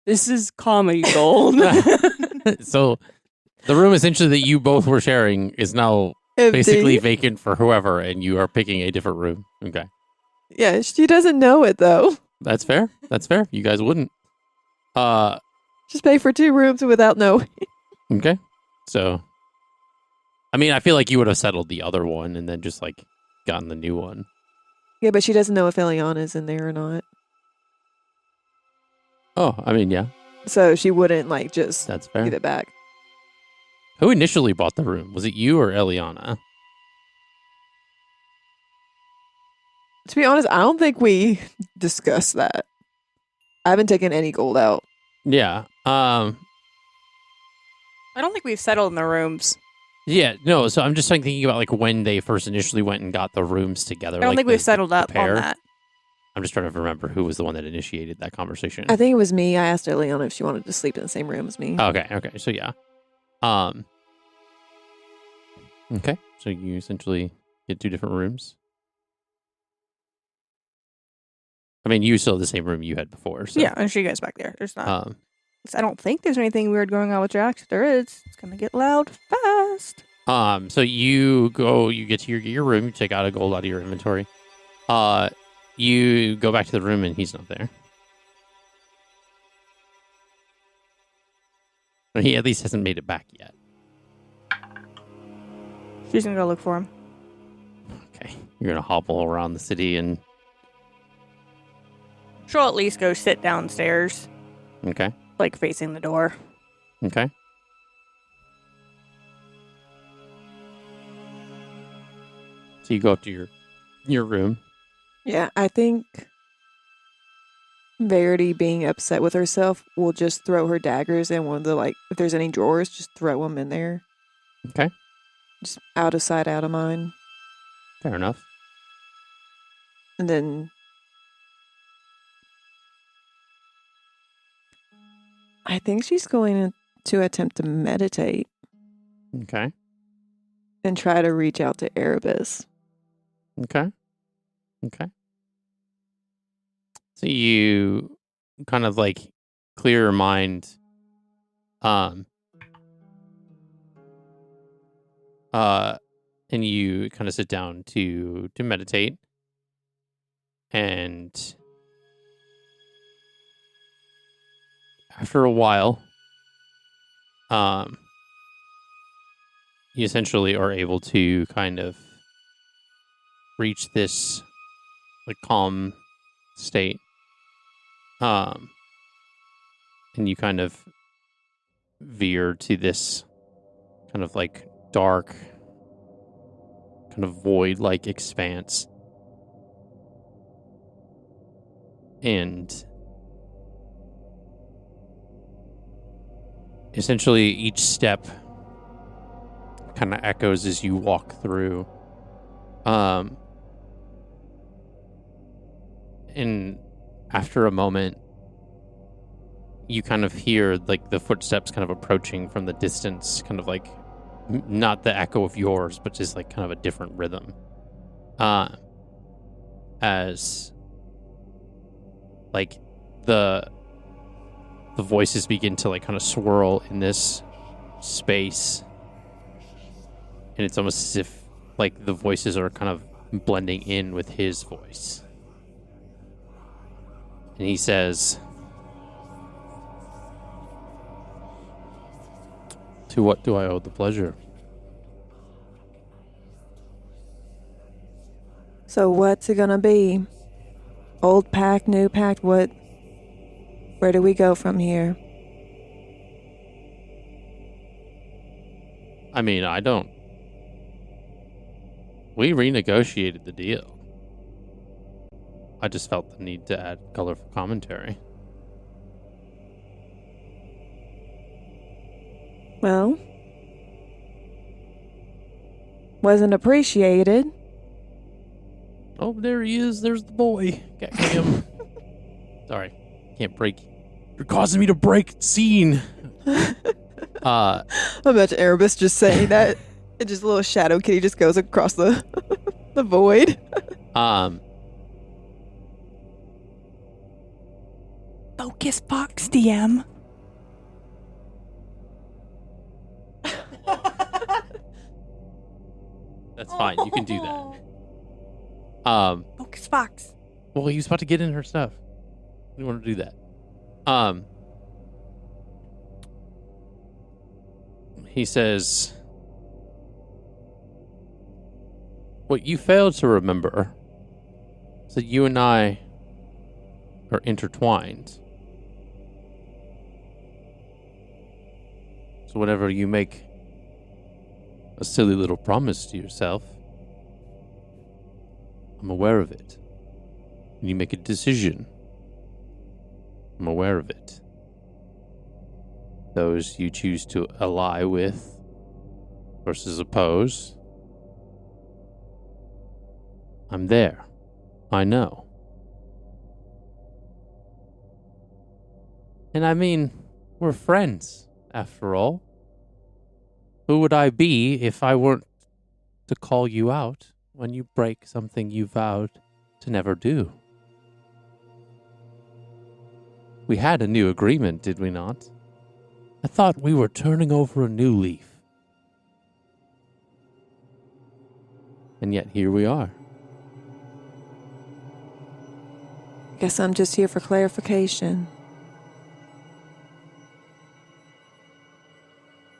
This is comedy gold. So the room essentially that you both were sharing is now Empty. basically vacant for whoever, and you are picking a different room. Okay. Yeah, she doesn't know it though. That's fair. That's fair. You guys wouldn't. Just pay for 2 rooms without knowing. Okay. So, I mean, I feel like you would have settled the other one and then just like gotten the new one. Yeah, but she doesn't know if Eliana's in there or not. Oh, I mean, yeah, So she wouldn't like just that's fair. give it back. Who initially bought the room? Was it you or Eliana? To be honest, I don't think we discussed that. I haven't taken any gold out. Yeah. I don't think we've settled in the rooms. Yeah. No. So I'm just like thinking about like when they first initially went and got the rooms together. I don't like think we've settled the up on pair. that. I'm just trying to remember who was the one that initiated that conversation. I think it was me. I asked Eliana if she wanted to sleep in the same room as me. Okay. Okay. So yeah. Okay. So you essentially get 2 different rooms. I mean, you still have the same room you had before. So. Yeah, and she goes back there. There's not. I don't think there's anything weird going on with Jax. If there is, it's gonna get loud fast. So you get to your room, you take out a gold out of your inventory. You go back to the room and he's not there. Or he at least hasn't made it back yet. She's gonna go look for him. Okay. You're gonna hobble around the city and She'll at least go sit downstairs, okay. like facing the door. Okay. So you go up to your room. Yeah, I think Verity being upset with herself will just throw her daggers in one of the, like, if there's any drawers, just throw them in there. Okay. Just out of sight, out of mind. Fair enough. And then I think she's going to attempt to meditate Okay. and try to reach out to Erebus. Okay. Okay. So you kind of like clear your mind. And you kind of sit down to meditate. And after a while, you essentially are able to kind of reach this like calm state. And you kind of veer to this kind of like dark, kind of void like expanse. And essentially each step kind of echoes as you walk through. And after a moment, you kind of hear like the footsteps kind of approaching from the distance, kind of like not the echo of yours, but just like kind of a different rhythm. As like the voices begin to like kind of swirl in this space, and it's almost as if like the voices are kind of blending in with his voice. And he says, "To what do I owe the pleasure?" So what's it gonna be? Old pact, new pact, what? Where do we go from here? I mean, I don't... We renegotiated the deal. I just felt the need to add colorful commentary. Well, wasn't appreciated. Oh, there he is. There's the boy. Got him. Sorry. Can't break. You're causing me to break scene. I bet Erebus just saying that. It just a little shadow kitty just goes across the the void. Focus box, DM. That's fine. You can do that. Focus box. Well, he was about to get in her stuff. We don't want to do that. He says, what you failed to remember is that you and I are intertwined. So whenever you make a silly little promise to yourself, I'm aware of it. When you make a decision, I'm aware of it. Those you choose to ally with versus oppose, I'm there. I know. And I mean, we're friends, after all. Who would I be if I weren't to call you out when you break something you vowed to never do? We had a new agreement, did we not? I thought we were turning over a new leaf. And yet here we are. Guess I'm just here for clarification.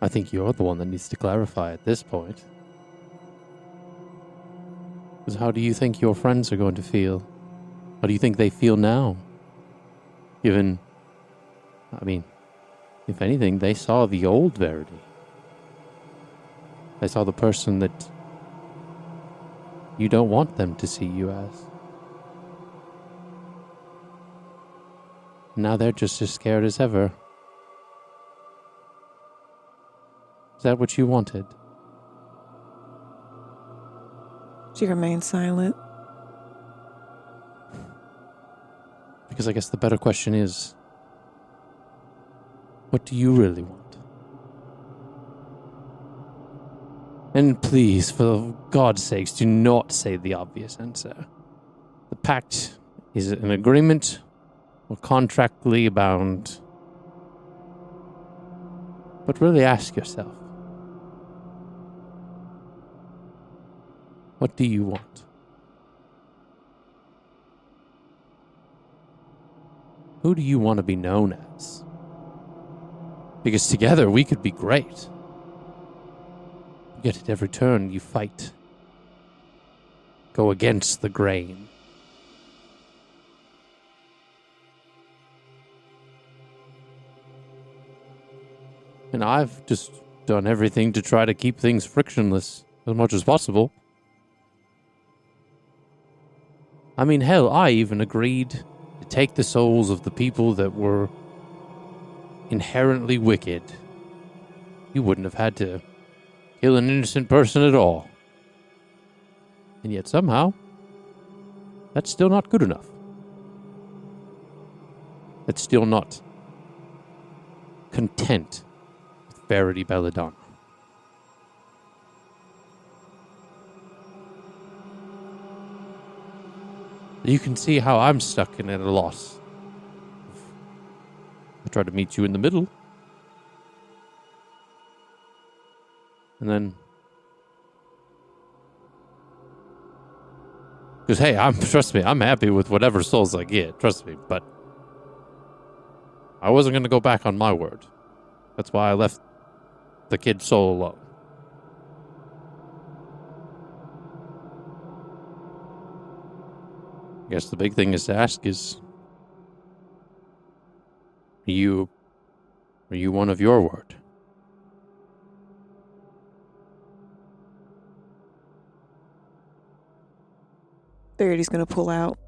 I think you're the one that needs to clarify at this point. Because how do you think your friends are going to feel? How do you think they feel now? Given, I mean, if anything, they saw the old Verity. They saw the person that you don't want them to see you as. Now they're just as scared as ever. Is that what you wanted? She remained silent. Because I guess the better question is, what do you really want? And please, for God's sakes, do not say the obvious answer. The pact is an agreement or contractually bound. But really ask yourself, what do you want? Who do you want to be known as? Because together we could be great. Yet at every turn you fight. Go against the grain. And I've just done everything to try to keep things frictionless as much as possible. I mean, hell, I even agreed to take the souls of the people that were inherently wicked you wouldn't have had to kill an innocent person at all. And yet somehow, that's still not good enough. That's still not content with Verity Belladonna. You can see how I'm stuck and at a loss. I try to meet you in the middle. And then... Because, hey, trust me, I'm happy with whatever souls I get. Trust me, but... I wasn't going to go back on my word. That's why I left the kid's soul alone. I guess the big thing is to ask is... Are you one of your word? Verity's gonna pull out.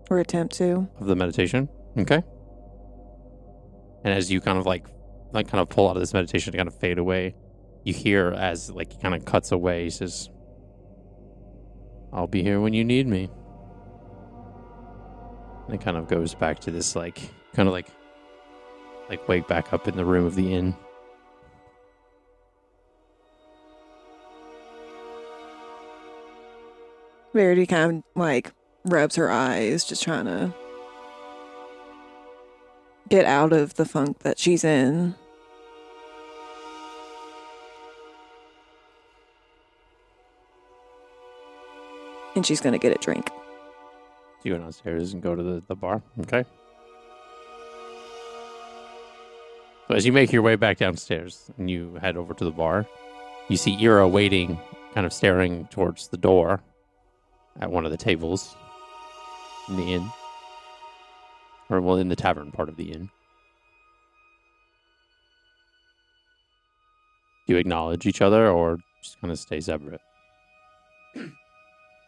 Or attempt to. Of the meditation? Okay. And as you kind of pull out of this meditation to kind of fade away, you hear as he kind of cuts away, he says, I'll be here when you need me. And it kind of goes back to this wake back up in the room of the inn. Verity kind of rubs her eyes, just trying to get out of the funk that she's in. And she's gonna get a drink. So you go downstairs and go to the bar, okay? So as you make your way back downstairs and you head over to the bar, you see Eira waiting, kind of staring towards the door at one of the tables in the inn. Or, in the tavern part of the inn. Do you acknowledge each other or just kind of stay separate?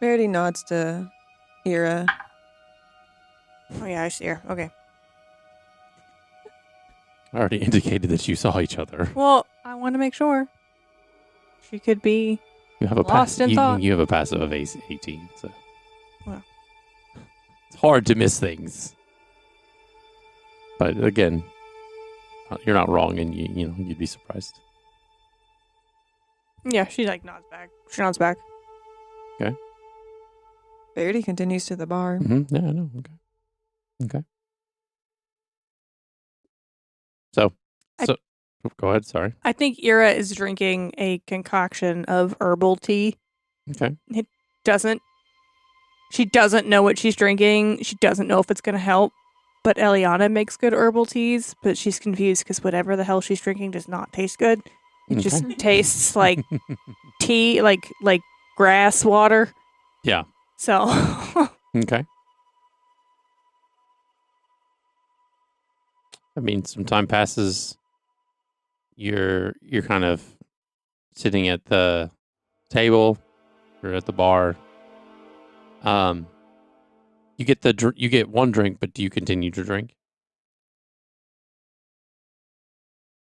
Verity nods to Eira. Oh, yeah, I see her. Okay. I already indicated that you saw each other. Well, I want to make sure. She could be You have a lost in thought. You have a passive of 18, so Well. it's hard to miss things. But again, you're not wrong, and you'd be surprised. Yeah, she nods back. She nods back. Okay. Verity continues to the bar. Mm-hmm. Yeah, I know. Okay. So, go ahead. Sorry. I think Eira is drinking a concoction of herbal tea. Okay. She doesn't know what she's drinking. She doesn't know if it's going to help. But Eliana makes good herbal teas, but she's confused because whatever the hell she's drinking does not taste good. It just tastes like tea, like grass water. Yeah. So. Okay. I mean, some time passes. You're kind of sitting at the table or at the bar. You get one drink, but do you continue to drink?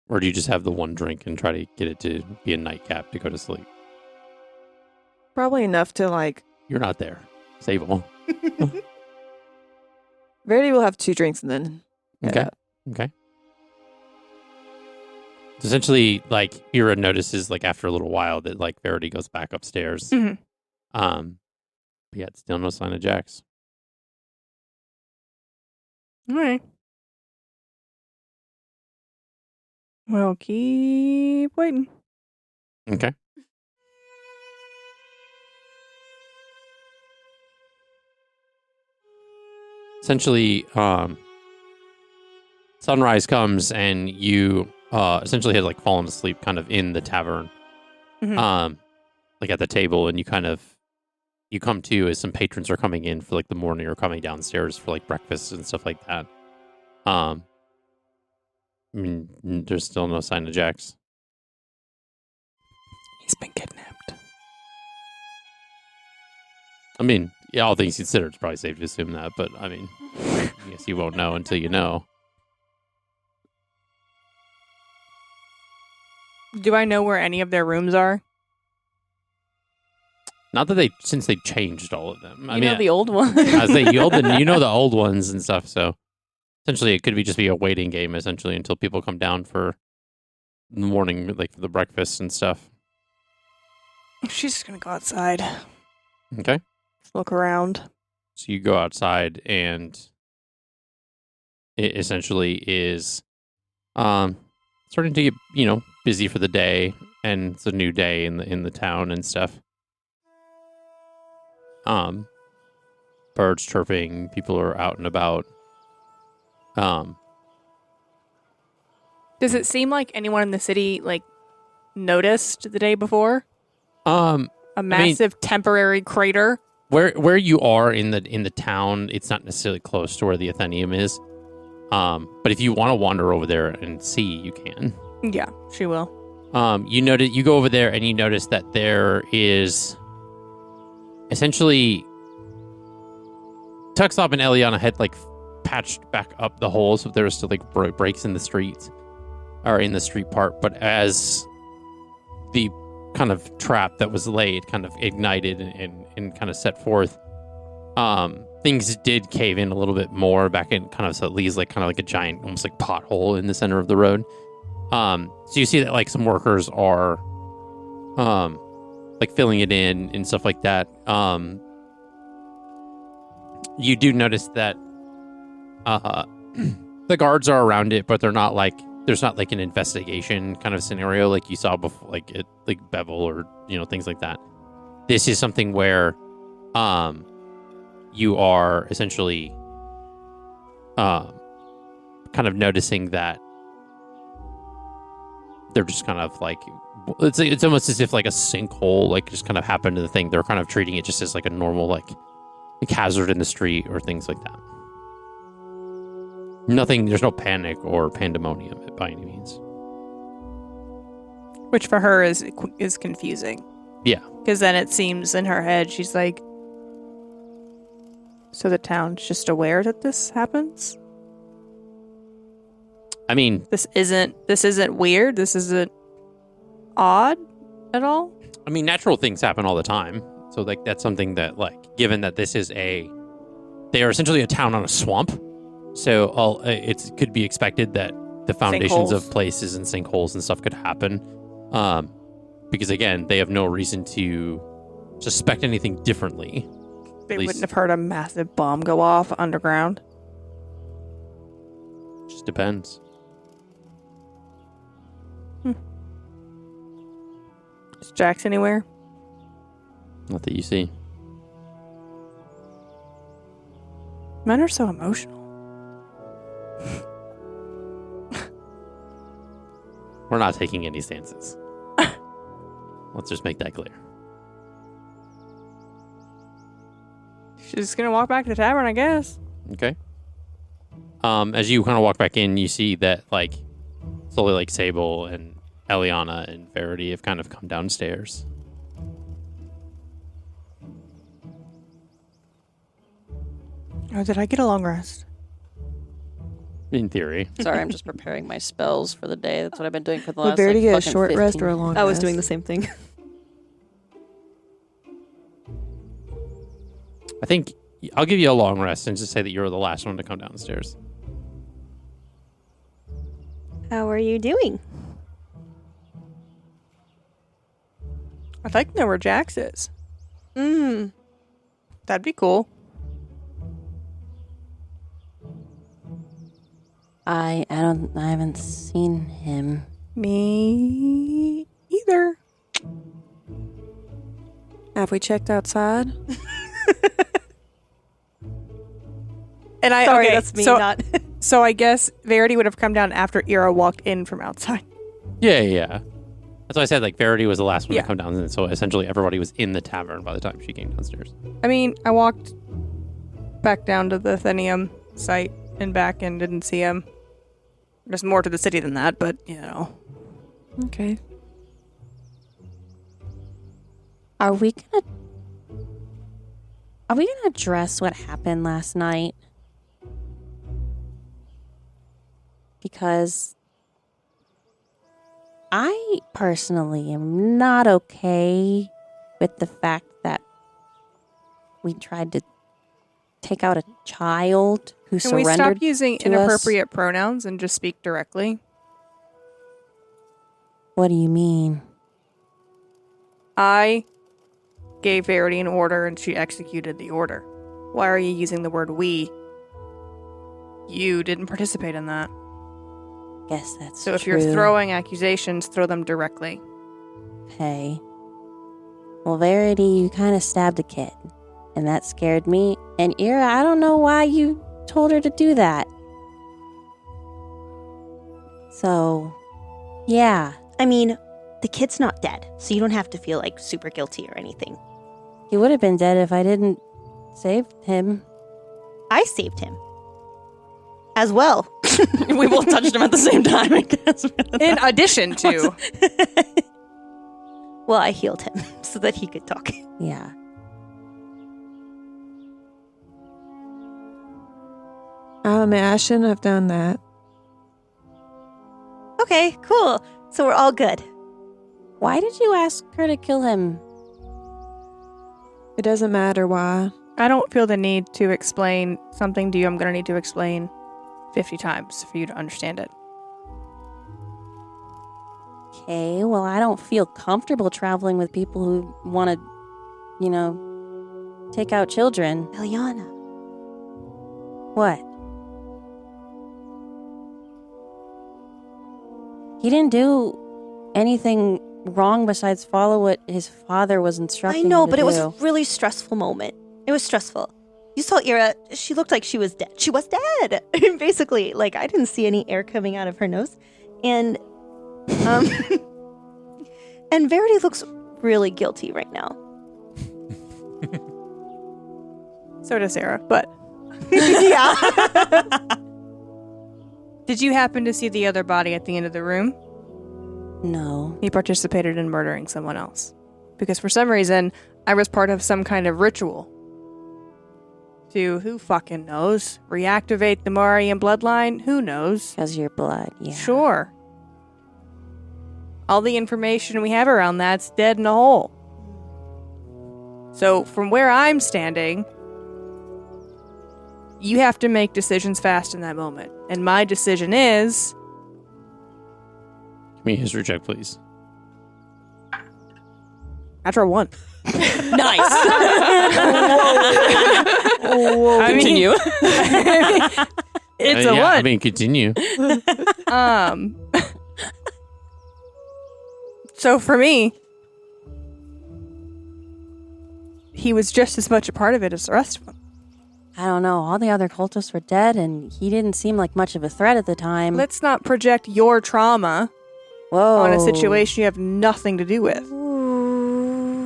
Or do you just have the one drink and try to get it to be a nightcap to go to sleep? Probably enough to You're not there. Sable. Verity will have 2 drinks and then head Okay. out. Okay. Essentially, Eira notices, after a little while, that, Verity goes back upstairs. Mhm. But yet, still no sign of Jax. All right. Well, keep waiting. Okay. Essentially, sunrise comes and you essentially had fallen asleep kind of in the tavern. Mhm. At the table, and you come to as some patrons are coming in for the morning or coming downstairs for breakfast and stuff like that. I mean, there's still no sign of Jax. He's been kidnapped. I mean, yeah, all things considered, it's probably safe to assume that, but I mean, I guess you won't know until you know. Do I know where any of their rooms are? Not that since they changed all of them. You know the old one. I say you know the old ones and stuff. So essentially, it could be just be a waiting game essentially until people come down for the morning, like for the breakfast and stuff. She's just gonna go outside. Okay. Just look around. So you go outside, and it essentially is starting to get busy for the day, and it's a new day in the town and stuff. Birds chirping, people are out and about. Does it seem like anyone in the city noticed the day before? A massive temporary crater. Where you are in the town, it's not necessarily close to where the Athenium is. But if you want to wander over there and see, you can. Yeah, she will. You go over there and you notice that there is essentially Tuxop and Eliana had patched back up the holes, but there was still breaks in the streets or in the street part. But as the kind of trap that was laid kind of ignited and kind of set forth, things did cave in a little bit more back in kind of, so it leaves like a giant almost like pothole in the center of the road. So you see that some workers are filling it in and stuff like that. You do notice that the guards are around it, but they're not there's not an investigation kind of scenario like you saw before, like Bevel or things like that. This is something where you are essentially kind of noticing that they're just kind of it's almost as if a sinkhole just kind of happened to the thing. They're kind of treating it just as a normal hazard in the street or things like that. Nothing, there's no panic or pandemonium by any means. Which for her is confusing. Yeah. Because then it seems in her head, she's like, so the town's just aware that this happens? I mean, This isn't weird? This isn't odd at all? I mean, natural things happen all the time. So that's something that given that this is they are essentially a town on a swamp. So it could be expected that the foundations Sinkholes. of places and sinkholes and stuff could happen. Because again, they have no reason to suspect anything differently. They wouldn't have heard a massive bomb go off underground. Just depends. Is Jax anywhere? Not that you see. Men are so emotional. We're not taking any stances. Let's just make that clear. She's just gonna walk back to the tavern, I guess. Okay. As you kind of walk back in, you see that slowly Sable and Eliana and Verity have kind of come downstairs. Oh, did I get a long rest? In theory. Sorry, I'm just preparing my spells for the day. That's what I've been doing for the Would last Verity get a fucking short 15. rest or a long I was rest? doing the same thing. I think I'll give you a long rest and just say that you're the last one to come downstairs. How are you doing? I'd like to know where Jax is. That'd be cool. I haven't seen him. Me either. Have we checked outside? And Sorry, okay, that's me, so, not. So I guess Verity would have come down after Eira walked in from outside. Yeah. That's why I said Verity was the last one Yeah. to come down, and so essentially everybody was in the tavern by the time she came downstairs. I mean, I walked back down to the Athenium site and back and didn't see him. There's more to the city than that, but, Okay. Are we gonna address what happened last night? Because I personally am not okay with the fact that we tried to take out a child who Can we surrendered stop using to us. inappropriate pronouns and just speak directly? What do you mean? I gave Verity an order and she executed the order. Why are you using the word we? You didn't participate in that. Guess that's So if true. you're throwing accusations, throw them directly. Hey. Well, Verity, you kind of stabbed a kid. And that scared me. And Eira, I don't know why you told her to do that. So, yeah. I mean, the kid's not dead, so you don't have to feel like super guilty or anything. He would have been dead if I didn't save him. I saved him. As well. We both touched him at the same time, I guess. In addition to... Well, I healed him so that he could talk. Yeah. I shouldn't have done that. Okay, cool. So we're all good. Why did you ask her to kill him? It doesn't matter why. I don't feel the need to explain something to you I'm going to need to explain 50 times for you to understand it. Okay, well, I don't feel comfortable traveling with people who want to, take out children. Eliana. What? He didn't do anything wrong besides follow what his father was instructing I know, him to but it was do. a really stressful moment. It was stressful. You saw Eira, she looked like she was dead. She was dead! Basically, like, I didn't see any air coming out of her nose. And, and Verity looks really guilty right now. So does Sarah, but... Yeah. Did you happen to see the other body at the end of the room? No. He participated in murdering someone else. Because for some reason, I was part of some kind of ritual. To, who fucking knows? Reactivate the Marian bloodline? Who knows? Because your blood, yeah. Sure. All the information we have around that's dead in a hole. So, from where I'm standing, you have to make decisions fast in that moment. And my decision is... Give me a history check, please. Natural 1. Nice. Whoa. Continue. It's a 1. I mean, continue. So for me, he was just as much a part of it as the rest of them. I don't know. All the other cultists were dead, and he didn't seem like much of a threat at the time. Let's not project your trauma on a situation you have nothing to do with.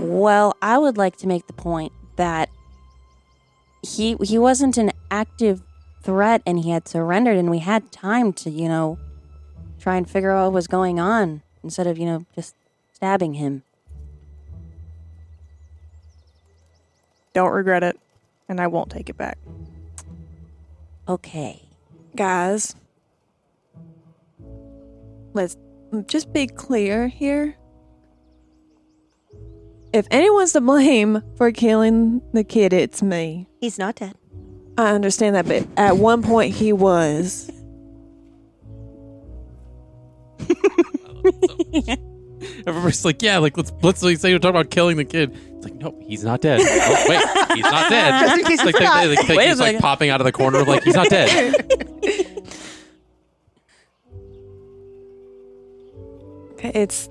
Well, I would like to make the point that he wasn't an active threat, and he had surrendered, and we had time to, try and figure out what was going on instead of, just stabbing him. Don't regret it, and I won't take it back. Okay. Guys, let's just be clear here. If anyone's to blame for killing the kid, it's me. He's not dead. I understand that, but at one point he was. Everybody's like, yeah, let's say you're talking about killing the kid. It's like, no, he's not dead. Oh, wait, he's not dead. Just in case It's you forgot. he's like popping out of the corner, like he's not dead. Okay, it's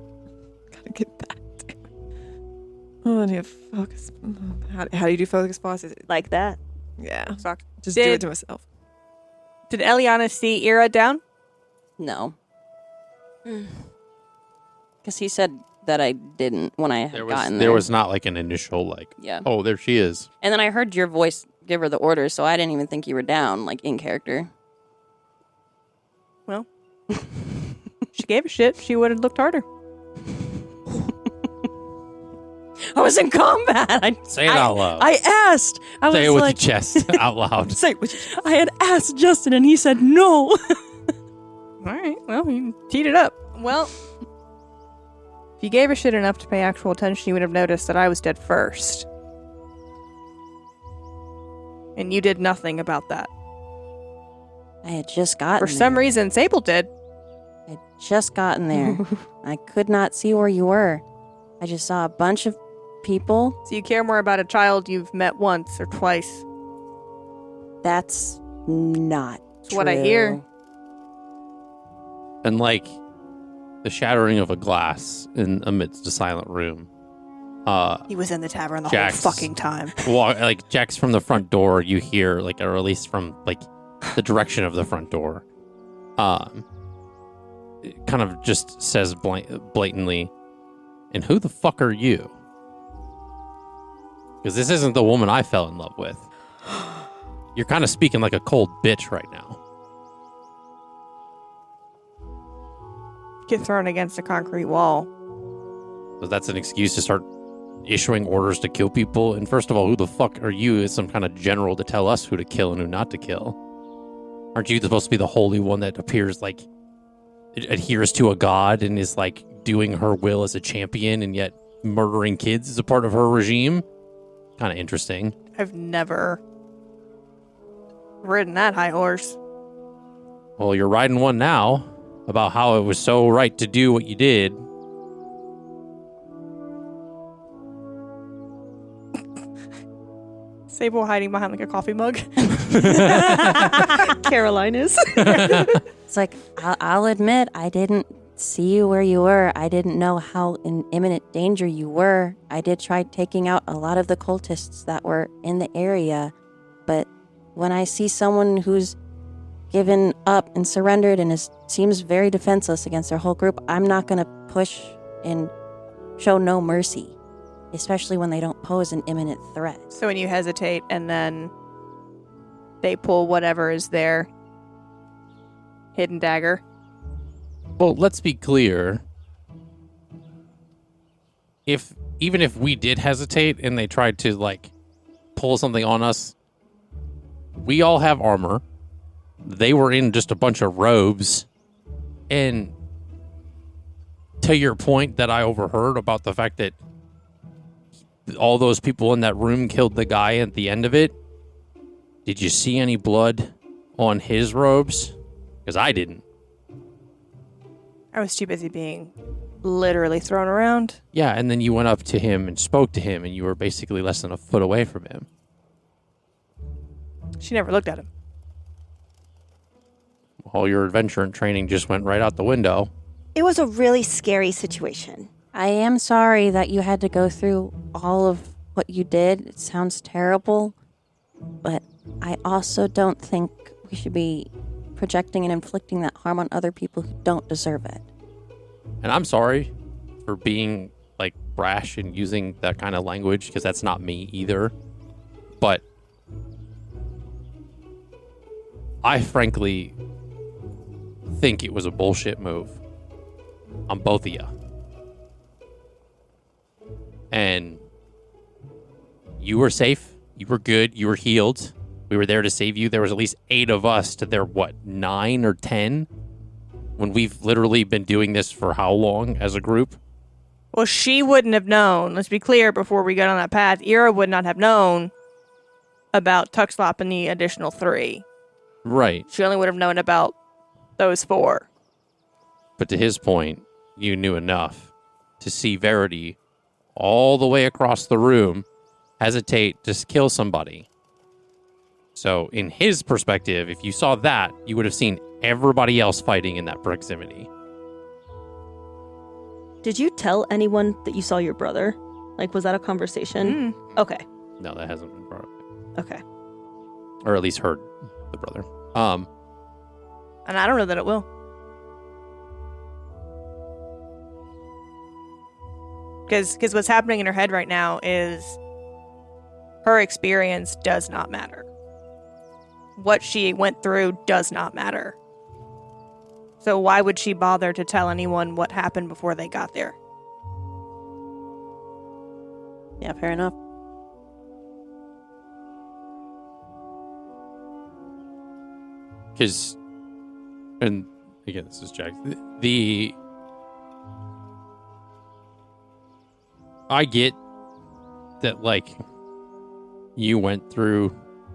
gotta get back to it. Oh, I need to focus. How do you do focus boss? Is it Like that. yeah? Fuck. Just do it to myself. Did Eliana see Eira down? No. Because he said that I didn't when I had gotten there. There was not like an initial Yeah. oh, there she is. And then I heard your voice give her the order, so I didn't even think you were down, in character. Well, she gave a shit. She would have looked harder. I was in combat. Say it out loud. I asked. I Say was it with like, your chest out loud. Say it with your chest. I had asked Justin, and he said no. All right. Well, you teed it up. Well, If you gave a shit enough to pay actual attention, you would have noticed that I was dead first. And you did nothing about that. I had just gotten For some reason, Sable did. I had just gotten there. I could not see where you were. I just saw a bunch of people. So you care more about a child you've met once or twice. That's not That's what I hear. And like the shattering of a glass in amidst a silent room. He was in the tavern the Jax, whole fucking time. Like Jax from the front door, you hear like, or at least from like the direction of the front door. It kind of just says blatantly, "And who the fuck are you?" Because this isn't the woman I fell in love with. You're kind of speaking like a cold bitch right now. Get thrown against a concrete wall. So that's an excuse to start issuing orders to kill people. And first of all, who the fuck are you as some kind of general to tell us who to kill and who not to kill? Aren't you supposed to be the holy one that appears like adheres to a god and is like doing her will as a champion, and yet murdering kids is a part of her regime? Kind of interesting. I've never ridden that high horse. Well, you're riding one now about how it was so right to do what you did. Sable hiding behind like a coffee mug. Caroline is. It's like, I'll admit, I didn't see you where you were. I didn't know how in imminent danger you were. I did try taking out a lot of the cultists that were in the area. But when I see someone who's given up and surrendered and seems very defenseless against their whole group, I'm not going to push and show no mercy, especially when they don't pose an imminent threat. So when you hesitate and then they pull whatever is their hidden dagger. Well, let's be clear. Even if we did hesitate and they tried to like pull something on us, we all have armor. They were in just a bunch of robes. And to your point that I overheard about the fact that all those people in that room killed the guy at the end of it, did you see any blood on his robes? Because I didn't. I was too busy being literally thrown around. Yeah, and then you went up to him and spoke to him, and you were basically less than a foot away from him. She never looked at him. All your adventure and training just went right out the window. It was a really scary situation. I am sorry that you had to go through all of what you did. It sounds terrible, but I also don't think we should be projecting and inflicting that harm on other people who don't deserve it. And I'm sorry for being like brash and using that kind of language, because that's not me either. But I frankly think it was a bullshit move on both of you. And you were safe. You were good. You were healed. We were there to save you. There was at least 8 of us to their, 9 or 10? When we've literally been doing this for how long as a group? Well, she wouldn't have known. Let's be clear before we got on that path. Eira would not have known about Tuxlop and the additional 3. Right. She only would have known about those 4. But to his point, you knew enough to see Verity all the way across the room hesitate to kill somebody. So in his perspective, if you saw that, you would have seen everybody else fighting in that proximity. Did you tell anyone that you saw your brother? Like, was that a conversation? Okay. No, that hasn't been brought up. Okay. Or at least heard the brother. And I don't know that it will. Because what's happening in her head right now is her experience does not matter. What she went through does not matter. So why would she bother to tell anyone what happened before they got there? Yeah, fair enough. Because, and again, this is Jack. The I get that, like, you went through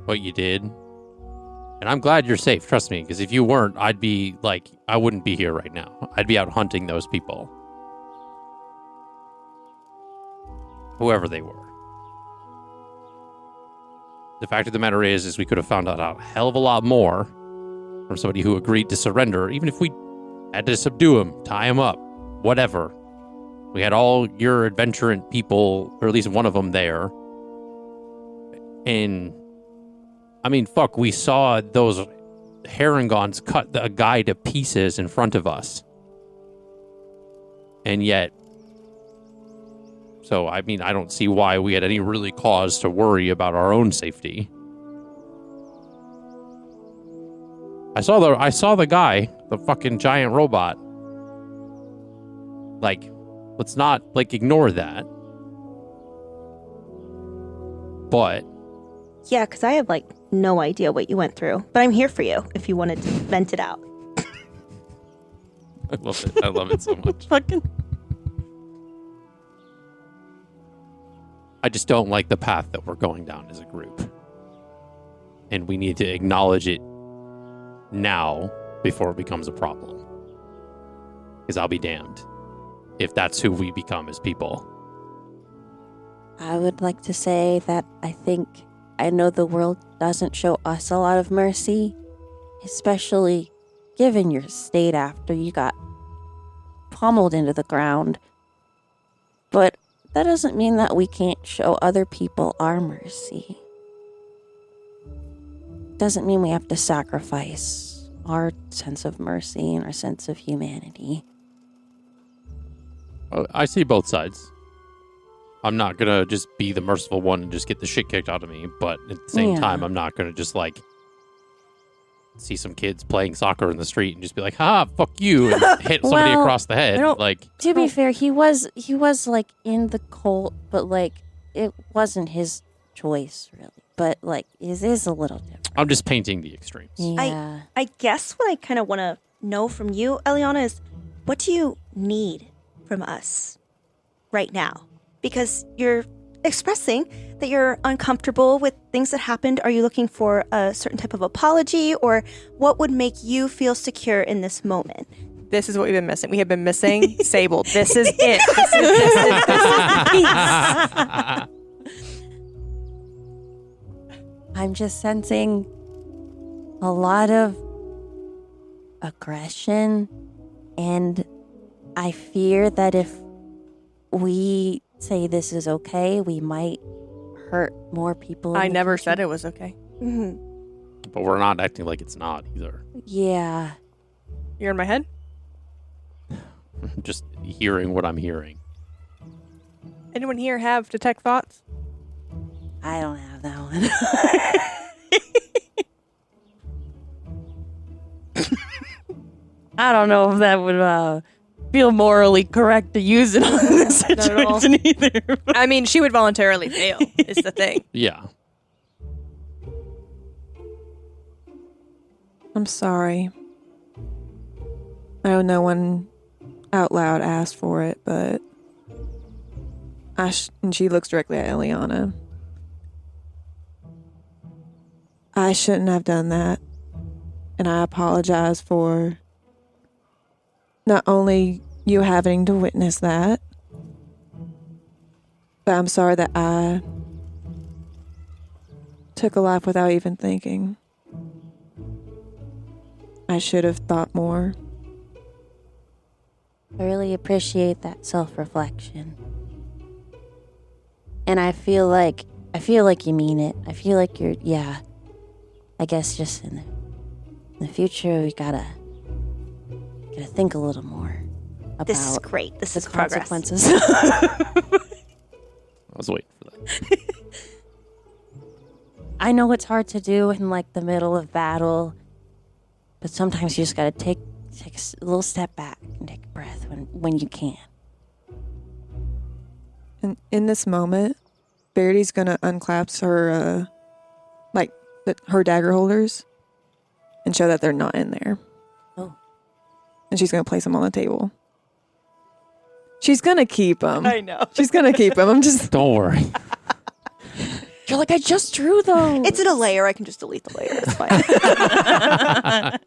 what you did. And I'm glad you're safe, trust me. Because if you weren't, I'd be, like, I wouldn't be here right now. I'd be out hunting those people. Whoever they were. The fact of the matter is we could have found out a hell of a lot more from somebody who agreed to surrender, even if we had to subdue him, tie him up, whatever. We had all your adventurant people, or at least one of them there. And, I mean, fuck, we saw those Herringons cut a guy to pieces in front of us. And yet, so, I mean, I don't see why we had any really cause to worry about our own safety. I saw the guy, the fucking giant robot. Like, let's not, like, ignore that. But Yeah, because I have, like, no idea what you went through. But I'm here for you if you wanted to vent it out. I love it. I love it so much. Fucking. I just don't like the path that we're going down as a group. And we need to acknowledge it now before it becomes a problem. Because I'll be damned if that's who we become as people. I would like to say that I know the world doesn't show us a lot of mercy, especially given your state after you got pummeled into the ground. But that doesn't mean that we can't show other people our mercy. Doesn't mean we have to sacrifice our sense of mercy and our sense of humanity. I see both sides. I'm not going to just be the merciful one and just get the shit kicked out of me. But at the same time, I'm not going to just, like, see some kids playing soccer in the street and just be like, fuck you, and hit somebody across the head. Like, to be fair, he was like in the cult, but like it wasn't his choice really. But like it is a little different. I'm just painting the extremes. Yeah. I guess what I kind of want to know from you, Eliana, is what do you need from us right now? Because you're expressing that you're uncomfortable with things that happened. Are you looking for a certain type of apology, or what would make you feel secure in this moment? This is what we've been missing. We have been missing Sable. This is it. This is peace. I'm just sensing a lot of aggression, and I fear that if we say this is okay, we might hurt more people. I never said it was okay. Mm-hmm. But we're not acting like it's not either. Yeah. You're in my head? Just hearing what I'm hearing. Anyone here have detect thoughts? I don't have that one. I don't know if that would feel morally correct to use it on this situation either. I mean, she would voluntarily fail, is the thing. Yeah. I'm sorry. I know no one out loud asked for it, but and she looks directly at Eliana. I shouldn't have done that. And I apologize for not only you having to witness that, but I'm sorry that I took a life without even thinking. I should have thought more. I really appreciate that self-reflection. And I feel like you mean it. I feel like you're, I guess just in the future, we gotta think a little more about This is great. This is the progress. consequences. I was waiting for that. I know it's hard to do in like the middle of battle, but sometimes you just gotta take a little step back and take a breath when you can. And in this moment, Verity's gonna unclasp her, her dagger holders and show that they're not in there. Oh. And she's gonna place them on the table. She's gonna keep them. I know. She's gonna keep them. I'm just. Don't worry. You're like, I just drew those. It's in a layer. I can just delete the layer. It's fine.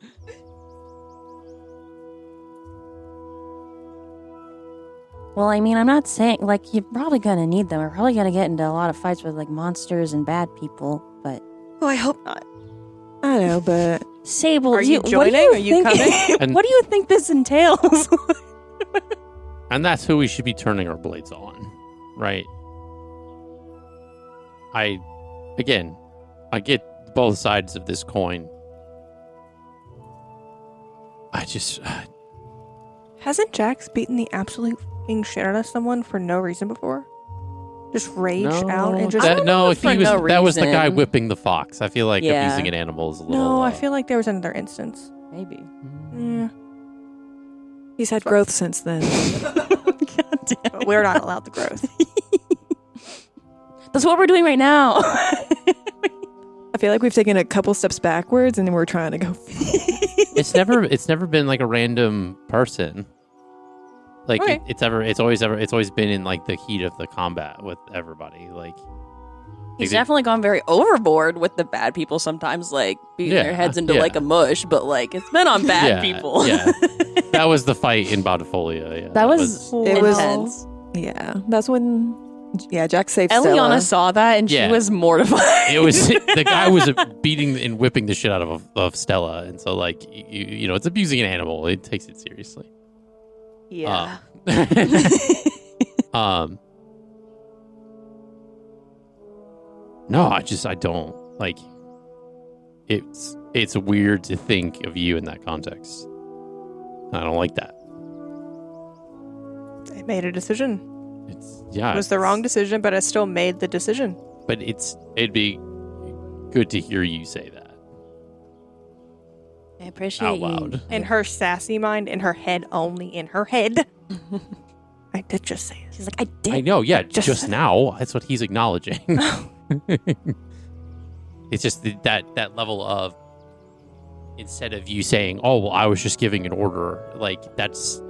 Well, I mean, I'm not saying, like, you're probably gonna need them. We're probably gonna get into a lot of fights with, like, monsters and bad people, but... Oh, I hope not. I know, but Sable, Are you what do joining? you Are you think- coming? what do you think this entails? And that's who we should be turning our blades on, right? I get both sides of this coin. Hasn't Jax beaten the absolute fucking shit out of someone for no reason before? Just rage out and just... That was the guy reason. whipping the fox. I feel like Yeah. abusing an animal is a little... No, I feel like there was another instance. Maybe. Yeah. he's had growth since then. God damn But it. we're not allowed the growth. That's what we're doing right now. I feel like we've taken a couple steps backwards, and then we're trying to go. It's never been like a random person. Like Okay. it's always been in like the heat of the combat with everybody. Like He's Like, definitely gone very overboard with the bad people sometimes, like, beating their heads into, like, a mush, but, like, it's been on bad people. Yeah. That was the fight in Botafolia. Yeah, That was It was- intense. Yeah, that's when. Yeah, Jack saved Eliana Stella. saw that, and Yeah. she was mortified. It was the guy was beating and whipping the shit out of Stella, and so like you know it's abusing an animal. It takes it seriously. Yeah. No, I don't like. It's weird to think of you in that context. I don't like that. I made a decision. It was the wrong decision, but I still made the decision. But it'd be good to hear you say that I appreciate out you. loud. In her sassy mind, in her head, only in her head. I did just say it. She's like, I did. I know, yeah, Just- just now. That's what he's acknowledging. It's just that level of, instead of you saying, oh, well, I was just giving an order, like, that's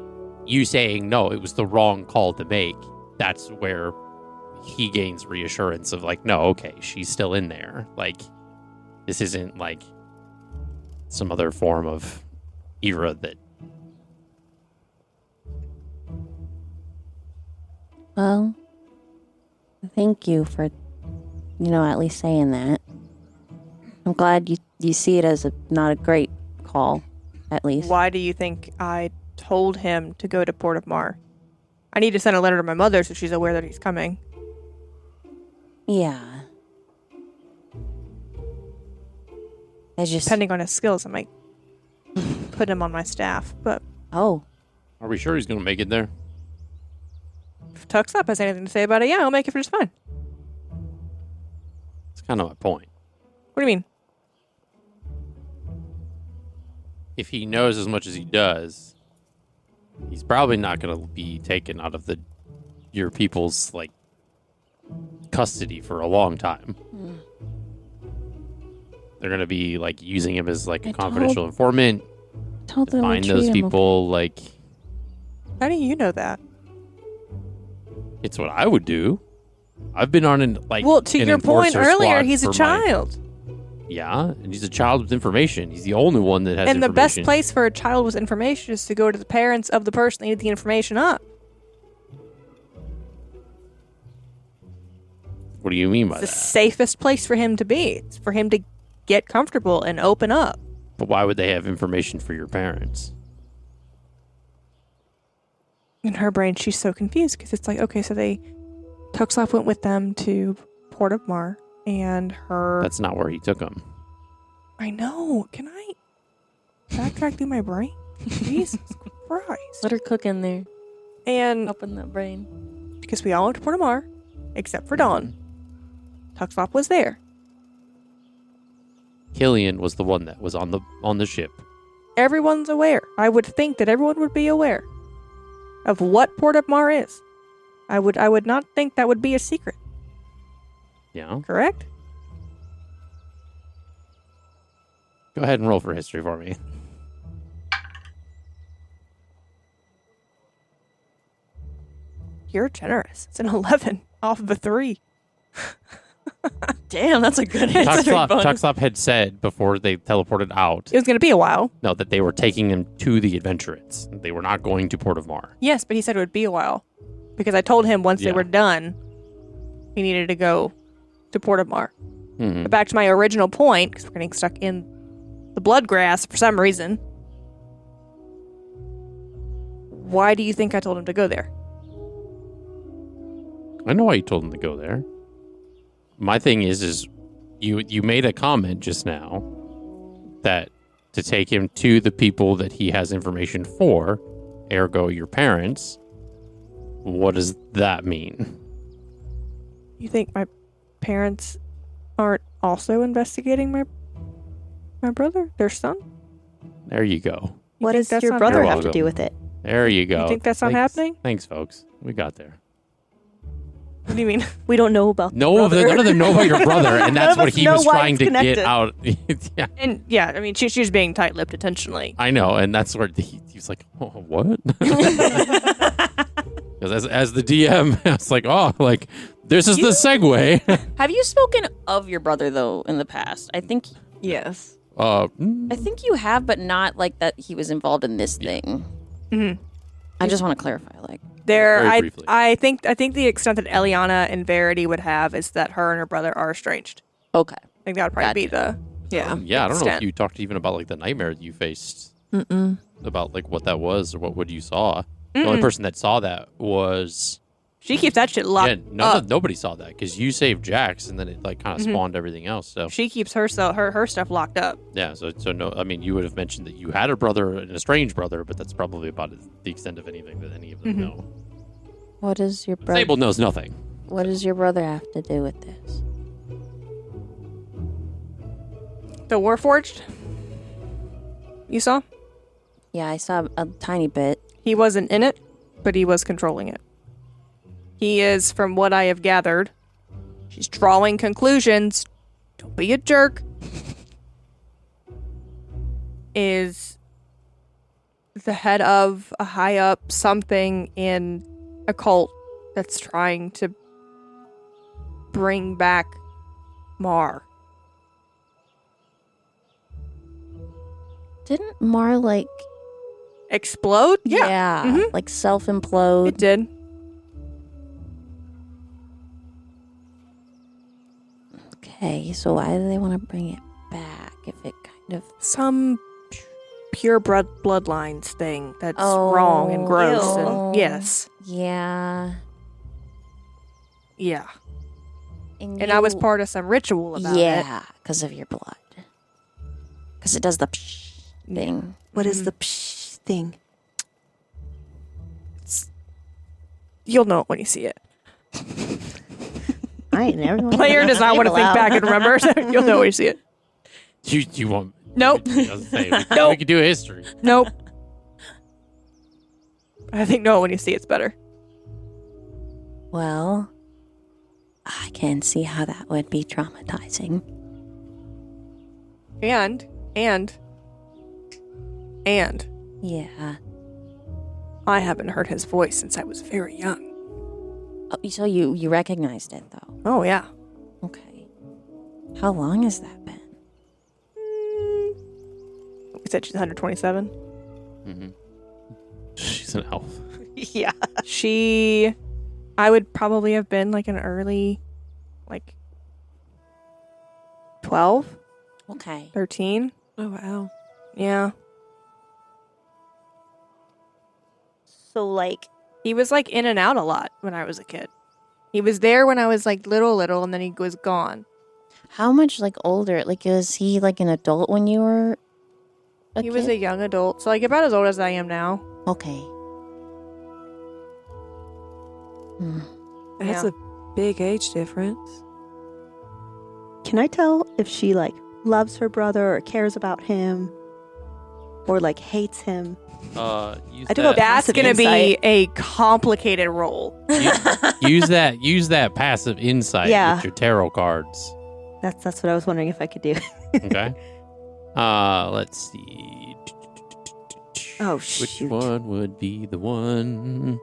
you saying, no, it was the wrong call to make. That's where he gains reassurance of, like, no, okay, she's still in there. Like, this isn't, like, some other form of Eira that... Well, thank you for, at least saying that. I'm glad you see it as not a great call, at least. Why do you think I told him to go to Port of Mar? I need to send a letter to my mother so she's aware that he's coming. Yeah. I just... Depending on his skills, I might put him on my staff. But Oh. Are we sure he's going to make it there? if Tuck's up has anything to say about it, yeah, I'll make it for just fine. That's kind of my point. What do you mean? If he knows as much as he does, he's probably not going to be taken out of your people's like custody for a long time. They're going to be like using him as like a confidential informant Told to them find to those treat him people. Like, How do you know that? it's what I would do. I've been on an like. Well, to an your point enforcer earlier, squad he's a for child. Yeah, and he's a child with information. He's the only one that has And the best information. place for a child with information is to go to the parents of the person that needed the information up. What do you mean by It's the that? safest place for him to be. It's for him to get comfortable and open up. But why would they have information for your parents? In her brain, she's so confused because it's like, okay, so Tuxlap went with them to Port of Mar, and her... That's not where he took them. I know. Can I backtrack through my brain? Jesus Christ. Let her cook in there. And Up in that brain. because we all went to Port of Mar, except for Dawn, Tuxlap was there. Killian was the one that was on the ship. Everyone's aware. I would think that everyone would be aware of what Port of Mar is. I would not think that would be a secret. Yeah. Correct? Go ahead and roll for history for me. You're generous. It's an 11 off of a 3. Damn, that's a good answer. Tuxlop had said before they teleported out, It was going to be a while. no, that they were taking him to the Adventurates. They were not going to Port of Mar. Yes, but he said it would be a while. Because I told him once they Yeah. were done, he needed to go to Port of Mar. Mhm. But back to my original point, because we're getting stuck in the blood grass for some reason. Why do you think I told him to go there? I know why you told him to go there. My thing is you made a comment just now that to take him to the people that he has information for, ergo your parents. What does that mean? You think my parents aren't also investigating my brother, their son? There you go. What think does that's your not brother You're have to welcome. do with it? There you go. You think that's not Thanks- happening? Thanks, folks. We got there. What do you mean? We don't know about None of them know about your brother, and that's None of what us he know was why trying it's to connected. get out. Yeah, And yeah, I mean, she's being tight-lipped intentionally. I know, and that's where he's like, oh, what? Because as the DM, I was like, oh, like this is the segue. Have you spoken of your brother though in the past? I think Yes. I think you have, but not like that he was involved in this thing. Mhm. I just want to clarify, like Very briefly. I think the extent that Eliana and Verity would have is that her and her brother are estranged. okay. I think that would probably be the Yeah. Yeah, I don't know if extent. you talked even about like the nightmare that you faced, Mm-mm. about like what that was or what you saw. The only person that saw that was She keeps that shit locked up. nobody saw that because you saved Jax, and then it like kind of spawned everything else. So She keeps her stuff locked up. yeah, so no, I mean you would have mentioned that you had a brother, an estranged brother, but that's probably about the extent of anything that any of them know. What does your brother? Sable knows nothing. What does your brother have to do with this? The Warforged? You saw? Yeah, I saw a tiny bit. He wasn't in it, but he was controlling it. He is, from what I have gathered, she's drawing conclusions. Don't be a jerk. Is the head of a high up something in a cult that's trying to bring back Mar. Didn't Mar like Explode? Yeah. Mhm. like self-implode? It did. Okay, so why do they want to bring it back if it kind of Some pure bloodlines thing that's wrong and gross. ew. And yes. Yeah. Yeah. And I was part of some ritual about it. Yeah, because of your blood. Because it does the psh thing. What is the psh thing? You'll know it when you see it. I ain't never. Player does not want to think back and remember, so you'll know when you see it. You won't. Nope. It doesn't say. We Nope. could do a history. Nope. I think know it when you see it's better. Well, I can see how that would be traumatizing. And Yeah. I haven't heard his voice since I was very young. Oh, so you recognized it though? Oh, yeah. Okay. How long has that been? We said she's 127. Mm-hmm. She's an elf. Yeah. I would probably have been like an early, like 12, Okay. 13. Oh, wow. Yeah. So like, He was like in and out a lot when I was a kid. He was there when I was like little, and then he was gone. How much like older? Like was he like an adult when you were He was a young adult, so like about as old as I am now. Okay. Hmm. That's Yeah. a big age difference. can I tell if she like loves her brother or cares about him, or like hates him? Use I do have That's Passive going to be insight. a complicated role. use that passive insight Yeah. with your tarot cards. That's what I was wondering if I could do. Okay. Let's see. Oh Which shoot! one would be the one?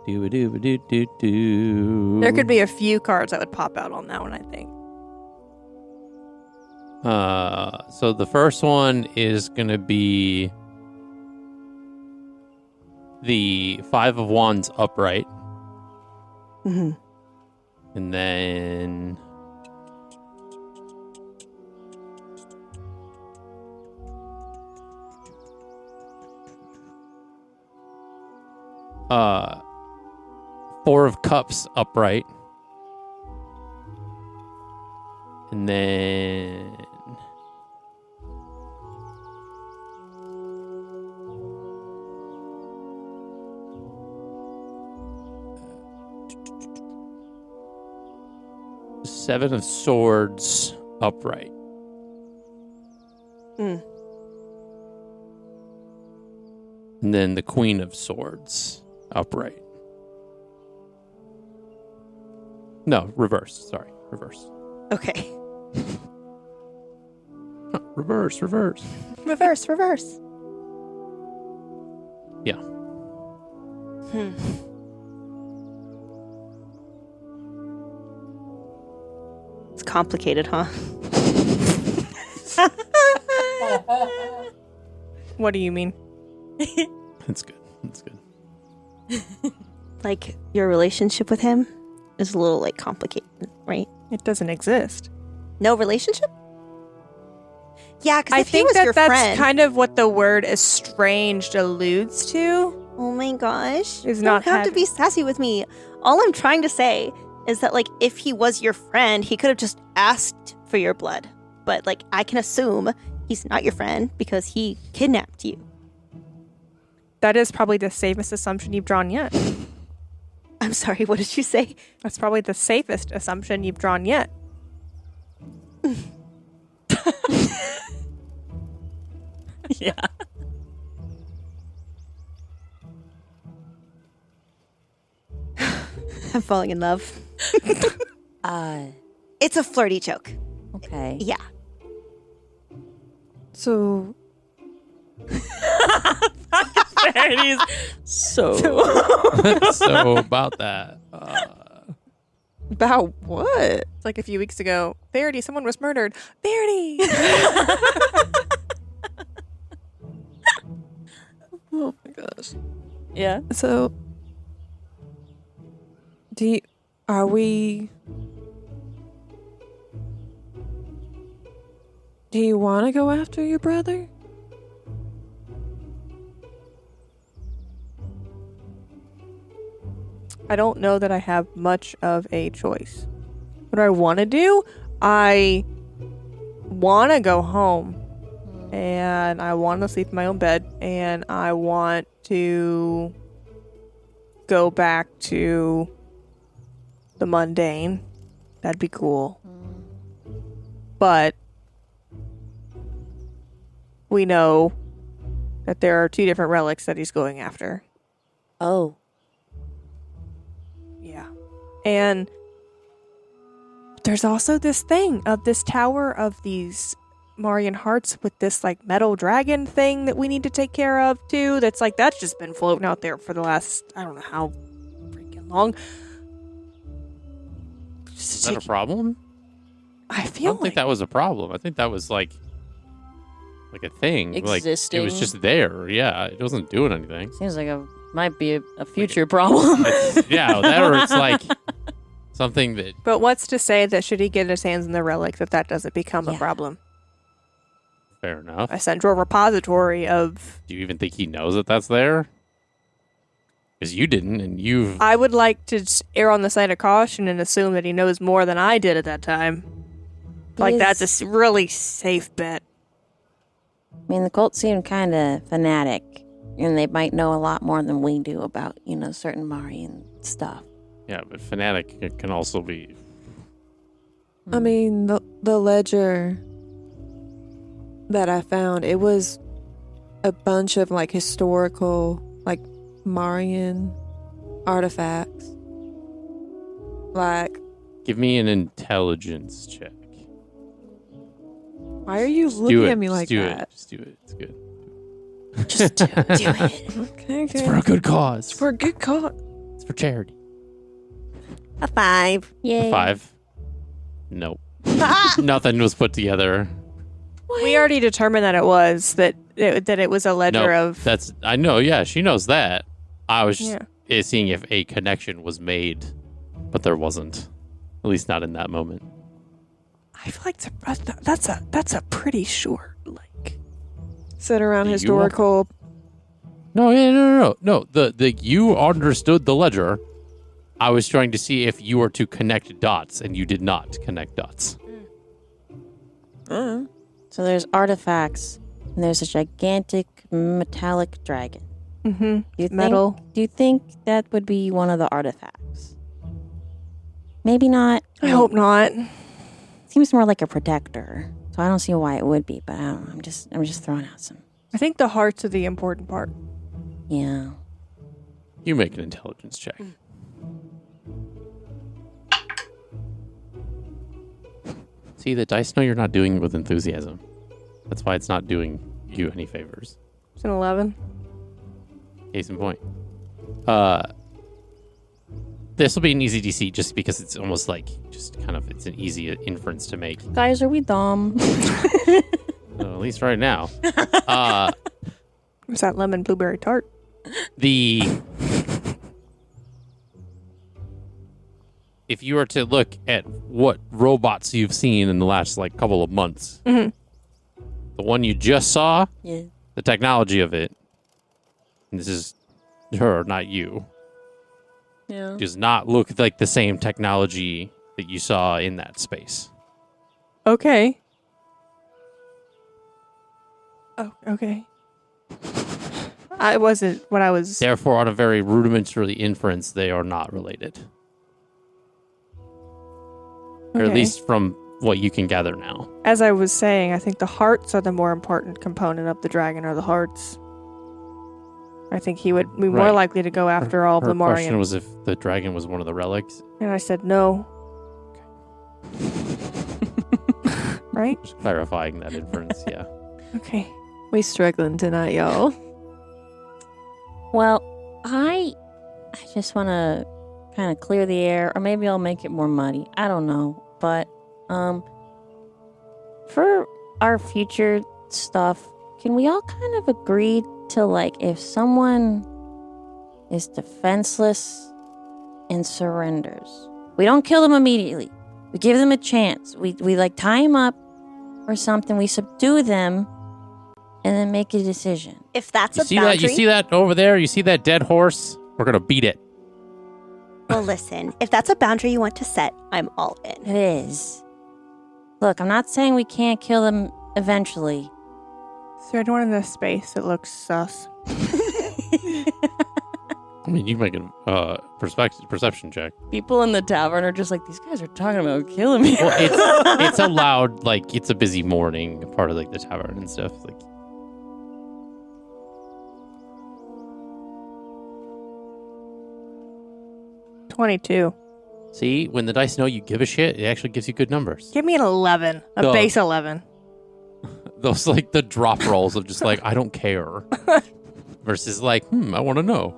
Do-a-do-a-do-do-do. There could be a few cards that would pop out on that one, I think. So the first one is going to be the Five of Wands upright. Mm-hmm. And then Four of Cups upright. And then Seven of Swords upright. Mm. And then the Queen of Swords upright. No, reverse. Sorry, reverse. Okay. Reverse. Reverse. Yeah. It's complicated, huh? What do you mean? That's good. That's good. Like, your relationship with him is a little, like, complicated, right? It doesn't exist. No relationship? Yeah, because I if he think was your that's friend... kind of what the word estranged alludes to. Oh my gosh. Is You not don't have to having- be sassy with me. All I'm trying to say is that, like, if he was your friend, he could have just asked for your blood. But, like, I can assume he's not your friend because he kidnapped you. That is probably the safest assumption you've drawn yet. I'm sorry, what did you say? That's probably the safest assumption you've drawn yet. Yeah. I'm falling in love. It's a flirty joke. Okay. Yeah. So, Verity's so. So about that. about what? It's like a few weeks ago. Verity, someone was murdered. Verity! Oh my gosh. Yeah. So, are we... Do you want to go after your brother? I don't know that I have much of a choice. What do I want to do? I want to go home. And I want to sleep in my own bed. And I want to go back to the mundane. That'd be cool. But we know that there are two different relics that he's going after. Oh. Yeah. And there's also this thing of this tower of these Marian hearts with this like metal dragon thing that we need to take care of too. That's just been floating out there for the last, I don't know how freaking long. Is that a problem? I I feel don't think that was a problem. I think that was like a thing. Existing. Like, it was just there. Yeah, it wasn't doing anything. Seems like might be a future problem. Yeah, that or it's like something that... But what's to say that should he get his hands in the relic that doesn't become a problem? Fair enough. A central repository of... Do you even think he knows that that's there? Because you didn't, and you've... I would like to just err on the side of caution and assume that he knows more than I did at that time. Like, that's a really safe bet. I mean, the cult seem kind of fanatic, and they might know a lot more than we do about, certain Marian stuff. Yeah, but fanatic can also be... I mean, the ledger that I found, it was a bunch of like historical, like Marian artifacts. Like, Give me an intelligence check. why are you looking at me like that? Just do it. It's good. Just do it. Okay. It's for a good cause. It's for a good cause. It's for charity. A 5. Yay. 5. Nope. Nothing was put together. We already determined that it was that it was a ledger No, of. that's I know. Yeah, she knows that. I was just seeing if a connection was made, but there wasn't. At least not in that moment. I feel like that's a pretty short, like. Sit around You historical. No, no. The you understood the ledger. I was trying to see if you were to connect dots, and you did not connect dots. So there's artifacts, and there's a gigantic metallic dragon. Mm-hmm. Metal. Do you think that would be one of the artifacts? Maybe not. I hope not. Seems more like a protector, so I don't see why it would be. But I don't know. I'm just throwing out some. I think the hearts are the important part. Yeah. You make an intelligence check. See, the dice know you're not doing it with enthusiasm. That's why it's not doing you any favors. It's an 11. Case in point. This will be an easy DC just because it's almost like it's an easy inference to make. Guys, are we dumb? Well, at least right now. What's that lemon blueberry tart? If you were to look at what robots you've seen in the last couple of months, the one you just saw, the technology of it, and this is her, not you, does not look like the same technology that you saw in that space. Okay. Oh, okay. I wasn't what I was. Therefore, on a very rudimentary inference, they are not related. Or at least from what you can gather now. As I was saying, I think the hearts are the more important component of the dragon, or the hearts. I think he would be more likely to go after all of the Her Morian. question was if the dragon was one of the relics. And I said no. Right? Just clarifying that inference, yeah. Okay. We struggling tonight, y'all. Well, I just want to kind of clear the air, or maybe I'll make it more muddy. I don't know, but for our future stuff, can we all kind of agree to if someone is defenseless and surrenders, we don't kill them immediately. We give them a chance. We tie them up or something. We subdue them and then make a decision. If that's You boundary. see that over there? You see that dead horse? We're going to beat it. Well, listen, if that's a boundary you want to set, I'm all in. It is. Look, I'm not saying we can't kill them eventually. Is there anyone in this space that looks sus? I mean, you can make a perception check. People in the tavern are just like, these guys are talking about killing me. Well, it's a loud, it's a busy morning, part of the tavern and stuff. 22. See, when the dice know you give a shit, it actually gives you good numbers. Give me an 11. A Duh. base 11. Those the drop rolls of just I don't care. Versus I want to know.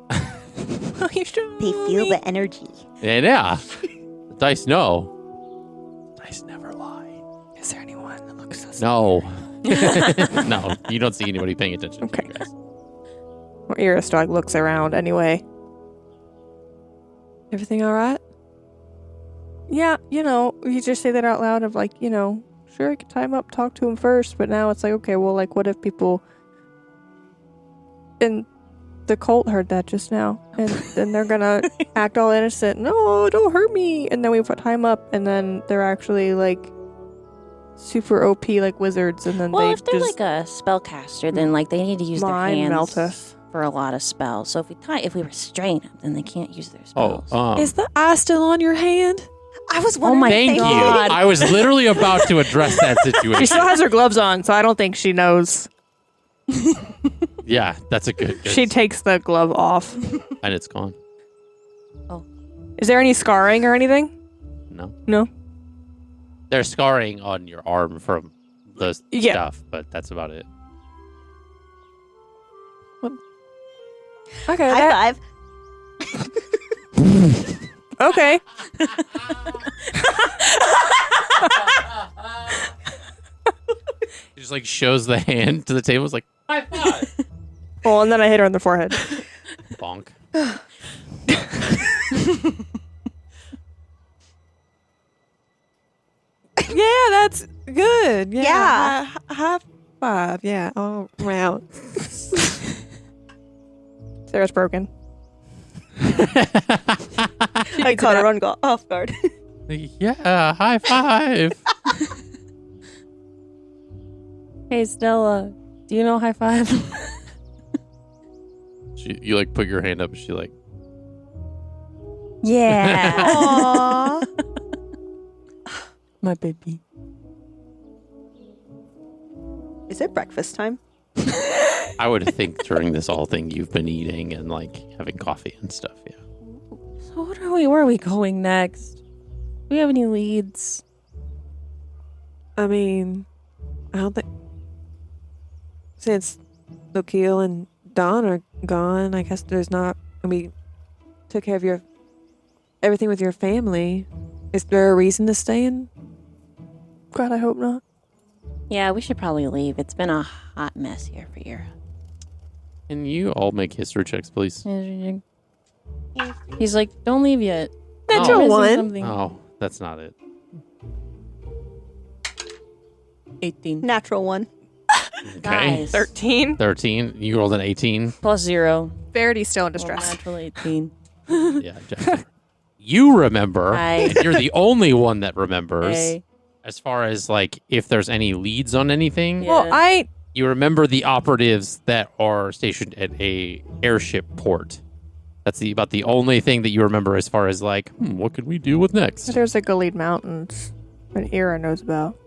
They feel the energy. And yeah, the dice know. The dice never lie. Is there anyone that looks sus? No. No, you don't see anybody paying attention to you guys. Well, Eira looks around anyway. Everything all right? Yeah, you just say that out loud of sure, I could tie him up, talk to him first, but now it's okay, well, what if people in the cult heard that just now, and then they're gonna act all innocent, no, don't hurt me, and then we tie him up, and then they're actually, super OP, wizards, and then Well, they if they're just a spellcaster, then they need to use their mind hands melt us. for a lot of spells. So if we restrain them, then they can't use their Oh, spells. Is the eye still on your hand? I was Oh wondering. my thank you. God. I was literally about to address that situation. She still has her gloves on, so I don't think she knows. Yeah, that's a good. She takes the glove off. And it's gone. Is there any scarring or anything? No. No. There's scarring on your arm from the stuff, but that's about it. Okay. High five. Okay. He just like shows the hand to the table. It's like, high five. Well, and then I hit her on the forehead. Bonk. Yeah, that's good. Yeah. Yeah. High five. Yeah, all round. Sarah's broken. I caught her off guard. Yeah, high five. Hey, Stella, do you know high five? You like put your hand up and she like, Yeah. Aww. My baby. Is it breakfast time? I would think during this whole thing you've been eating and like having coffee and stuff. Yeah. So where are we going next? Do we have any leads? I mean, I don't think since Lokil and Don are gone, I guess there's not. And we took care of everything with your family. Is there a reason to stay in? God, I hope not. Yeah, we should probably leave. It's been a hot mess here for Eira. Can you all make history checks, please? He's like, don't leave yet. Natural Missing one. something. Oh, that's not it. 18. Natural one. Okay. Guys. 13. 13. You rolled an 18. Plus 0. Verity's still in Well, distress. natural 18. Yeah, Jack. You remember. Hi. And you're the only one that remembers. Hey. As far as like if there's any leads on anything, Yeah. Well, you remember the operatives that are stationed at a airship port. That's about the only thing that you remember as far as like, what could we do with next? there's the Gilead Mountains that Eira knows about.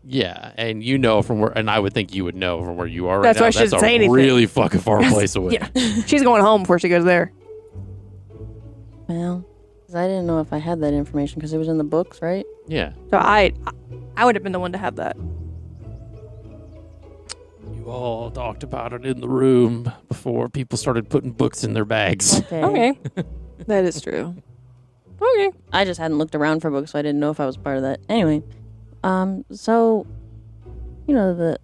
Yeah, and you know from where, and I would think you would know from where you are right That's now. why she doesn't a say anything. really fucking far place away. Yeah. She's going home before she goes there. Well, 'cause I didn't know if I had that information because it was in the books, right? Yeah. So I would have been the one to have that. You all talked about it in the room before people started putting books in their bags. Okay. That is true. Okay. I just hadn't looked around for books, so I didn't know if I was part of that. Anyway, so, you know, the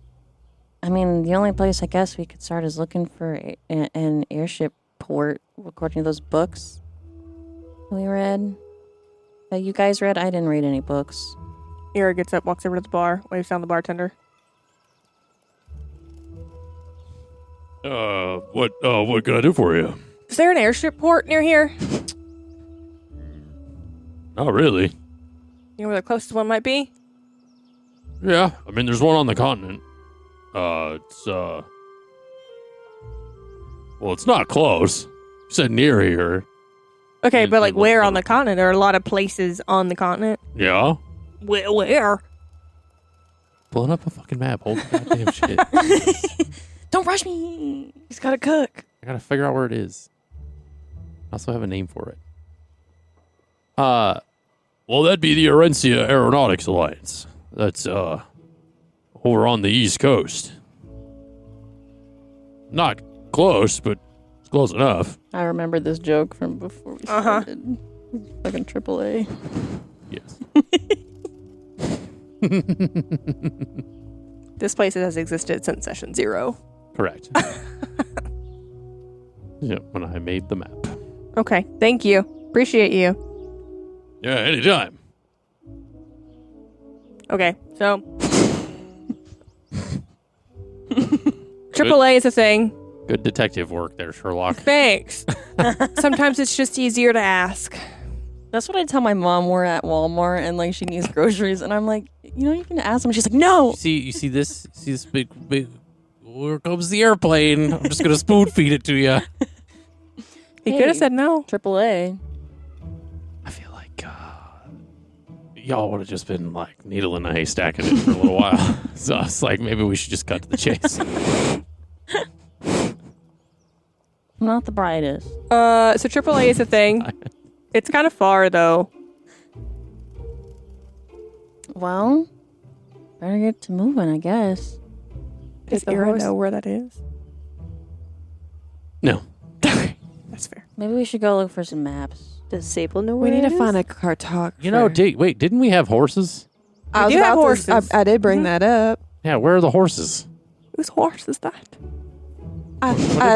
only place I guess we could start is looking for an airship port, according to those books we read. That you guys read? I didn't read any books. Eira gets up, walks over to the bar, waves down the bartender. What can I do for you? Is there an airship port near here? Not really. You know where the closest one might be? Yeah, I mean, there's one on the continent. It's not close. You said near here. Okay, but like Yeah, where on the continent? There are a lot of places on the continent. Yeah. Where? Pulling up a fucking map. Hold the goddamn shit. Don't rush me! He's got to cook. I gotta figure out where it is. I also have a name for it. Well, that'd be the Aarencia Aeronautics Alliance. That's, over on the East Coast. Not close, but it's close enough. I remember this joke from before we started. Fucking AAA. Yes. This place has existed since session 0. Correct. Yeah, when I made the map. Okay, thank you. Appreciate you. Yeah, anytime. Okay, so AAA is a thing. Good detective work there, Sherlock. Thanks. Sometimes it's just easier to ask. That's what I tell my mom. We're at Walmart and like she needs groceries, and I'm like, you can ask them. She's like, no. You see this? See this big? Here comes the airplane. I'm just gonna spoon feed it to you. He could have said no. AAA. I feel like y'all would have just been like needle in a haystack in it for a little while. So it's like maybe we should just cut to the chase. I'm not the brightest. So AAA is a thing. It's kind of far though. Well, better get to moving, I guess. Does the Eira horse- know where that is? No. Okay. That's fair. Maybe we should go look for some maps. Does Sable know We where need it to is? find a cartographer. You know, wait, didn't we have horses? I was do have about horses. I did bring that up. Yeah, where are the horses? Whose horse is that?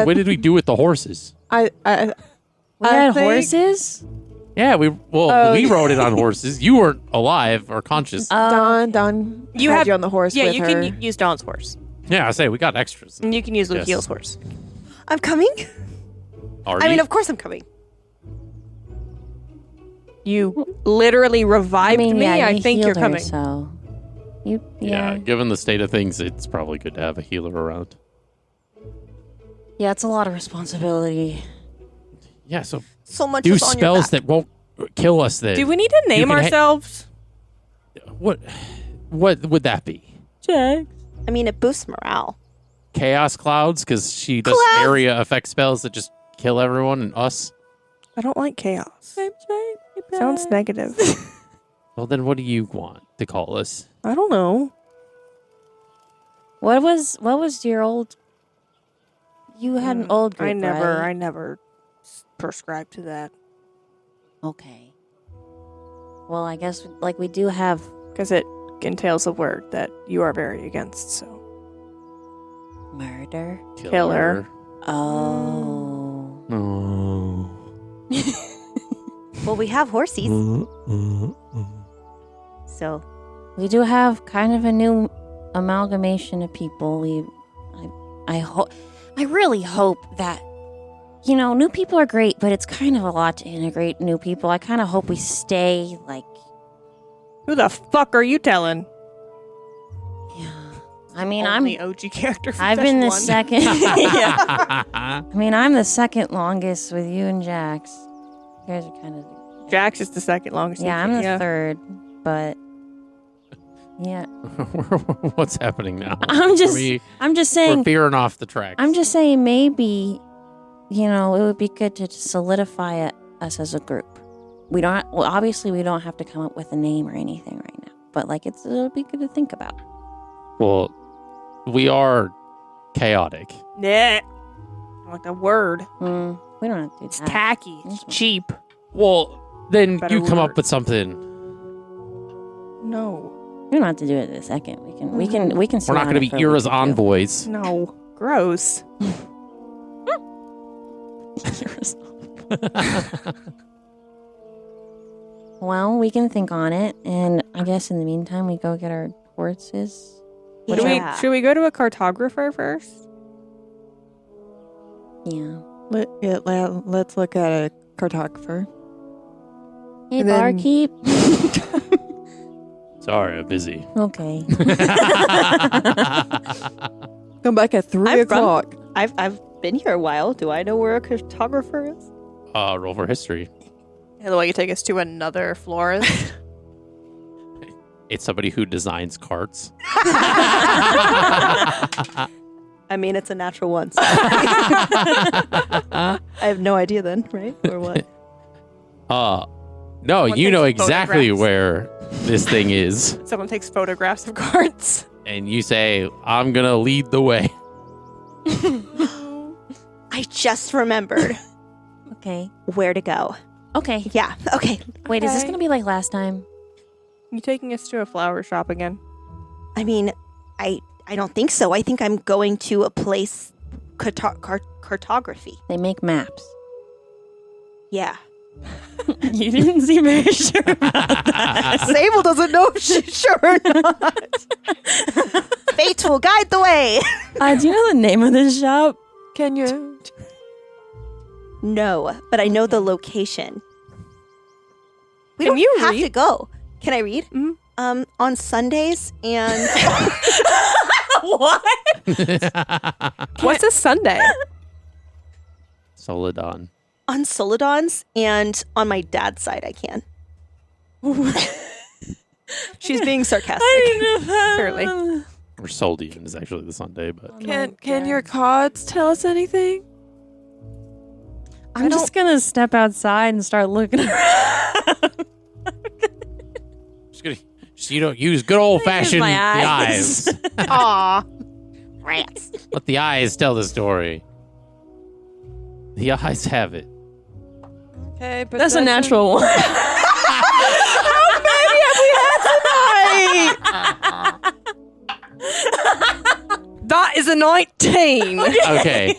What did we do with the horses? We I had think- horses? Yeah, we rode it on horses. You weren't alive or conscious. Don You had have- you on the horse Yeah, with you her. can use Dawn's horse. Yeah, I say we got extras. And you can use Yes. Lukiel's horse. I'm coming. Are I you? mean, of course I'm coming. You literally revived me. yeah, I you think you're healed her, coming. So you, yeah, given the state of things, it's probably good to have a healer around. Yeah, it's a lot of responsibility. Yeah, so So much do is on your spells back. that won't kill us then. Do we need to name can ha- ourselves? What would that be? Jack. I mean, it boosts morale. Chaos clouds? Because she does Clouds! area effect spells that just kill everyone and us? I don't like chaos. Sounds negative. Well, then what do you want to call us? I don't know. What was your old? You had an old group, I never right? prescribed to that Okay. Well, I guess we do have. because it entails a word that you are very against. So Murder. Killer. Oh. Oh. Well, we have horses. So, We do have kind of a new amalgamation of people. I really hope that, new people are great, but it's kind of a lot to integrate new people. I kind of hope we stay who the fuck are you telling? yeah. I mean, Only OG character. From I've been the session second. Yeah. I mean, I'm the second longest with you and Jax. You guys are kind of. one. Jax is the second longest. Yeah, I'm the third, but yeah. What's happening now? I'm just We're saying. veering off the tracks. I'm just saying maybe, it would be good to solidify us as a group. Obviously we don't have to come up with a name or anything right now, but it'll be good to think about. Well, we are chaotic. Yeah. I like that word. We don't have to do It's that. tacky. It's cheap. Well, then Better you come word. up with something. No. We don't have to do it in a second. We can. We're not going to be Eira's envoys. No. Gross. Well, we can think on it, and I guess in the meantime we go get our horses. yeah. Should we go to a cartographer first? Yeah. Let's look at a cartographer. Hey, And then- barkeep. Sorry, I'm busy. Okay. Come back at 3 I'm from- o'clock. I've been here a while. Do I know where a cartographer is? Roll for history. The way you take us to another florist. It's somebody who designs carts. I mean, it's a natural one. So. I have no idea then, right? Or what? No, Someone you know takes exactly photographs. where this thing is. Someone takes photographs of carts. And you say, I'm going to lead the way. I just remembered Okay. where to go. Okay. Yeah. Okay. Wait, is this Okay. gonna be like last time? You taking us to a flower shop again? I mean, I don't think so. I think I'm going to a place cartography. They make maps. Yeah. You didn't seem very sure about that. Sable doesn't know if she's sure or not. Fate will guide the way. Do you know the name of this shop? Can you? No, but I know the location. We Can don't you have read? to go. Can I read? Mhm. On Sundays and What? What's a Sunday? Soledad. on Solodons and on my dad's side I can. She's being sarcastic. Clearly. Or Soldian is actually the Sunday, but Can your cards tell us anything? I'm just gonna step outside and start looking around. you don't use good old fashioned my the eyes. eyes. Aw. Rats. Let the eyes tell the story. The eyes have it. Okay, but That's a natural one. How many have we had tonight? That is a 19. Okay.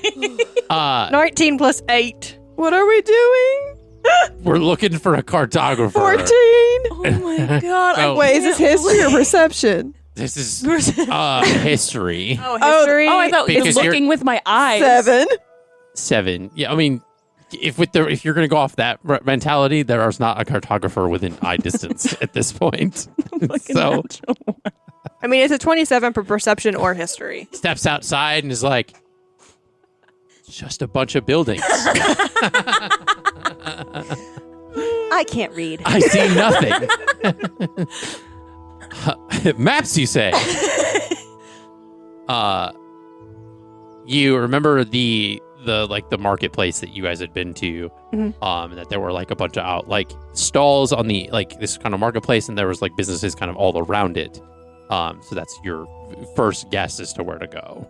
19 plus 8. What are we doing? We're looking for a cartographer. 14. Oh my god. Oh. Wait, is this history or perception? This is history. Oh, history. Oh, I thought Because it's looking with my eyes. 7. 7. Yeah, I mean, if you're going to go off that mentality, there is not a cartographer within eye distance at this point. So I mean, it's a 27 for perception or history. steps outside and is like, it's just a bunch of buildings. I can't read. I see nothing. Maps, you say? You remember the marketplace that you guys had been to, that there were like a bunch of stalls on the this kind of marketplace, and there was like businesses kind of all around it. So that's your first guess as to where to go.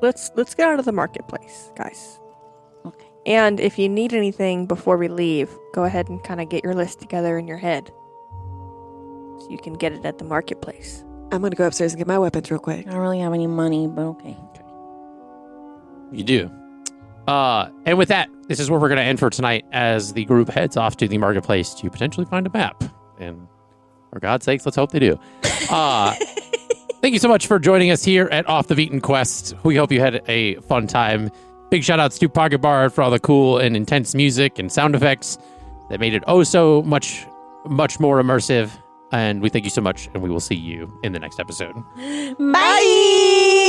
Let's get out of the marketplace, guys. Okay. And if you need anything before we leave, go ahead and kind of get your list together in your head, so you can get it at the marketplace. I'm gonna go upstairs and get my weapons real quick. I don't really have any money, but okay. You do. And with that, this is where we're going to end for tonight as the group heads off to the marketplace to potentially find a map. And for God's sakes, let's hope they do. Thank you so much for joining us here at Off the Beaten Quest. We hope you had a fun time. Big shout outs to Pocket Bard for all the cool and intense music and sound effects that made it oh so much more immersive. And we thank you so much, and we will see you in the next episode. Bye!